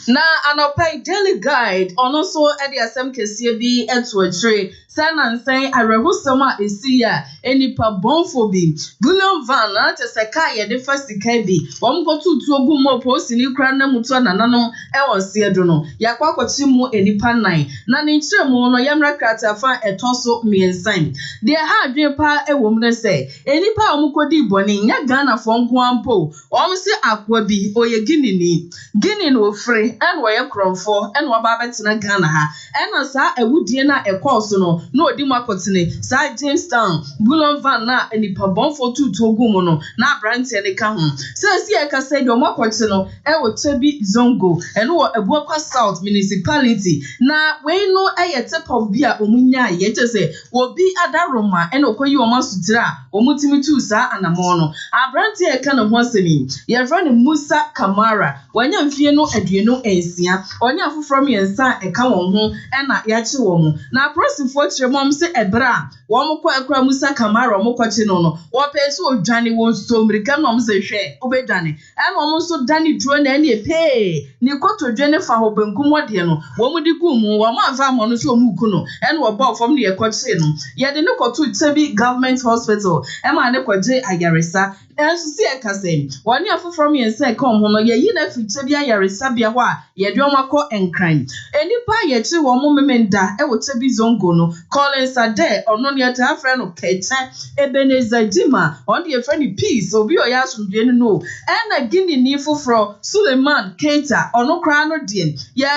Na anɔpa daily guide ɔno nso ɛde asɛm kɛseɛ bi ɛto akyire sɛ nansan awerɛhosɛm a ɛsi a enipa bɔnfo bi bullion van na te sɛ kaa yɛde fa sika bi wɔn kɔtutuo gu mu oposi ni kura na mutu nananom ɛwɔ seɛ do no yakɔ akɔkye mu enipa 9 na ne nkyerɛ mu no yɛmra krata fa ɛtɔ so mmiɛnsa deɛ ha adwene pa ɛwɔ mu ne sɛ enipa a wɔn kɔdi bɔne nya Ghana fo nko ampo wɔn se akwa bi oyɛ Guinea no ofre ɛna wɔyɛ krɔmfo ɛna wɔba abɛtena Ghana ha ɛna saa ɛwudie na ɛkɔɔ so no na odi mu akɔtene saa Jamestown bullion van na enipa bɔnfo tutuo gu mu no na aberanteɛ ne ka ho sɛ si ɛkasa deɛ ɔmo akɔkye no ɛwɔ Chebi Zongo ɛno wɔ Ebuakwa South municipality na wei no ɛyɛ tip of bi a ɔmo nya yɛ kyɛ sɛ obi adaroma ɛna ɔkɔyi ɔmo asutire a ɔmo timi tu saa anamɔ no aberanteɛ ɛka ne ho asɛm yi yɛfrɛ ne Musa Kamara wɔanya mfie no aduonu ensia ɔne afoforɔ mmiɛnsa ɛka wɔn ho ɛna yɛakye wɔn na apolisifoɔ kyerɛ mu sɛ ɛbrɛ a wɔn kɔ ɛkora Musa Kamara wɔn kɔkye no wɔpɛ sɛ odwane wɔn somirika na wɔn sɛ hwɛ obedwane ɛna wɔn nso dane duro na ɛne pee ne kɔtɔdwe ne fa hɔ benkum wɔdeɛ no wɔn de gu mu wɔn amfa mo no so wɔn ku no ɛna wɔbɔ fam ne yɛkɔkye no yɛde ne kɔto Chebi government hospital ɛma ne kɔgye ayaresa ɛnso si ɛkasɛ wɔne afoforɔ mmiɛnsa ɛka wɔn ho no yɛyi na afiri Chebi ayaresa bia hɔ a yɛde wɔn akɔ nkran enipa yɛkye wɔn memenda ɛwɔ Chebi Zongo no Collins Ade ɔno ne ɛta afrɛ no Kɛkyɛ Ebenezer Dima ɔno de yɛfrɛ ne Peace obi ɔyɛ asomdwe no ɛna Guinea ni foforɔ Suleiman Keita ɔno koraa no deɛ yɛ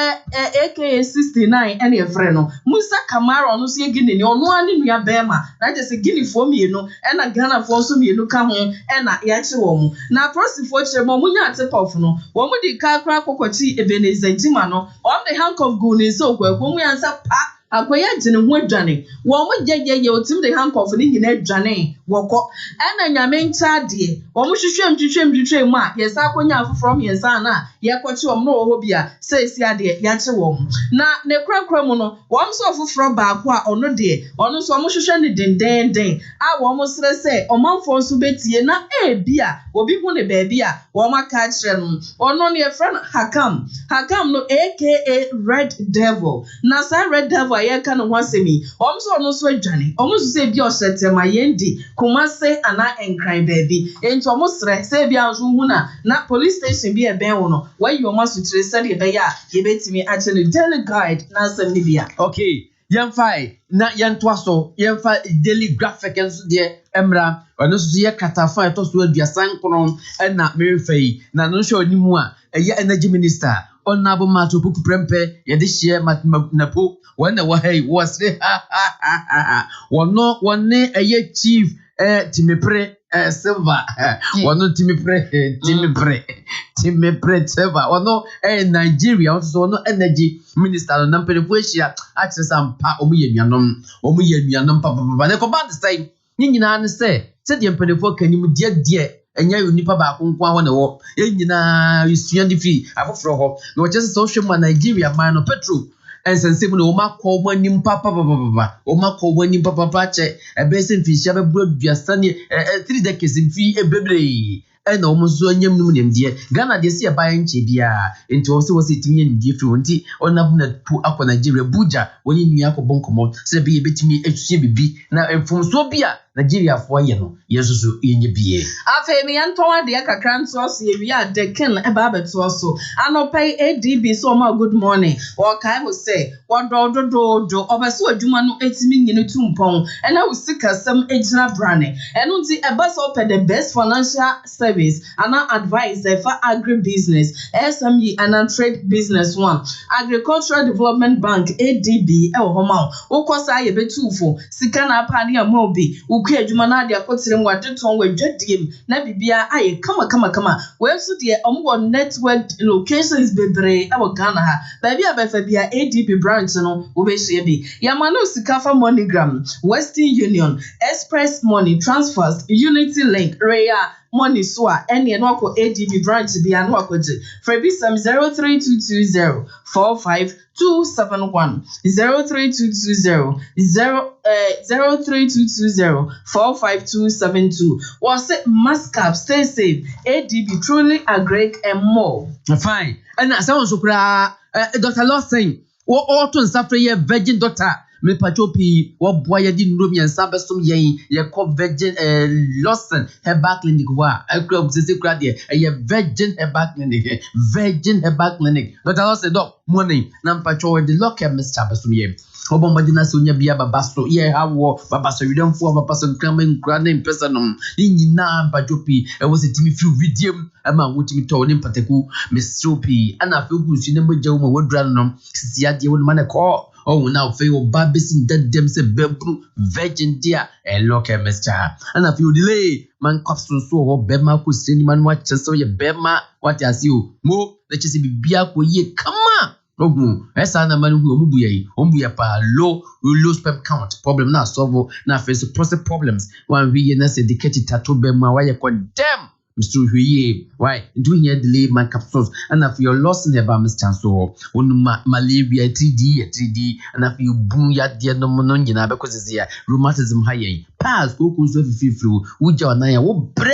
aka 69 ɛna yɛfrɛ no Musa Kamara ɔno so yɛ Guinea ni ɔno ani nua bɛɛma na kyɛ sɛ Guinea foɔ mmienu ɛna Ghana foɔ nso mmienu ka ho ɛna yɛakye wɔn na apolisifoɔ kyerɛ mu ɔmo nya atepɔf no wɔn de kaa koraa kɔkɔkye Ebenezer Dima no ɔmo de handcuff gu ne nsa okɔ mu yansa pa akwaya gyene ho adwane wɔn gyegyeye otim de handcuff ne nyina adwane wɔkɔ ɛna nyame nkyade wɔn hwehwɛm mu a yɛsa akɔnya afoforɔ mmiɛnsa na yɛkɔkye wɔn no wɔ hɔ bi a sɛsi adeɛ yɛakye wɔn na ne kurakura mu no wɔn nso afoforɔ baako a ɔno deɛ ɔno nso wɔn hwehwɛ ne dendenden a wɔn srɛ sɛ ɔmanfoɔ nso betie na ebi a obi hu ne baabi a wɔn aka akyerɛ no ɔno ne yɛfrɛ no Hakam no aka Red Devil na saa Red Devil yɛka no ho asɛmi ɔmo nso adwane ɔmo nso sɛ bi ɔhyɛ tema yɛndi Kumase ana nkran baabi enti ɔmo srɛ sɛ bi anso hu na police station bi ɛbɛn wo no wɔyi ɔmo asutire sɛ de bɛyɛ a yɛbɛtumi akyɛ no daily guide na asɛm ne bia okay yɛmfa na yɛntoa so yɛmfa daily graphic nso deɛ ɛmra ɔno nso yɛ katafa ɛtɔ so 39 ɛna merefɛ yi na no hwɛ onimu a ɛyɛ energy minister ɔnabo mato puku prempe yɛde hyɛ napo wɔne wɔhɛi wɔsre wɔne ɛyɛ chief timepre silver wɔno timepre silver wɔno Nigeria wɔn so wɔno energy minister no nampɛfo ahyia akyerɛ sɛ mpa ɔmo yɛ nuanom papa ne kɔba de sɛ ne nyinaa ne sɛ sɛdeɛ mpɛfo kanim deɛ ɛnyɛ nipa baako nko ahɔ ne wɔ nyinaa yɛsua de fi afoforɔ hɔ na wɔkyɛ sɛ wohwɛ mu a Nigeria man no petrol ɛnsɛnsɛm no wɔn akɔ wɔn anim papa kyɛ ɛbɛyɛ sɛ mfinhyia bɛburo aduasa ne 3 decades mfi bebree ɛna wɔn nso anyam nom nimdeɛ Ghana deɛ si ɛbaa nkyɛ biara nti wɔn sɛ tumi yɛ nimdeɛ firi wɔn nti ɔnabɔ na po akɔ Nigeria Buja wɔn nua akɔ bɔnkɔmɔ sɛ ɛbɛyɛ bɛtumi asua bibi na mfomsoɔ bi a Nigeria foɔ yɛ no yɛsoso yɛnyɛ bie afei me yɛntɔn adeɛ kakra ntoɔ so yɛwie a dekin ɛba abɛtoɔ so anɔpɛ ADB so ɔma good morning wɔkae ho sɛ wɔdɔɔdododo ɔbɛ sɛ adwuma no ɛtumi nyine tu mpɔn ɛna wo sikasɛm ɛgyina brane ɛno nti ɛba sɛ ɔpɛ the best financial service ana advice ɛfa agribusiness SME and trade business one Agricultural Development Bank ADB ɛwɔ hɔ ma wo wokɔ saa yɛbɛtuufo sika na apa ne ama obi ukwe adwuma na ade akotere mu adeton wadwadiem na bibia aye kama wenso de omwo network locations bebre e wo Ghana ha baabi abefa bia ADB branch no wo be hye bi yamano sikafa MoneyGram Western Union Express Money Transfers Unity Link Raya money so a ene no akọ ADB branch bia no akọje frebi sam 03220 45 271 03220 03220 45272. Was it Mascap? Stay safe. ADB truly a great and more. Fine. And as I was Dr. Lawson, what auto and suffer ye virgin doctor. Me pachopi what boy ya din room yan sabesum ye call virgin Lawson herbal clinic wa I club sisi crade a virgin herbal clinic Dr. Lawson doc morning nam pacho the local Mr. Besum ye Obo madina sonya bia babaso ye hawo babaso yudemfo babaso kramen krane impersonum ni nyina pachopi e was timi feel videum ama wotimi to ni pateku Mr. ana fe gusu ne mojawu ma wodra no sisi ade won mane ko oh now feel babes in that them say bebru virgin dear a local Mr. And I feel delay man cops so bema ku send man watch so ye bema what as you mo let you see bia ko ye come on. Oh, esa na manu hu omubuye pa low sperm count problem na solve na face process problems one we na say dedicated tattoo bema why you condemn Mr. Huye, why do here delay my capsules and if you're lost in the Mr. So on malaria 3D and if you boom ya dear no mononina because it's here rheumatism high pass go so through uja na ya wo bre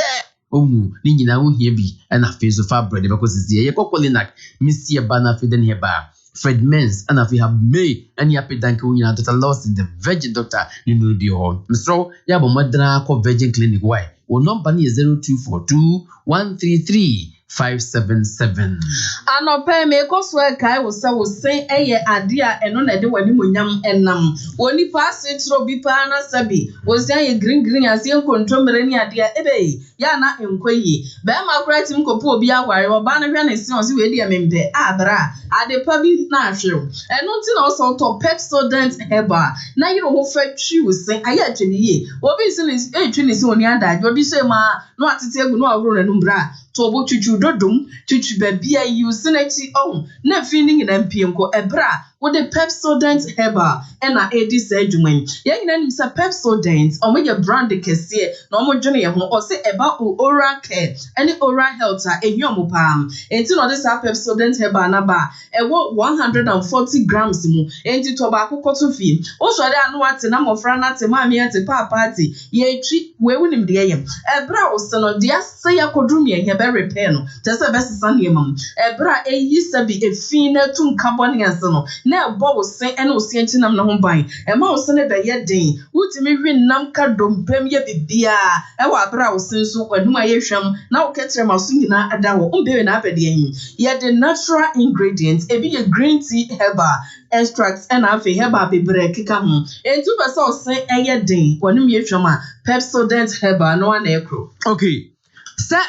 ni nyina wo here bi and if so far bread because it's here kokolinak miss ya bana feden here ba Fred Men's and if you have May and you happy thank you that lost in the virgin doctor you know the home Mr. ya bo madra ko virgin clinic why or number is 0242 133 577. Anope me ko so kai wo say eye ade a eno na de wani monyam enam woni pass tro bi pa na sabi wo say ye green as ye kontomre ni ade a ebe ya na enkoyi be ma kura tim kopo obi aware oba na hwe na si on si we dia membe abra ade pa bi na ahwe eno nti na so to Pepsodent heba na yiro ho fa twi wo say aye atwene ye obi si ni etwene si oni ada obi say ma no atete egu no awro na numbra to bo chuchu dodum chuchu babia you senachi on na feeling na mpienko ebra with the Pepsodent heba na edi sedwuman ye nyina nim sa Pepsodent o me brand kese na o mo dwene ye ho o se eba oral care any oral health a ehiomo pam enti no this Pepsodent heba na ba ewo 140 grams mu enti to ba akokoto fi o so de anu ate na mofra na ate ma me ate papa ate ye twi we wunim de ye ebra o se no de ase ya kodrum ye he be repair no tese be sesa ne mam ebra eyi sabi efi na tum carbon gas no na ebo wo se ene osi entinam na ho ban e ma wo se ne be ye den wutimi hwi nam ka dompem ye bibia e wa abra wo se nso kwadum aye hwam na wo ketre maso nyina ada wo umbewe na abede yin ye the natural ingredients e bi ye green tea herbal extracts and afi herbal bebre kika ho entu be se o se eye den kwanum ye hwam a Pepsodent herbal no na ekro okay sa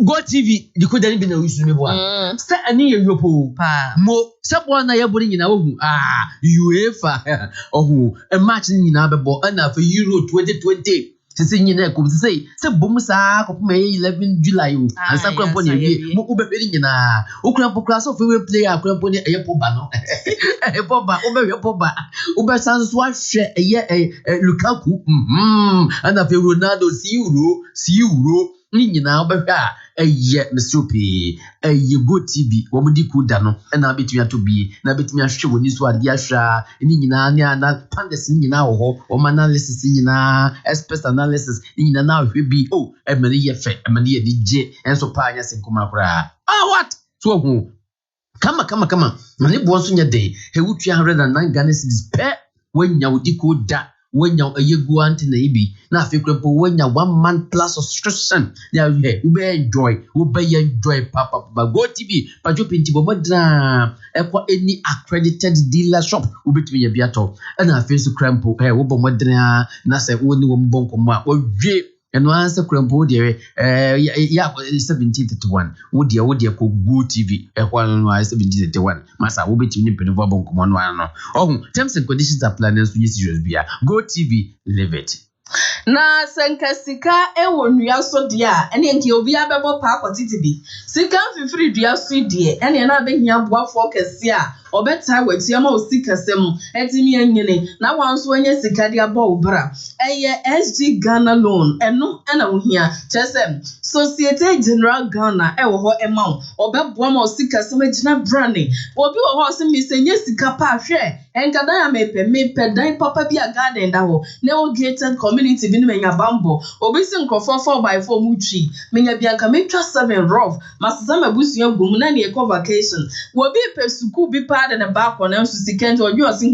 Go TV the could be no use me boy. Say ani ye yopo mo say boy na ye bori nyina wo UEFA oh a match nyina bebo na for Euro 2020 say nyina ko say bom sa ko me 11 July o ansa ko pon ye mo ube beri nyina o kura pokra so we play akura pon ye po ba no e po ba o be ye po ba o be san so ahwe ye Lukaku and na for Ronaldo si euro ni nyina obehwa eye Mr. P eye Go TV wo mudi ku da no na betumi ato bi na betumi ahwe woni so ade ahwa ni nyina ne ana pandas ni nyina wo ho o analysis nyina expert analysis ni nyina na ahwe bi oh emani ye fe emani ye dije enso pa anya senkuma kura what so hu kama mani bo so nya de he wutua 109 Ghana cedis pe wanya wodi ku da wenya ayegu anti na ibi na afekrepo wenya 1 month plus subscription ya he ube enjoy papa Go TV pajo pinti bo modra ekwa any accredited dealer shop ubetumi ya biato na afesu krempo wo bo modra na se woni wo mbonko mo a odwe eno anse krempo de ya 1731 wodi ko Go TV ekwa no 1731 masa wo betumi ni penvo bonko mo no ano terms and conditions apply na so serious bia Go TV live it na senkasika ewo nua so de a ene nke obi abebo pa akotiti bi sika fifiri dua so de ene na behia boafo kese a obeta wetiama osika sem etimi anyene na wanso anya sika dia ba obra eye SG Ghana loan eno na ohia chesem Societe General Ghana ewo ho ema obeboa ma osika sem agina brane obi wo ho sem misenye sika pa hwe enkada ya mepe dan papa bi a garden da ho na o gated community bi no menya bambo obi si nkofo 4x4 mutri menya bianka metwa 7 rough masasa mabusu agum na ne ekọ vacation wo bi pe suku bi pa da na ba ko na nso sikend odwo osi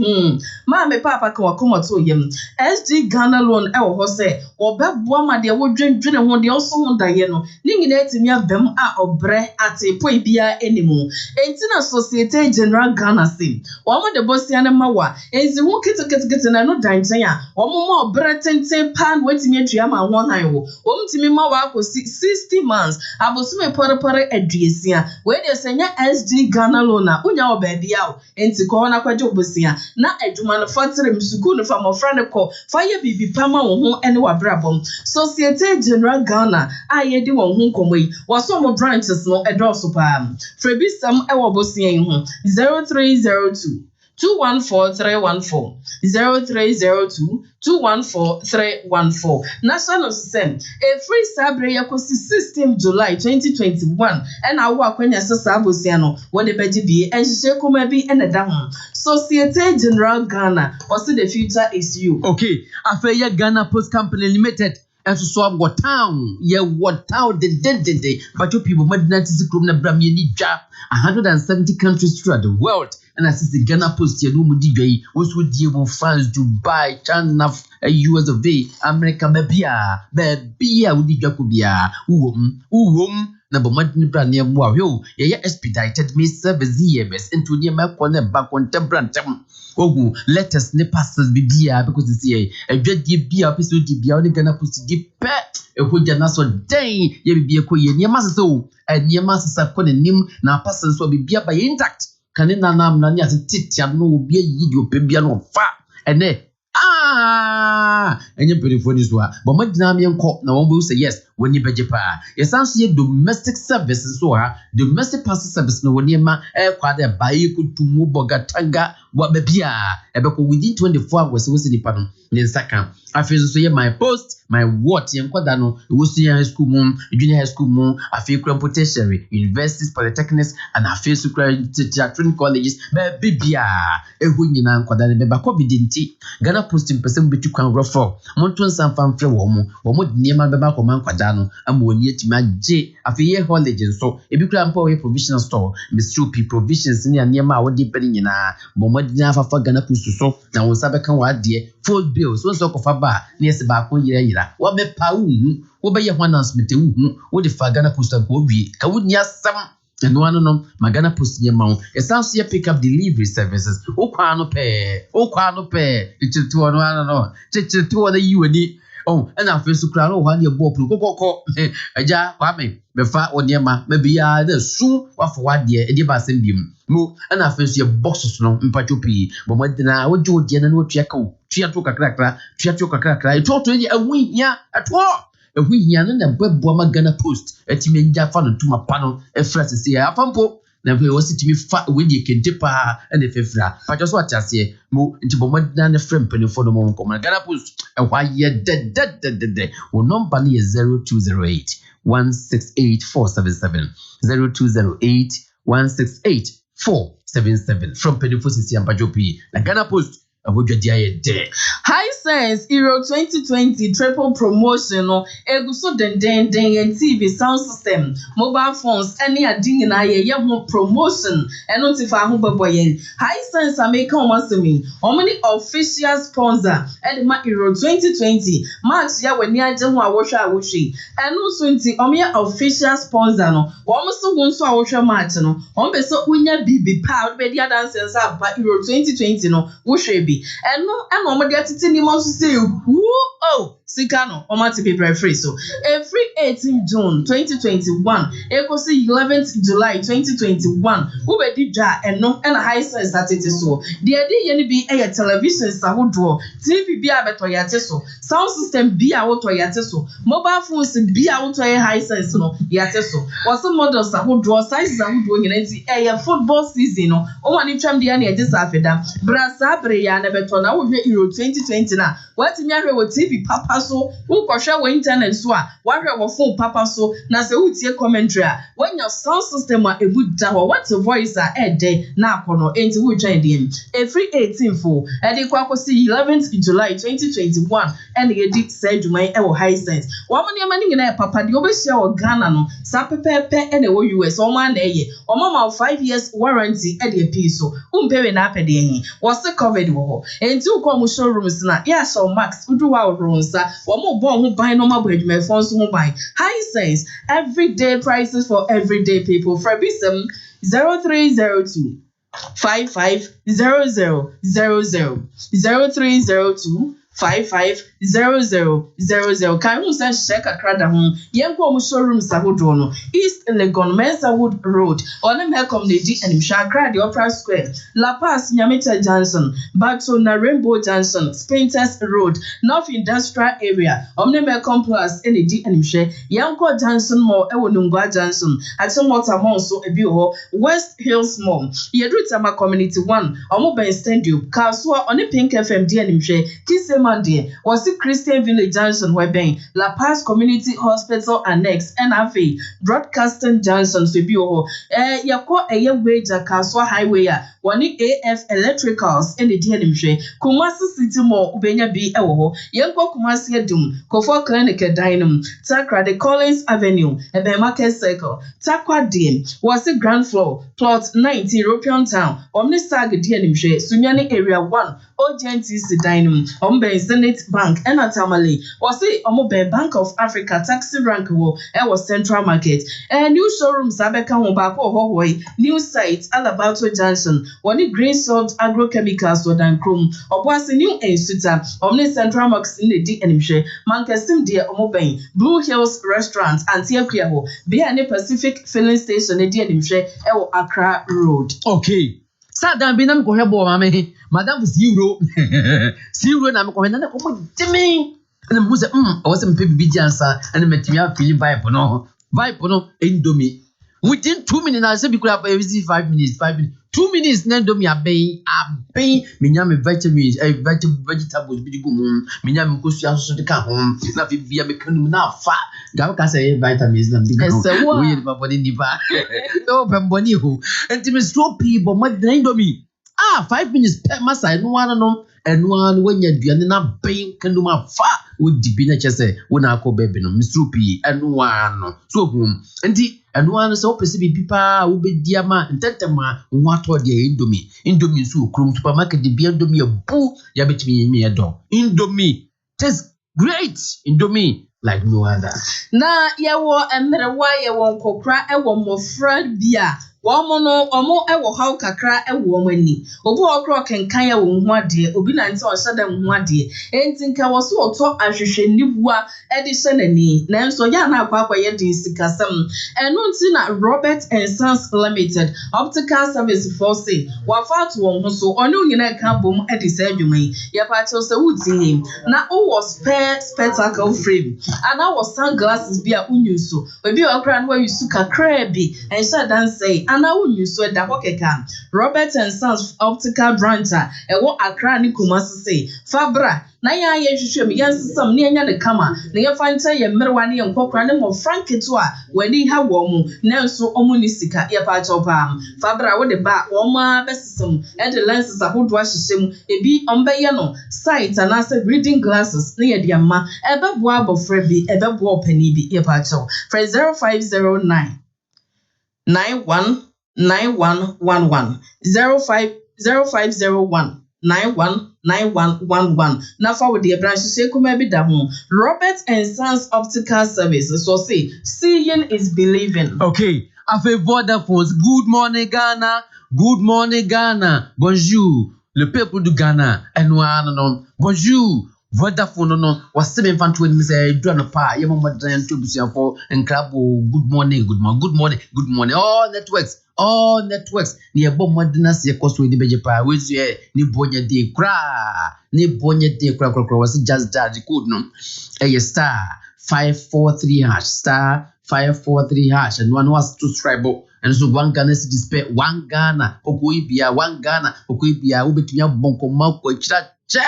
ma me papa ka wakomoto yem SG Ghana loan e wo ho se obeboa ma de wo dwendwene ho de oso ho daye no ni nyina etimi abem a obre ate poi bia enimu entina Societe General Ghana si wo mo de bosia na mawa enzi hu kete na no danchen a wo mo obre tenten pan wetimi atua ma ho han wo wo mtimi mawa akosi 60 months abosume pore aduesia we de senya SG Ghana loan a unya obabi a enti ko na kwaje obosia na adwuma no fatire msuku no fa mofra ne ko fa ye bibi pama wo ho ene wabrabom Societe General Ghana aye de wo ho komoi wo so mo branches no edoso pa frebisam e wo bosia yi ho 0302 214314 0302 214314 National System a free sabre yakosi system July 2021 and awo akwanya sasa abosia no won de beji bi enhye koma bi ene da ho Societe General Ghana also the future is you. Okay, after Ghana Post Company Limited and so I've got town, what town the but you people Madinati Sikrum na Bram Yenija 170 countries throughout the world. And I see the Ghana Post here, DJ, also deal France, Dubai, China, US of A, America, Babia, Woody Jacobia, na bomadni brand near Wario, expedited me service EMS into near my corner back on Temprantum. Oh, let us ne passes be dear because it's here. A dread be episode be only Ghana Post deep pet. A Hujana so day, ye be a quay near Masso, and near Massa Conim, now passes will be beer by intact. Canina nam nanya titia no be a yidio pebiano fa and and your beautiful is what but my dynamic cop now one will say yes when you bejepa yes answer domestic services so domestic parcel service no when you ma kwade buy ku tumu bogatanga what bebia ebeko within 24 hours we see the panel then second I feel so my post my what yen kwada no we see high school mum junior high school mum I feel crump tertiary universities polytechnics and I feel so training colleges bebia ehu nyina kwada ne beba covid nti Ghana Post in person betu kwan rofo monton sanfam fre wo mo de niema beba ko man kwada no amoni etima je afeye college so ebi kura mpa we provisional store Mr. P provisions ni niema a wo de pere nyina bo mo de afafa Ghana Post so na wo sabe kan wa de full bill so ko fa ba na yesi ba ko yira wo be pa wo be ye ho announcement wo de fa Ghana Post ko wi ka wo nya sam and one no Ghana Post nye maun essential pick up delivery services okwa no pe chichitu no chichitu na yiwani oh and I feel so kra no one ye bo pro kokoko aja kwame be fa oniema me bia da su wafo wade e ba sem bim mo and I feel so ye boxes no mpachopi bo modina wo jodi na no tua ka tua to kakra e to ye awuhia ato ehu hia no na bebo ma Ghana Post etimi nja fa no tuma pa no efrase se ya afampo na be wo sitimi fa we de kente pa na efefra pa jo so atase mo nti bo madina na frem penifo no mo nkom na Ghana Post ehwa ye de wo number ni 0208 168477 0208 168477 from penifo sisi ampajopi na Ghana Post High Sense Euro 2020 triple promotion no eguso den TV sound system mobile phones any adin na ye ho promotion eno tifa ho beboyen High Sense America omasemi omni official sponsor edema Euro 2020 match ya wani aje ho awohwe eno so nti omye official sponsor no womso ho so awohwe match no ombeso unya bibi pa be dia dance ba Euro 2020 no wohwe bi eno omode atiti ni mo so say sika no omati paper free so every 18 June 2021 ekosi 11th July 2021 ubedi dwa eno na high sense that it is so de ye ni bi television sahodo TV bi abeto yate so sound system bi awoto yate so mobile phones bi awoto high sense no yate so was models sahodo size sahodo nyina nti football season no o wani twam de na ye gisa afeda brasa bre ya na beto na wo Euro 2020 na what me ahwe wo TV papa so wo kohwe wo internet so a wahwe wo phone papa so na se wo tie commentary a when your sound system a ebu da what voice a ede na akono enti wo twan dem every 18 for edi kwa kosi 11th July 2021 and ye di say dwuman e wo high sense wo mo ne mani nyina papa de obehia wo Ghana no sa pepepe e na wo US o ma na eye o ma 5 years warranty e de pay so umpewe na apede yin wo se covered wo enti uko mu showrooms na ya so max udu wa ronsa wo mo bo ho ban no ma bo adwuma fonso ho ban high sense everyday prices for everyday people for bisem 0302 550000 0302 550000 kan hu san sheka krada hu yenko mu showrooms ahodo no East Legon Mensawood Road on Melcom Nedi and Shakra the Opera Square La Paz Nyamita Johnson Bato na Rainbow Johnson Spinters Road North Industrial Area Omne Melcom Plus Nedi and Yanko Johnson Mall Ewonungwa Johnson Atomota Mall so ebi ho West Hills Mall Yedrutama Community 1 Omo Ben Stadium Kaswa on Pink FM di and Kisema was the Christian Village Johnson Weben, La Paz Community Hospital Annex, NFA, Broadcasting Johnson, Fibio, Yako a wager Kaswa Highway, one AF Electricals, and the DNMJ, Kumasi City Mall, Ubenya B. Ewo, Yanko Kumasi Dum, Kofo Clinic Dynam, Takra, the Collins Avenue, Ebe Market Circle, Takwa Dean, was the ground floor, plot 90 European Town, Omnisag DNMJ, Sunyani Area 1, OGNTC Dynam, Ombe Senate Bank and Atamale was the Omobe Bank of Africa taxi rank wo was Central Market and new showrooms Abeka Mobako Hohoi new site Alabato Johnson one green salt agrochemicals Sodan Chrome was a new institute Omni Central Marks in the DNMJ Mankasim dear Omobe Blue Hills Restaurant and Tiakiaho Biane Pacific Filling Station in DNMJ Accra Road. Okay. Sadam binam ko hebo mame madam zero zero na ko na ko jimi na mu se o se mpe bibi ansa na metimi afili vibe no endomi within 2 minutes na se bi kula 5 minutes 2 minutes na endomi aben minya me vitamins vegetables bi digu mu minya me ko su aso de ka ho na fi bia me kanu na fa ga ka say vitamins na digu we yi body diva no bamboni ho enti me stop people mo na endomi 5 minutes per masa no one when you do na ben kanu ma fa wo dibi na chese wo na akọ bebe no mstrupi enu one so hum enti enu one so pese bi pa wo be diama ntetema wo ato de indomie so krum supermarket de bi indomie bu ya betimi mi edo indomie tastes great indomie like no other na yewo emrewa yewo nkokra ewo mofra bia omo ewo haw kakra ewo omani obu okro kenkan ya wo hu ade obi na nti o shada hu ade enti nka wo so oto ahwehwe nibua ede hye nani na enso ya na akwa ye de sikasam enu nti na Robert and Sons Limited Optical Service for say wa fat won ho so onu nyina ka bom ede sa adwuman ye pa cho se wuti na o was spectacle frame and I was sunglasses bia unyuso obi okra na wa yusu kakra bi en sha dan say ana unyuso da hokeka Robert and Sons Optical Branch ewo Accra ni Kumasi say Fabra na ya hwehwem yansesam ne anya ne kama na ye fanta ye mmerwa ne nkokra ne mo franketo a wani ha wo mu nanso omu ni sika ye pa chopa Fabra wo de ba wo ma besesem e de lenses ahodo ahyehyem ebi ombaye no sight and as reading glasses ne ye de ama ebebo abofra bi ebebo opani bi ye pa cho for 0509 919111 0501 919111 na forward the branch say kuma bi da ho Robert and Sons Optical Service so say seeing is believing. Okay, avec Vodafone, good morning Ghana, bonjour le peuple du Ghana and bonjour Vodafone no was 7 fan 20 say drum pa ye mo madan to busia for enkrabo good morning all networks ni ebo modena se cost we di beje pa we so ni bonya de kra was just that the code no star 543 hash star 543 hash and one was to tribal and so one Ghana display one Ghana okoibia ubetumi bonko mako chira che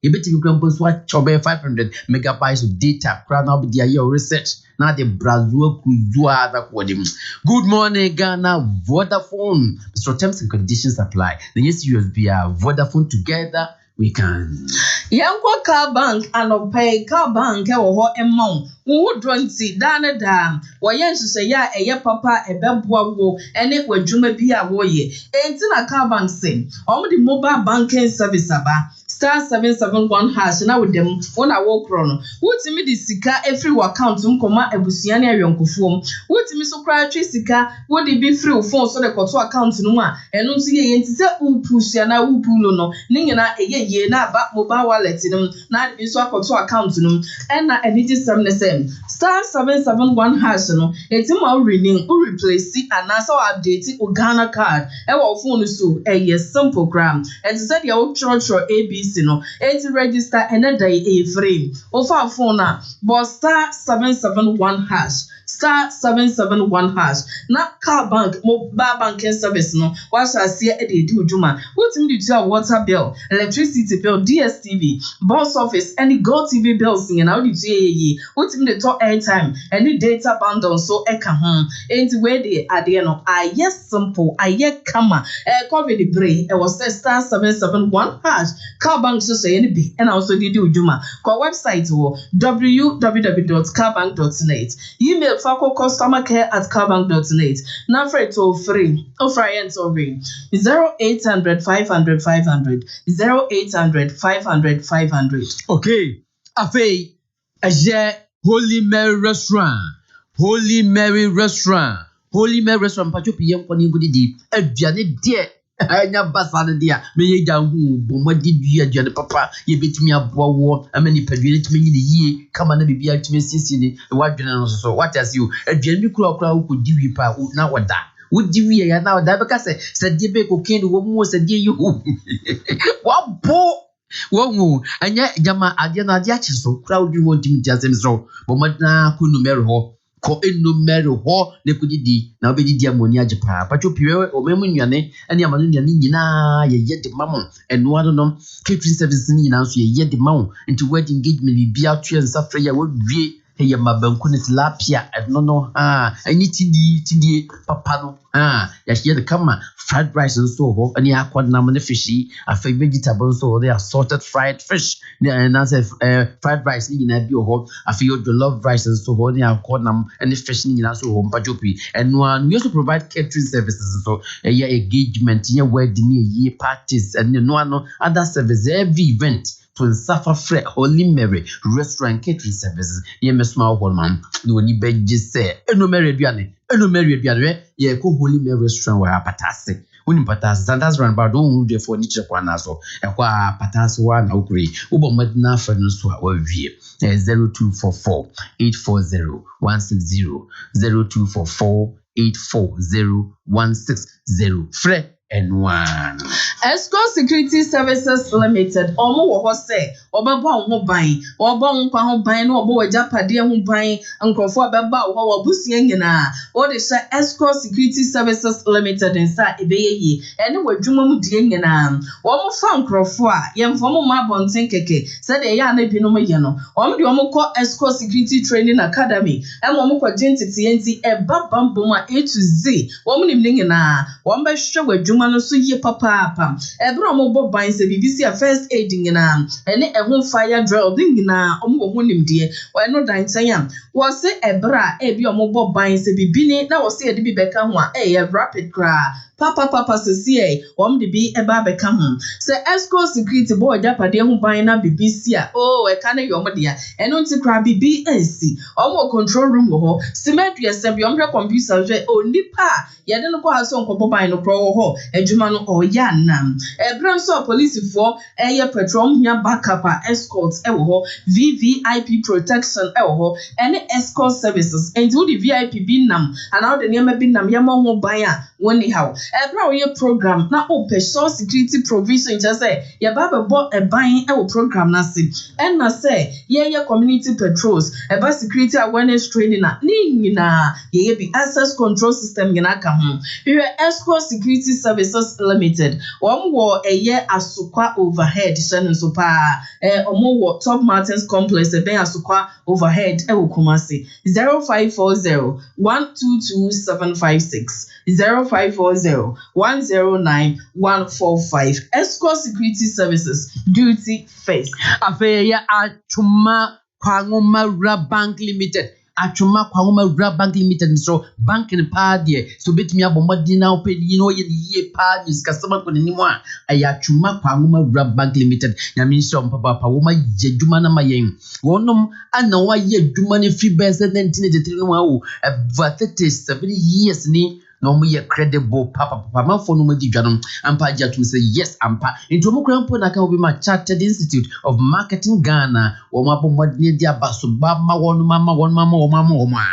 you bet you can post what 500 megabytes of data. Crowd now be your research. Now the Brazil kuzua that wedding. Good morning, Ghana. Vodafone. So terms and conditions apply. The yes USB Vodafone together. We can. Yanko car bank and pay car bank or amount. Who don't see Dana dam. Why yes to say ya papa a bebwa and it will jume be a warrior. Ain't in a car bank sing. All the mobile banking service aba. Star 771 hash na with them on a walk run. What me the sika every account koma ebusiani ayonkofuom. What me so cry sika what the be free phone so the koto account no ma eno so ye enti se push ya na upulo no ne nyina eye na ba mobile wallet no na be so koto account no and na enity sem ne sem star 771 hash no enti ma renew o replace and na so update o Ghana card e wo phone so simple gram and said ya o church ABC no it register another a frame over phone na but star 771 hash star 771 hash na car bank mobile banking service no what shall see e dey do juma what me do your water bill electricity bill DSTV bus office any Go TV bills in na do ye what me dey talk airtime any data bundle so e ka ho enti where dey ade no simple kama covid break e was star 771 hash car bank so say any be and also dey do juma ko website wo www.carbank.net email Fako customer care@carbank.net. Now for it all free. Offer and so ring 0800 500 500 0800 500 500. Okay. Afe aje Holy Mary Restaurant. Holy Mary Restaurant pacho piyem ko ni gudi aduane de anya basane dia me ye jangu bomadi dua aduane papa ye betumi aboa wo amani padua tumi nyine yie kama na bibia tumi sisi ni wadwene no so what as you aduane bi kura wo ko diwi pa na wada wo diwi ya na wada beka se die be ko kende wo mu se die yu wabo wo anya jama ade na ade achi so kura wo dwi wo ntimi tiasem so bomadi ko numero ho ko enumero ho ne kudidi na obedi amoni ajepa pacho piwe o memu nwane ene amanu nwane nyina ye de mamo eno ado no catering service ni nyina so ye de mawo into wedding engagement bia tue nsafre ya wadwie ye mabanku ne tilapia no ani tidi papa no ya share kama fried rice so ho ani akwadna mo ne fishy afa vegetable so they are salted fried fish na say fried rice ni nyina bi ho afa your jollof rice so ho ni akwadna any fish ni nyina so ho mpajopi eno we also provide catering services so engagement ye wedding ye parties and no other services every event to suffer fre Holy Mary Restaurant catering services ye mesma ho man no ni beje say eno Mary aduane ye ko Holy Mary Restaurant wa patase woni patase that's run about don do for niche kwa na so e kwa patase wa na ukuri ubo madina fa no so wa wie 0244 840 160 0244 840 160 fre N1. Escort Security Services Limited. Omo wo ho se obeba ho ban, obo nkwa ho ban na obo wajapade ho ban, nkrofo beba wo ho obusia nyina. O de sha Escort Security Services Limited nsa ebeye ene wadwuma mu die nyina. Omo fa nkrofo a yemfo mo ma bonten keke. Se de ya na bi no ye no. Omo de omo kọ Escort Security Training Academy. Emo omo kọ jentiti eba bambom a A to Z. Omo nim nyina. Omo be hwe wadwuma no so ye papa ebro mo bo ban se bibisi a first aid nyina ene ehun fire drill nyina omo ho nimde wa no dan san wo se ebra e bi omo bo ban se bibini na wo se e de bi beka ho a e rapid cra papa se de bi e ba beka ho se Escort Security boy japade ho ban na bibisi a e ka na yo mo de a eno nti cra bibi ensi omo control room wo ho simedua se bi omhwe computer hwe onipa ye de no ko aso nko bo ban no kro wo ho ejuma no oya nam ebran so police for eye petrol hia backup kwa escort ewo ho, VVIP protection ewo ho, ene escort services. Enti wo di VIP bi nam, ana wo de niam bi nam yema ho ban a woni hawo. Ebra wo ye program na open source security provision just say ya ba bo ban ewo program na se. Enna say ye community patrols, eba security awareness training na ni nyina ye bi access control system nyina ka ho. We escort security services limited. Wo eye asukwa overhead shanun so pa omo wo Top Martins complex e ben asukwa overhead e wo Kumasi 0540 122756 0540 109 145 escort security services duty first. Afeya Achuma Kwangoma Bank Limited. Achuma Kwangoma Bank Limited so bank in padie so betimi abomodi na opedi ye pa mis customer ko ni mo Achuma Kwangoma Bank Limited ya mi so papa wo ye dwuma na mayen wonom ana wa ye dwuma ne free best 1983 no wo 37 years ni no mo ye credible papa man for no mo di dwanom ampa ja to say yes ampa into mo krampo na kan obi ma Chartered Institute of Marketing Ghana wo ma bomodi di abaso ba ma wonu mama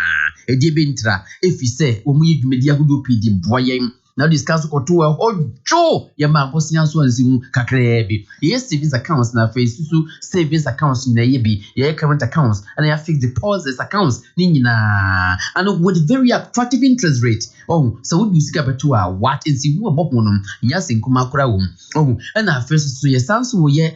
edi bentra if you say wo mo ye dwumedi ahudo pidi boyen now discuss koto ojo ya ma bosia so ansi hu kakrebi yes savings accounts na face su savings accounts na yebi ye current accounts and ya fixed deposits accounts ni nyina and with very attractive interest rate so would you sika beto what is hu obopon nya senkuma kura wo and na face so ye sanso wo ye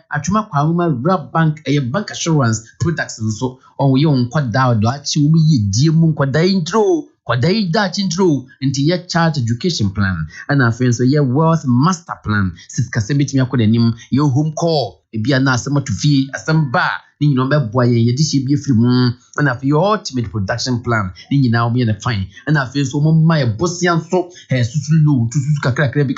atwuma kwahoma bank bank assurance products so ye onkwada do achi wo ye die mu nkwada intro Kwadai that intro into your child education plan and our friends so your wealth master plan sis kasebit me akọ danim your home call e bia na asema to fie asamba ni nyina be boa ye de hye bia firi mu and after your ultimate production plan ni nyina o me na fine and after so mo ma ye bosian so susulu tusu kakra bi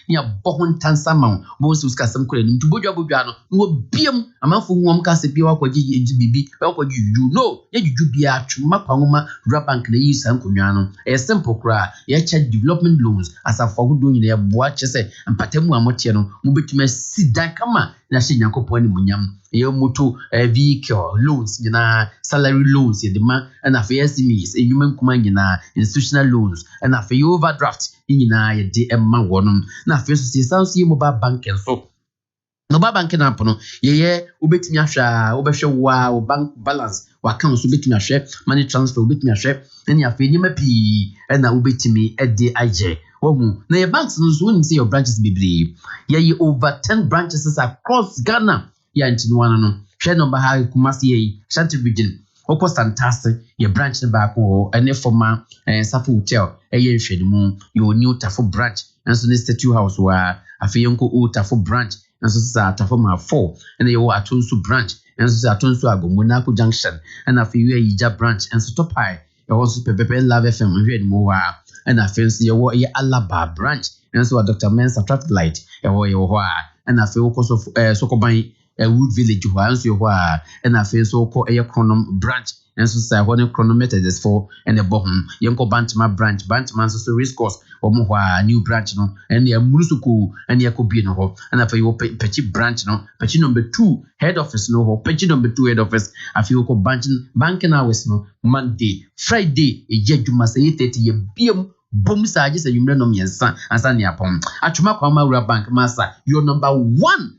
ni abohon tansa ma mo so kasem kọ danim to bodwa no wo biem amanfo nwom ka se bia wakwaji bibi wakwaji no ye juju bia atwuma kwangoma bank na yi san konwa no e simple kra ye check development loans asafogudo nyina ye boa chese mpatamu amotie no mo betuma sidan kama na hye nyankopon ni munyam ye moto vehicle loans nyina salary loans ye dema na for SMEs enyuma nkuma nyina institutional loans na for overdraft nyina ye de emma wonum na for so sanso ye mobile banking so no ba bank na pono ye obetimi ahwa obehwe wa bank balance wa account so obetimi ahwe money transfer obetimi ahwe na afa enyima pi na obetimi ede aje wohu na ye banks no so say your branches bibri ye over 10 branches across Ghana ya ntini no hwe number ha Kumasi ye Shanti region oko Santase ye branch na ba ko ene former Safu hotel ye nhwedimu yo new Tafo branch enso ne statue house wa afa yenko o Tafo branch enso sa Tafo ma 4 ene ye wo Atonsu branch enso sa Atonsu Agomuna junction and afa ye Ija branch enso top high ye wo so pepepe Love FM nhwedimu wa and afa ye wo ye Alaba branch enso Dr. Mensa traffic light ye wo and afa wo so Sokoban Wood Village ho anso ye ho and afa so ko ye Kronom branch enso sa ho ne chronometer is for and the bohum yenko Bantama branch Bantama so risk course omo ho new branch no and ya murusuku and ya ko bi no ho and afa yo Pechi branch no Pechi number 2 head office no ho Pechi number 2 head office afa yo ko banking hours no Monday Friday e jeduma say 30 ye biem bom sa je say yumre no miensa ansa ne apom atwuma kwama bank masa your number 1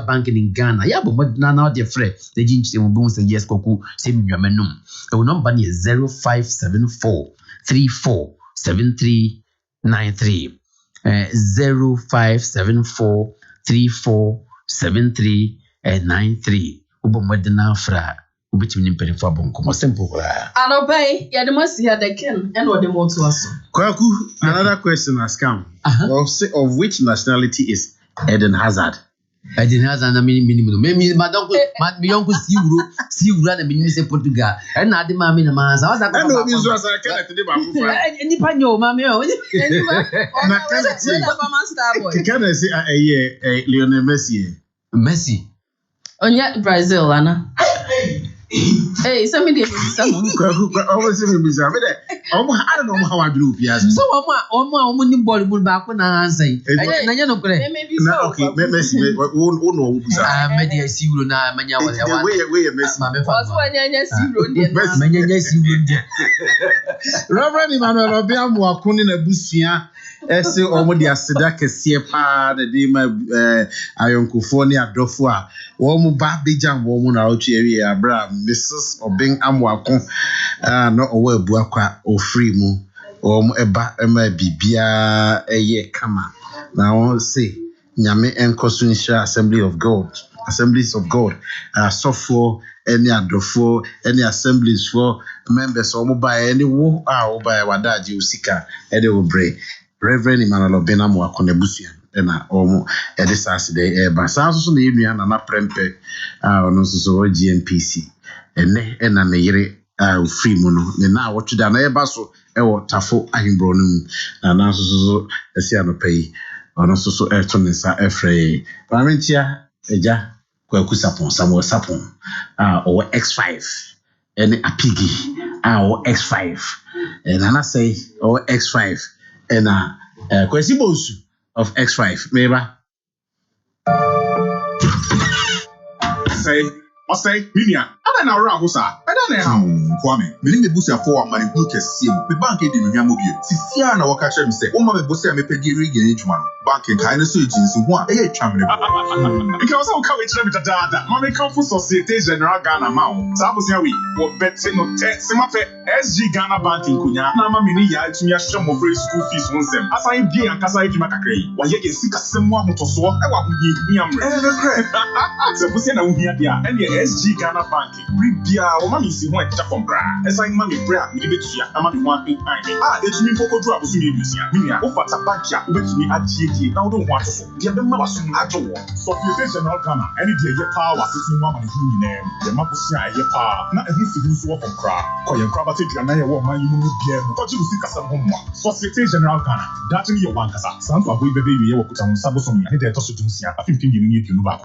bank in Ghana ya bo modna na de frɛ the jinchi mo bo say yes koku say minwamanum the number is 0574 347393 0574 347393 ubo modna fra ubetimi mpelefo abonko simple Anobey ya de masi ya de ken and what the moto aso Kwaku another question has come of which nationality is Eden Hazard Eden Hazard na minimum me madonko mi yonko si wuro na minimum say Portugal and na de ma me na ma sa wasa ka no bi so asa ka de ba ku fa ni pa nyo ma me o na ka say Can say Lionel Messi Onye Brazil ana Hey, somebody some always bizarre. I don't know how I do Piazza. So I'm on Bollywood back when I say, I know, maybe so. Okay, Messi, no, Media see you now, Mania. Way, Miss Also, when you see Reverend Emmanuel Obiamu akuni na busia ese omo di aseda kese pa de di ma ayonkofo ni adofo a wo mu ba bejam wo mu na otu ewie abra Mrs. Obeng Amwako no owo abu akwa ofri mu wo mu eba ema bibia eye kama na won say nyame enkoso nhyira Assemblies of God sofo any adofo any assemblies for members or mobile any wo by wadaji usika ede obre Reverend Emmanuel Obenamo akonebusia na omo ede Saturday ba so na enua na prempe ono so GNPC ene na ne yire free mu no ne na wotuda na eba so ewo tafo ahimbro no na so esi anopai ono so etonesa efrey parmentia eja Kwaku Sapon, Samuel Sapon, or X5, and Apigi, or X5, and Anna say, or X5, and Kwesi Bosu of X5, maybe. Say, Minia, I don't know Rahusa, I don't know. Kwame, me busa for my book as sim, the bank in the Yamobi. Sisiana Wakacha say, oh, my bossa me peggy rigging each one. Banking kind of surgeons in one, charming. Because I'll come with data. Mammy come for Societe General Ghana Mount. Sabusia we, or betting no text, SG Ghana Banking Kunya, Nama Mini ya to me a sham of free school fees once them. As I be and Kasai Makakray, while you can see a someone to swap, I want you. So, Busina Unia, and the SG Ghana Banking, Ribia, or Mammy see one from Bra. As I mammy Bra, with the Betia, I'm not one thing I mean. It's me for drop with me, Minia, over Tabakia, with me at GT, now don't want to so. The other man was at all. So, if you General Ghana, any day your power, sitting one man who name, the Mapusia, your power, not a who's work from Cra, or your crab take an eye woman, you will be able to see some homework. Societe General Ghana, that's in your one casa. Some of we baby, you will put on Saboson, and they're tossed to Sia, I think you need to know.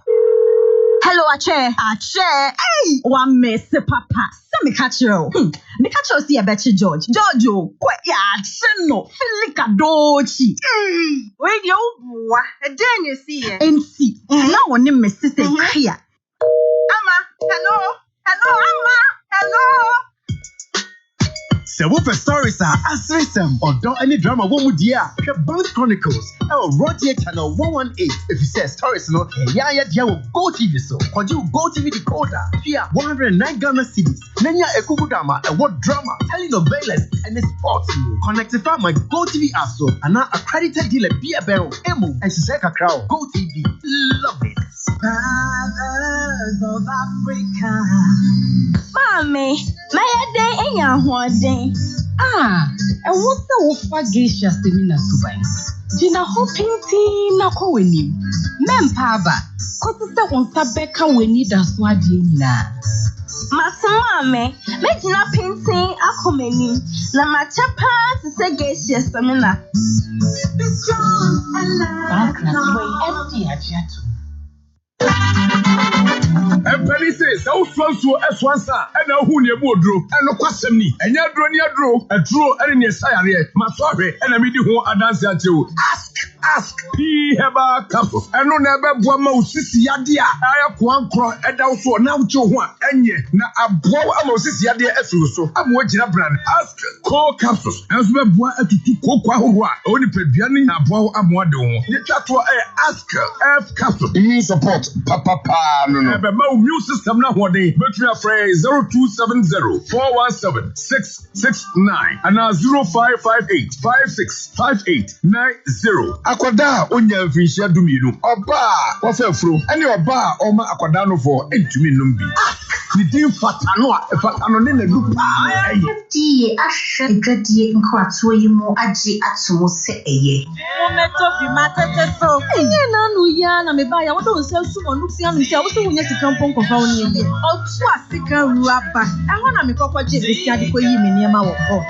Hello, Ache. Hey, one miss papa. Send me catch you. Me catch you see a betcha George. Giorgio, quite ya, no, Filica Dochi. Wait, yo, what? Then you see it. And see, now one name is sister here. Amma, hello, Amma, hello. Se wo for stories are answering some or don't any drama wo mu dia Band Chronicles Roger channel 118 if you say stories no ya dia wo Go TV so koju Go TV decoder here 109 Ghana cedis nanya ekugu drama what drama telenovelas and sports connected from my Go TV app so and accredited dealer be a barrel emu and she say kakra Go TV love it. Fathers of Africa. Mommy, my day in your hoarding. And what's the Wofa Geisha Stamina Subines? Gina hoping tea na ko wenim. Mempaba, Costa on Tabeka we need a swadina. Mame, make na painting a comedy. La machapa to say Geisha Stamina. Be strong and love. Empty at Yatu. And Penny says, "Oh, France to S1, and now who near Bodro, and no question me, and you're drawing a draw, and in your sire, my sorry, and I mean, who are dancing at you. Ask, he heba capsules, and no never Guamo Sissy Yadia, I have one cry, and also now to one, and yet, now a bow almost Sissy Yadia so I'm watching a brand. Ask core capsules, as we have one to Kokwa, only Pepiani, a bow Amwado. You chat to ask F capsule, you support Papa, no. New system now one day, battery phrase 0270-417-669 and now 0558-565890. Akwada onya mfinhia duminu. Oba wafefro ene oba oma akwada no for entumi numbi. Ni din fatano fatano ne na dupa. Die ahwe edwadie nkwato yi mo agi atomo se eye. Mometo bi matete so. Enye na nu ya na me ba ya wodo nse sumo nu sia nu sia wo se wonya sika mpon kofa woni eme. Otu ase Asika Ruaba. I want to make up a Jimmy Yadiko Yiminiama. Oh,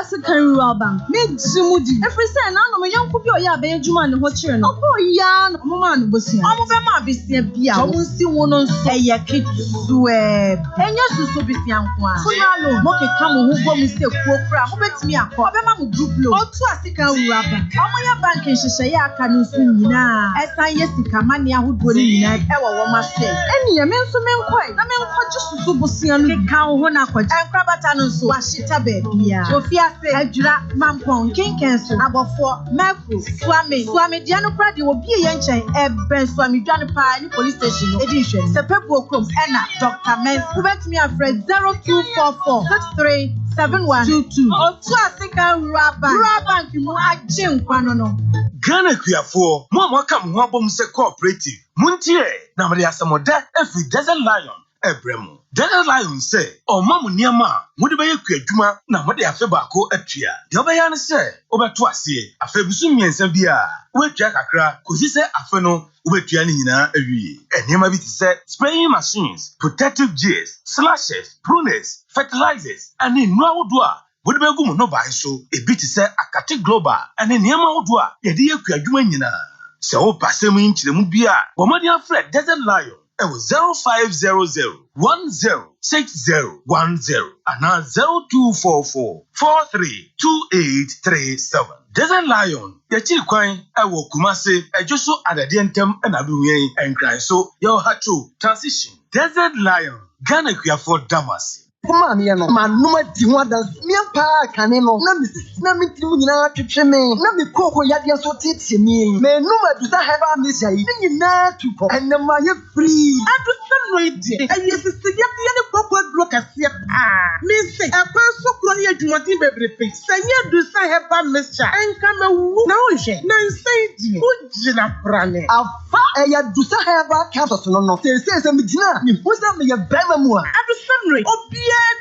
Asika Ruaba. Made Zumudi. Every say, I know young people are Benjamin watching. Oh, Yan, Mamma was here. I'm a Bissia. I won't see one on say a kid swear. And yes, so be young one. So, Yalo, Moki come who go mistake Kokra, who bet me up. Obama group low. Oh, to Asika Ruaba. Amaya Bank in Shaya can see now. As I Yesika Mania who go in our woman say. Any a man so men quite. I mean, what just to Busian cow when I quit and Crabatano so a shita baby. Sophia said, Jura, Mampon, King Cancer, about 4 Mercury, Swami, Diano Pradi will be a young chain, Ben Swami, Johnny Pine, police station edition. Sepepo Crooks, Anna, Dr. Mens, who bet me a friend 0244 63 7122. Oh, to Asika Ruaba, you are Jim Quanono. Ghana Kuafo, Mama come Wabum se cooperative. Muntie, Namadi Asamoda, every Desert Lion, Ebremo. Desert Lion say, oh, Mamu Niama, Mudibay Kujuma, Namadi Afebako Etria. The Obayan say, Obertuasi, Afebusumi and Sabia. We Jack Accra, Kusise Afeno, Ubetianina, every. And Yamabi said, spraying machines, protective gears, slashes, pruners, fertilizers, and in Noudua. Would be good no buy so a bit say Akati Global and in Yamaudua, Yadia Kuajuanina. So pass him into the Mubia, Bomadia Fred Desert Lion. It was 0500 106010 and now 0244 432837. Desert Lion, the chief coin, I will Kumase, I just saw at the dentum and Abuye and cry so your hachu transition. Desert Lion, Ghana for Damas. Come on, man, no matter what does me a park and no, Nammy Timuna to Cheme, Nammy Coco Yadia so teach me. May no matter that have a miss, I think not to go and the Maya free. I understand, and yes, it's the other Coco Broker. Miss, a person crying to what he baby face. Say, you do say have a mister and come a woo. No, say, good Jina Prane. A fire do say have a campus. No, they say some dinner. You put them in your Bellamo. Understand,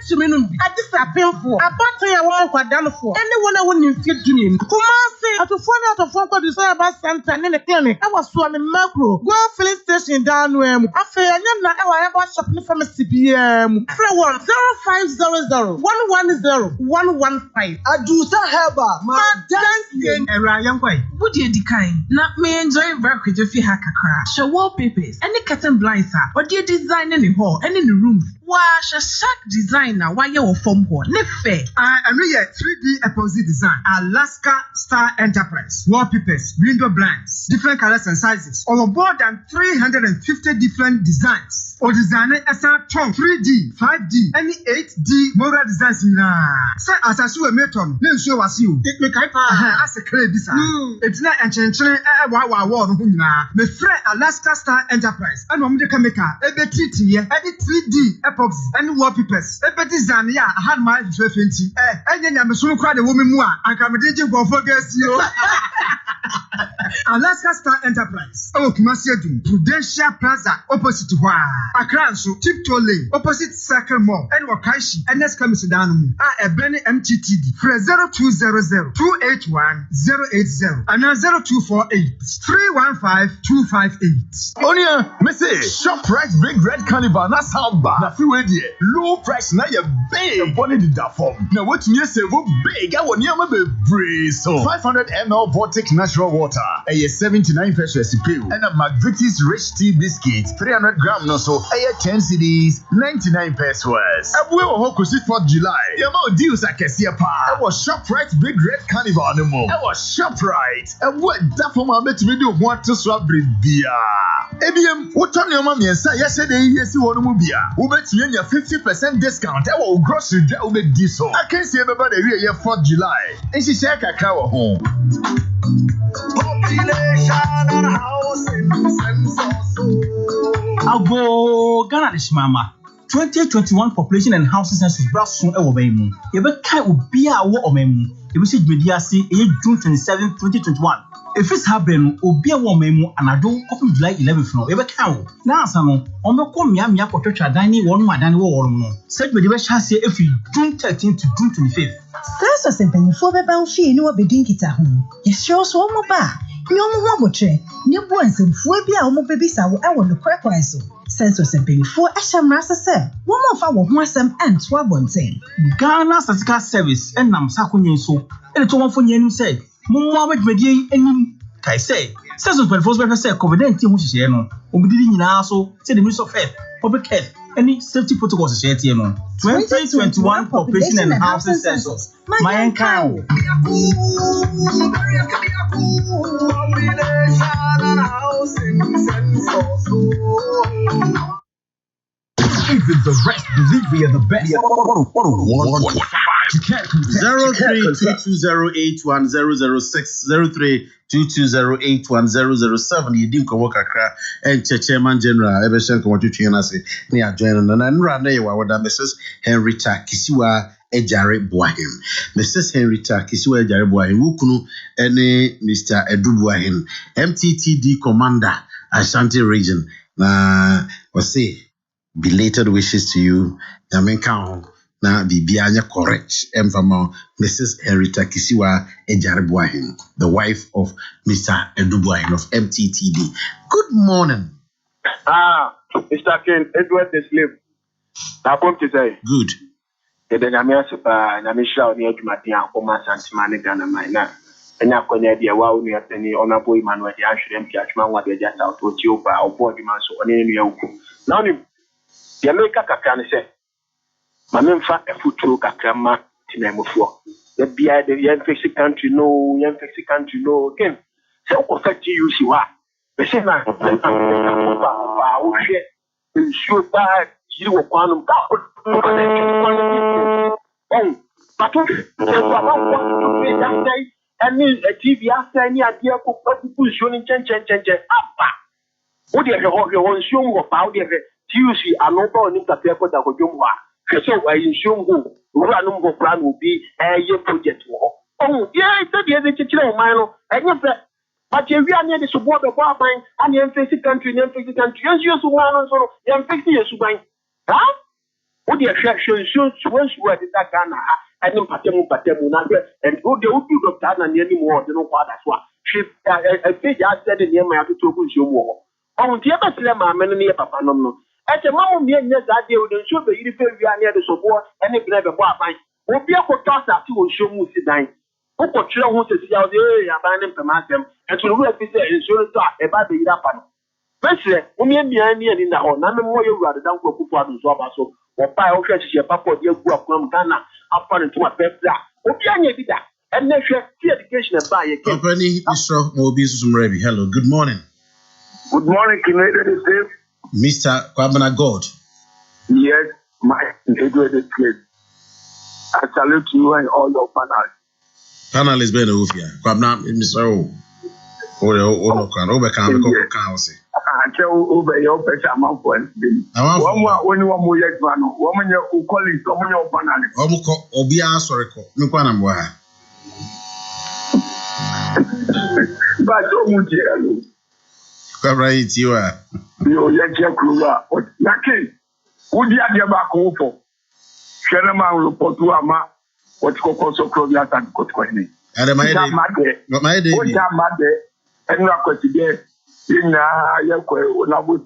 to me, I just a painful. A button I want done for anyone I wouldn't fit to me. Kumasi, at the front out of Fonko to say about Santa and the clinic. I was swimming macro. Go filling station down where I feel I ever shopping from a CPM. 0500 110 115. I do so have my dancing and Ryan White. Would you decline? Not me enjoy work with your fee hacker crash. Show wallpapers, any curtain blinds, or do you design any hall and in the room? Wash a shark designer while you're from home. Nefe. I know your 3D epoxy design. Alaska Star Enterprise. Wallpapers, window blinds, different colors and sizes. Over more than 350 different designs. Or designer SR 3D, 5D, any 8D model designs. Say as I saw a metron, then show us you. Take me kaipa as a clay design. It's not a change. My friend Alaska Star Enterprise. And I'm the Kameka. Every 3D epoxy and wallpapers. Every design, yeah, I had my 20. And then I'm so proud of the woman more. I can make you go focus you. Alaska Star Enterprise. Oh, Kumasiadu, Prudential Plaza, opposite to Wa. Accra, so Tiptoe Lane, opposite Circle Mall, and Wakaishi, and let's come to Danamu. A Benny MTTD, for 0200 281 080, and now 0248 315 258. Onia, Missy, Shop Price Big Red Carnival, na Samba, na Freeway, low price, na ya big, bonnet in that form. Now, what you say, big, I want you to be so 500 ml Vortic Natural Water, a 79 pesos recipe, and a McVitie's Rich Tea Biscuit, 300 grams, no so, a 10 CDs, 99 pesos. And we will hold 4th July. The amount deals I can see a part. I was ShopRite Big Red Carnival no more. I was ShopRite. And what that for my bet me do want to swap beer. ABM, what on your mommy and say yesterday, yes, you want to be a bet you a 50% discount. I will grocery that will make this so. I can see everybody here 4th July. And she said, I come home. Population and housing census. Abo Ghana Mama. 2021 population and housing census brought soon over Bemu. You bet kai ubia wo omemu. You be see media see June 27, 2021. If it's happening, ubia wo omemu anado of July 11 no. You bet kai. Na asano, omeko mia kotocha dani wonu adani wo no. Said media say if June 13 to June 25th. Census mpanyinfo beba mfie ni wobedin kita ho. Yesho so omo ba. Ni omo ho abotre. Ni bo ansemfo bia omo bebisa wo ewo no kwekwan so. Census mpanyinfoɔ ɛhyɛ mmara sɛ wɔn mfa wɔn ho asɛm ɛnto abɔnten. Ghana Statistical Service ɛnam sakonyen so ɛde to wɔn fo nyɛnim sɛ mumma badwumadie anim kai sɛ census mpanyinfoɔ bɛhwɛ sɛ COVID-19 ho hyehyɛ no obididi nyinaa so sɛ the Ministry of Health, Public Health, any safety protocols hyehyɛ tie no 2021 Population and Housing Census mayan kan Even the rest believe we are the best. 0322081006 Yedim ko kakra chairman general ebeshen ko twetwe na se ne adjoin no na nra na ye wawoda Mrs. Henrietta Kisiwa Ejare Boahin. Mrs. Henrietta Kisiwa Ejare Boahin wukunu ene Mr. Edu Boahin MTTD commander Ashanti region na wase belated wishes to you. Yamenka na bibia anya correct emfama Mrs. Henrietta Kisiwa Ejare Boahin, the wife of Mr. Edu Boahin of MTTD. Good morning. Mr. Ken, Edward the slave. I want to say. Good. The Namia Super Namisha near Matia, Oma Santimani Ghana Mina. And now, when you're wow, we have any honorable man where the Ashram Catchman, what they just out to you by our body man, so on any yoke. Now, the America can say. Mamma a foot to Kakama Tinamofo. The BI, the young fixed country, no, young fixed country, no, again. So, what you see what? The same man, should buy you a quantum. Oh, but that day, and me a TV after any idea of who's showing change. What do you have your own show about the Tuesday? I'm not going to prepare for the Jumwa. So I assume who run plan will be a year project war. Oh, yeah, it's a year mile. And you but you are near the support of our mind and the emphasis country, and you so one so young 50 years to buy. Huh? What the attraction should once were the Ghana and in Patemu and who they would do the Ghana anymore than what that's what. She a page I said in the Yama to show more. Oh, the other slammer, many papa no. At the moment, yes, that they would ensure the uniform near the support and if never bought mine. Will be a for toss that you will show Musidine. Who could show who to see out the area abandoning from them and to the insurance about the Yapan. Firstly, only in the hall, none more you rather than go to so or buy all fresh papa, dear group from Ghana, upon into a best that. Okay, that. And then share education and buy a company. Mr. Mobis Ready. Hello, good morning. Good morning, Canadian State. Mr. Kwabena God. Yes, my Edward is good. I salute you and all your panel. Panel is better with you. Kwabena, Mr. O. No can overcome the council. I tell over your pressure amount for one more yet, woman, you call it someone your panel. Obia, sorry, no Panama. But so much, right, you are. You are Kruger. What Naki? Would you have your back over? Sherman report to Ama. What Kokrokoo and Kokrokoo. And my day, and not today. In Yako, Nabu,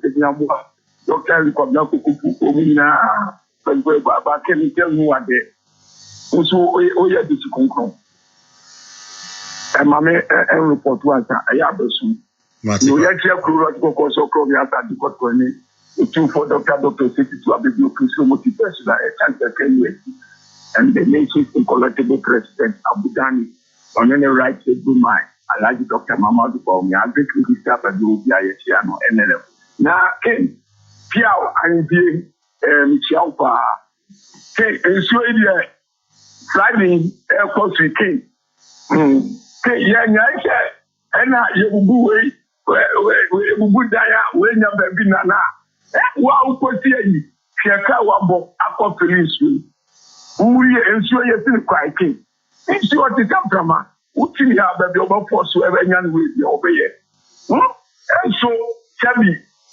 Doctor Kokrokoo, but can you tell me what day? Also, oh, yeah, this is Kokrokoo. And Mamma and report to answer. I have a soon. You have to go so close at the Kokrokoo. Two for Dr. City to have a so motivation and the nation's incollectible president Abu Dhabi on any right to do mine. I like Dr. Mamadou for me. I think we start to do Biachiano NLF. Now, Ken, Piao and Michel Pa. Ken, and so Friday, Air Force King. Ken, yeah, and you will be when you're baby nana. Wow, put you. Shaka wabo akọ police. Uri ensuo ye sin kwaiki. Ensuo ti kamprama. Uti ya baby oba force ebe nyan we bi obeye. Enso chabi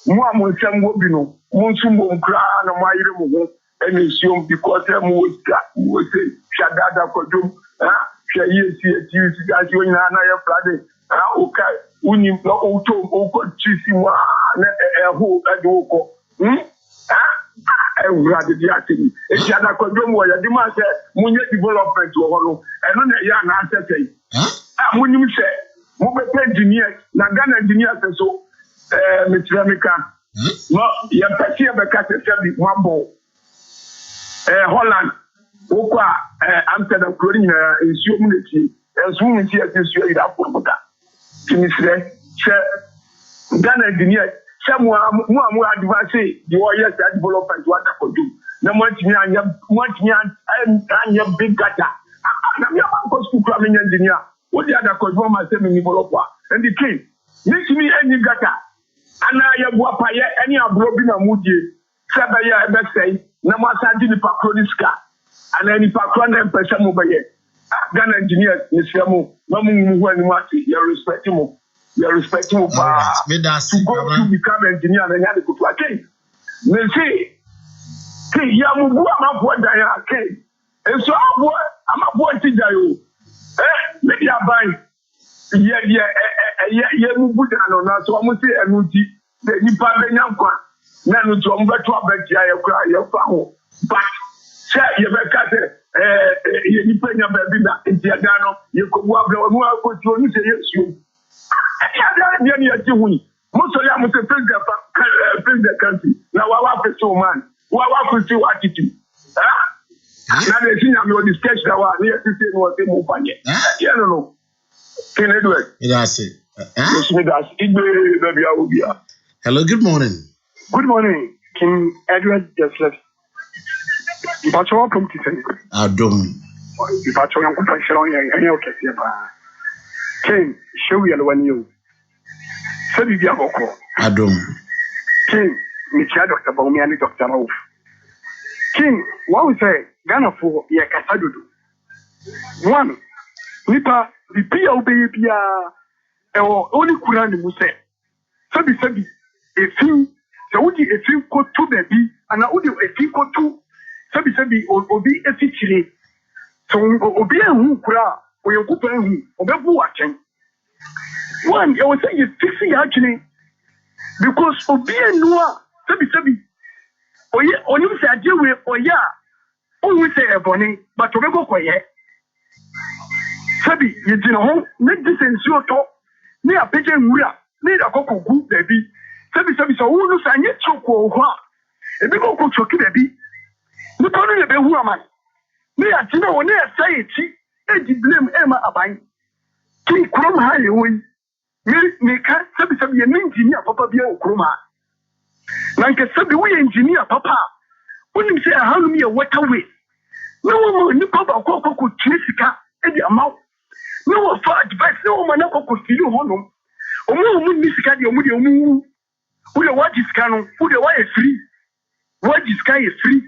mo amonsam wo bi no. Mo nsu mo nkra na mo ayire mo ho. Ensuo because mo wika. Wo say shadada kodum. Hwe yesi eti ga jo nyina na ye Friday. Okay. Unim no auto oko chisi wa na eho adoko Everybody be acting. If you are not controlling what you demand, say, when you development to one, and on the young answer say, when you say, mobile engineers, Nagana engineers, and so, Mr. American. No, you are petty of a cat and one ball. Holland, Oka, Amsterdam, Korea, in humanity, as soon as you are in Africa. Kimisre, Ghana engineers. Someone more advanced, the warriors that development what I could do. No much me and your big gata. I'm your school plumbing engineer. What the other could form myself in developer. And the king, makes me any gata. And I have what I any of Robin and Moody. Sabaya, I must say, no more Sandy Pacroniska. And any Pacron and Pesamobaye. Ghana engineers, Miss Yamu, no more than what you're respectable. You are respecting to go to become engineer and have to go to a case. They say, Yamu, I'm what I am. And so I'm a boy to you. Maybe I buy. So I'm going to say, I will see the Nipa Nano to Umberto Jaya cry your family. But, say, you better you depend on baby in Tiagano, you could walk over what you say, you. Most of them say face the country. Now what happens to man? What happens to attitude? Now they see I'm on the sketch that was near to say what they move on. I don't know. Can I do it? That's it. Hello, good morning. Good morning, King Edward just left. If I show up to say, I don't. If I show up to say, okay, King, show you when you. Sabi bia boko. Adom. King, me chia Dr. Baumi and Dr. Rauf. King, what we say, Ghana for ye kasa dodo. One, nipa the pia bia only Quran mu say. Sabi efi se wodi efi ko to baby ana wodi efi ko to sabi obi efi chire. So obi ehu kura oyenkupa ehu obebu achen. One, I was saying you fix it actually because Obia Noa, Sabi, or you say, I deal with, or yeah, always say a bonnet, but to go for ye. Sabi, you know, make this in your talk, near a pigeon, near a cocoa group, baby. Sabi, so who knows I need to go, a big old coach, baby. The problem is, who am I? Me, I know, when I say it, and you blame Emma Abine. King Crum Highway. Me can't say an engineer, Papa be a croma. Like I said, we engineer, Papa. When you say, how me a waterway? No one knew Papa Kokrokoo Chisika, and the amount. No one for advice, no one could feel honor. Or more Missika, your moon. Who the watch is canon, who the wire free. What is sky is free.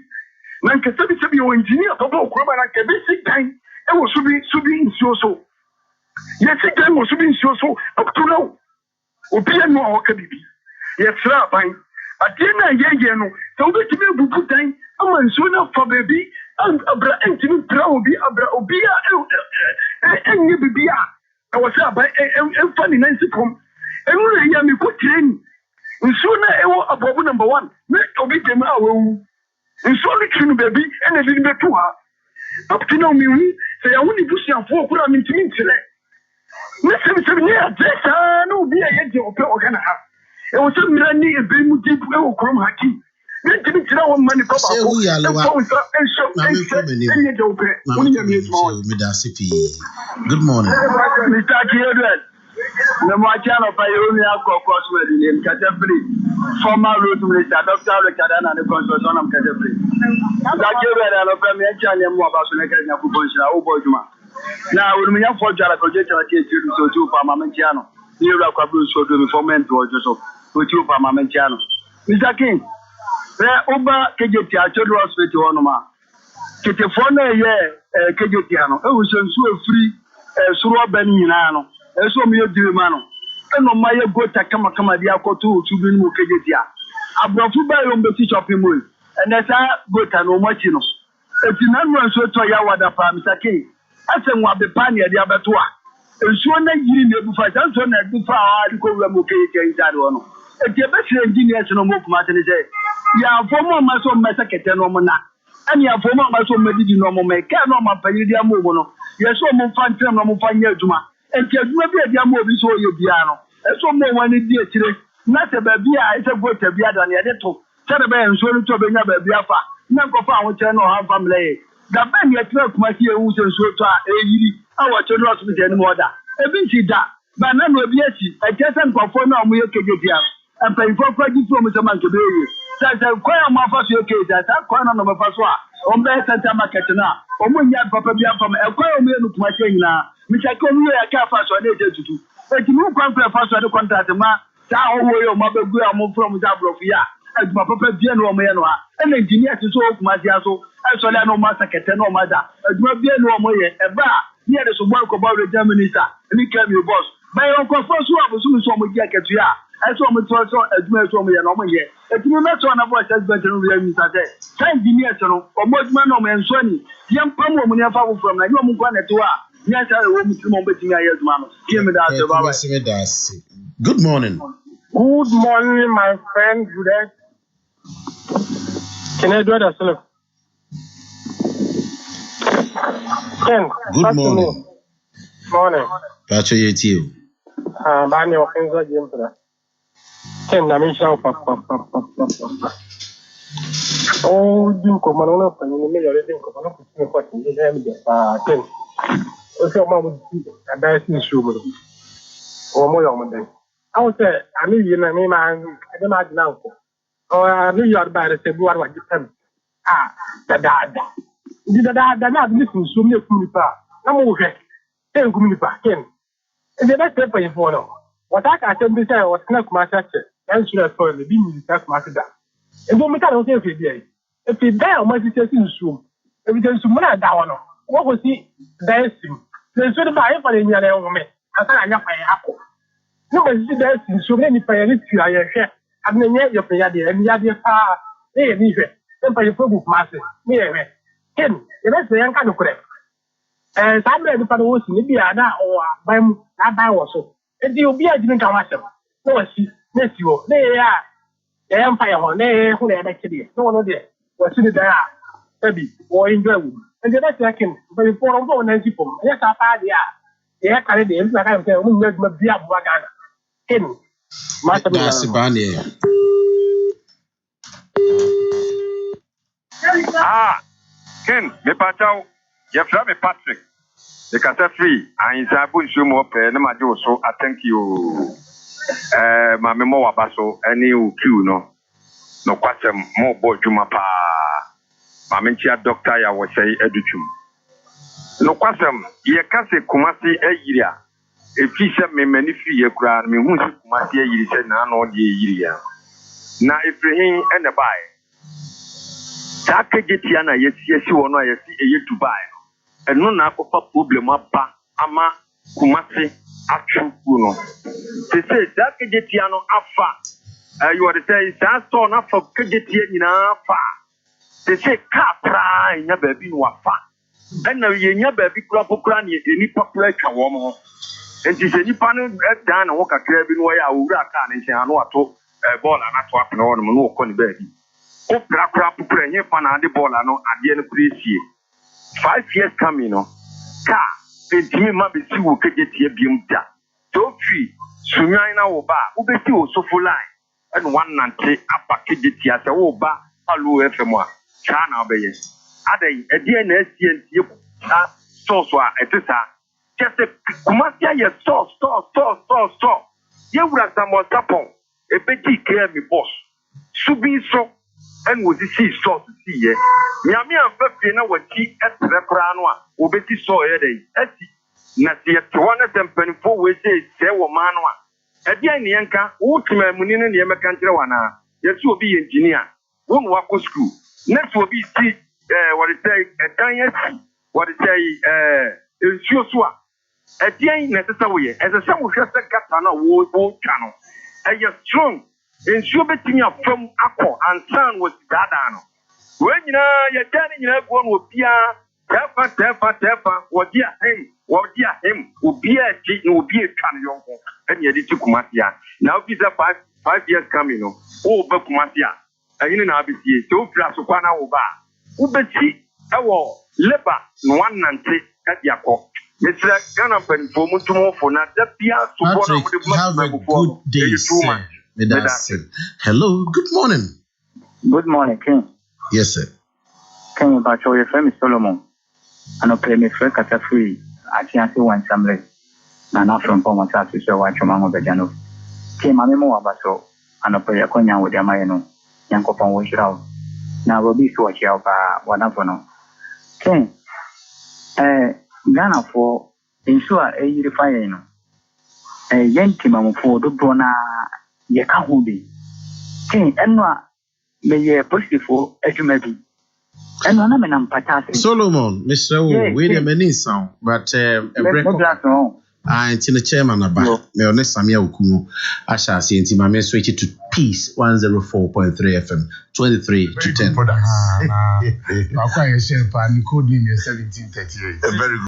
Like I said, your engineer, Papa Croma, like a basic time, and was to be in so. Yes, it was being so up to now. Opia no Okabi. Yes, fine. At the end of the year, so we can be put time. I'm on sooner for baby and Abra intimate proud be Abra Obia and you be. I was up by a funny nice come. And when I am a good train, and sooner I will above number one. Let Obi them out. And so little baby and a little bit to her. Up to now, me say I only push your 4 put into me today. Listen, no be a yet or gonna have. It was a many a big deep well from Haki. Let me tell one money, Papa. Good morning. Mr. Children, the Marchano Pioneer Crosswell in Caterpillar, former road minister, Dr. Ricardan and the construction of Caterpillar. Mr. Children, I love me and China more about Sunaka Kubonja. Now, when we have 4 projects, I take you to 2 Parmamentiano. Here are Kabul so do before mentor Joseph, with 2 Parmamentiano. Mr. King, there over KJT, I told us with you on ma. Kitefone, yeah, KJTano. It was so free, Sura Beninano, and so me do mano. And no Maya Gota Kama Diako to be no KJT. I brought you by on the teach of him, and that's how Gota no Machino. It's not one so to Yawada, Mr. King. I said, what the panya the abatua. And so now you need to fight and do far to go and okay in that one. If you're better engineers no more, Martin is ya fomo ma so ma sekete no mo na ani ya fomo ma so ma didi no mo me ka no ma panyi dia mo no ye so mo fa ntem no mo fa nya adwuma enti adwuma bi dia mo obi so ye bia no e so mo wani di etire na se ba bia e se go ta bia da ne de to se de ba enso ni to be nya ba bia fa na ko fa ho kire no ha family da ben ye tire kuma si e wu se so to a e yiri a wo che no so bi mo da e bi si da ba na no bi esi e je se nkofo na mo ye keje dia e pa ifo kwa ji to mo se man ke be yi sasa kwa ma fa so ke da ta kwa na no ma fa so a o be center market na o mo nya papa bi afam e kwa o mo enu kuma che nyina mi cha ko mi ya ka fa so na e tutu e ti mu kwa fa so de contract ma ta o wo yo ma be gu a mo from da block ya e ma papa bi no mo ye no a e na engineer ti so kuma dia so e so le no ma sekete no ma da e duma bi no mo ye e ba ni e de so bo ko ba re minister ni ka mi boss ba yo ko fa so abusu mi so mo gi aketu ya I saw me to admit to me and over here. If you met on a voice as better than Mr. Thank engineers or most man or man Sony. Young Pamo when you travel from like you want to yes, I will be betting my ears, Mamma. Give me that. Good morning. Good morning, my friend. Good day. Can I do that, sir? Ken. Good morning. Morning. Pacho you. Bani wapenza jempra. Ken na misha papa. Oh, dinko manona pa ni me yore dinko manona kusime kwa tinje ya mi pa Ken. O se ma mu ada si shumu. O mo yo mande. Aw se ami yina mi ma ada ma dina ko. O ani yar ba re se buwar wa jitam. Da. Di da na bi su shumu ne kumi pa. Na mo he. Ken kumi pa Ken. The next paper you follow. What I can be said was not my church, and should have told the being that matter. And don't make a note if you did. If you die, my sister's in room. If you can summon a down, what was he dancing? Then should buy for the young woman. I thought I got my apple. No, but she dancing so many payers to your hair. And then yet your pay and the idea far. They leave it. Then pay for book master. Me, Ken, the rest the young kind of correct. And some of the fellows maybe are now or by that was so. And you'll be a drink of myself. No, she, yes, you, they are the empire on there who are actually no one there. What's in there? Maybe or enjoy. And the next second, but before I'm going to people, yes, I find they are carried the like I'm saying, we will be up Wagana. Ken, Master Bani. Ken, me patao, you have me Patrick. The Cata free, and Sabu Sumo, and Majo, so I thank you. My memo basso, any Q no question more boy Jumapa. Mamentia doctor, I would say educum. No question, ye can say Kumasi a year. If he said me many fear crown, me who's Kumasi a year, said none or year. Now, if he and a buy. Taka Getiana, yes, you want to see a year to buy. And no na kofa problem apa ama Kumasi achu no they say that kejetiano afa you are say that store na for kejetie nyina afa they say car pra nya baby no afa and na ye nya baby kura na ye ni popular twa wo mo enti se nipa no dan na wo kakra bi no ya awura car ne nchen ano ato ball na to apna wo no ko ni baby o pra popular nye fa na de ball no ade no presie 5 years coming, car, and Timmy Mabisi will get here Biumta. So free, Sunaina Oba, Ubeti was so full line, and one nante, Upper Kiditia, Oba, Alu FMA, Chana Bay. Ade, a DNS, Soswa, etc. Just a Kumasia, yes, store. You would have some more tapon, a betty care me boss. Subi so. And was the sea saw to see ye. Yami and Pepina were tea at the Pranoa, Ubeti saw a day. Nasia 224 ways, say, Manua. At the end, Yanka, Ultima Munin and Yamakantrawana, yes, will be engineer. Won't walk to school. Next will be what it say, a tiny, what it say, Joshua. At the end, necessary, as a son who has a katana, wood channel. And you're strong. In Shubeting from Akko and Son was Dadano. When you're telling everyone will be a Tefa, what dear him, will be a cheat, will be a canyon, and yet it took Kumasia. Now these are 5 years coming, oh, Kumasia. ɛyini na abesie so ofira so kwa na wo ba wobeti ɛwɔ labor no one nante ɛde akɔ mesra Ghana mpanimfoɔ mu ntomofo na da bia so bɔ na mo de ma good day sir. Hello, good morning. Good morning, King. Yes, sir. King, but your friend is Solomon. And I play me friend Kata free. I can't see one family. And not from Poma to show what your mamma Bejano. King, my memo about so. And I play a conya with Yamayano. Yanko Pon wish out. Now will be so chill by one of no. King, Ghana for ensure a unifying. A Yantimam for the Brona Yakahubi. King, and may positive for edumabi. And one of them patas. Solomon, Mr. William and sound, but a break. I in the chairman about me on Samia Okumu. I shall see into my switch to Peace 104.3 FM 23 to 10. I'm quite a share, and code name 1738.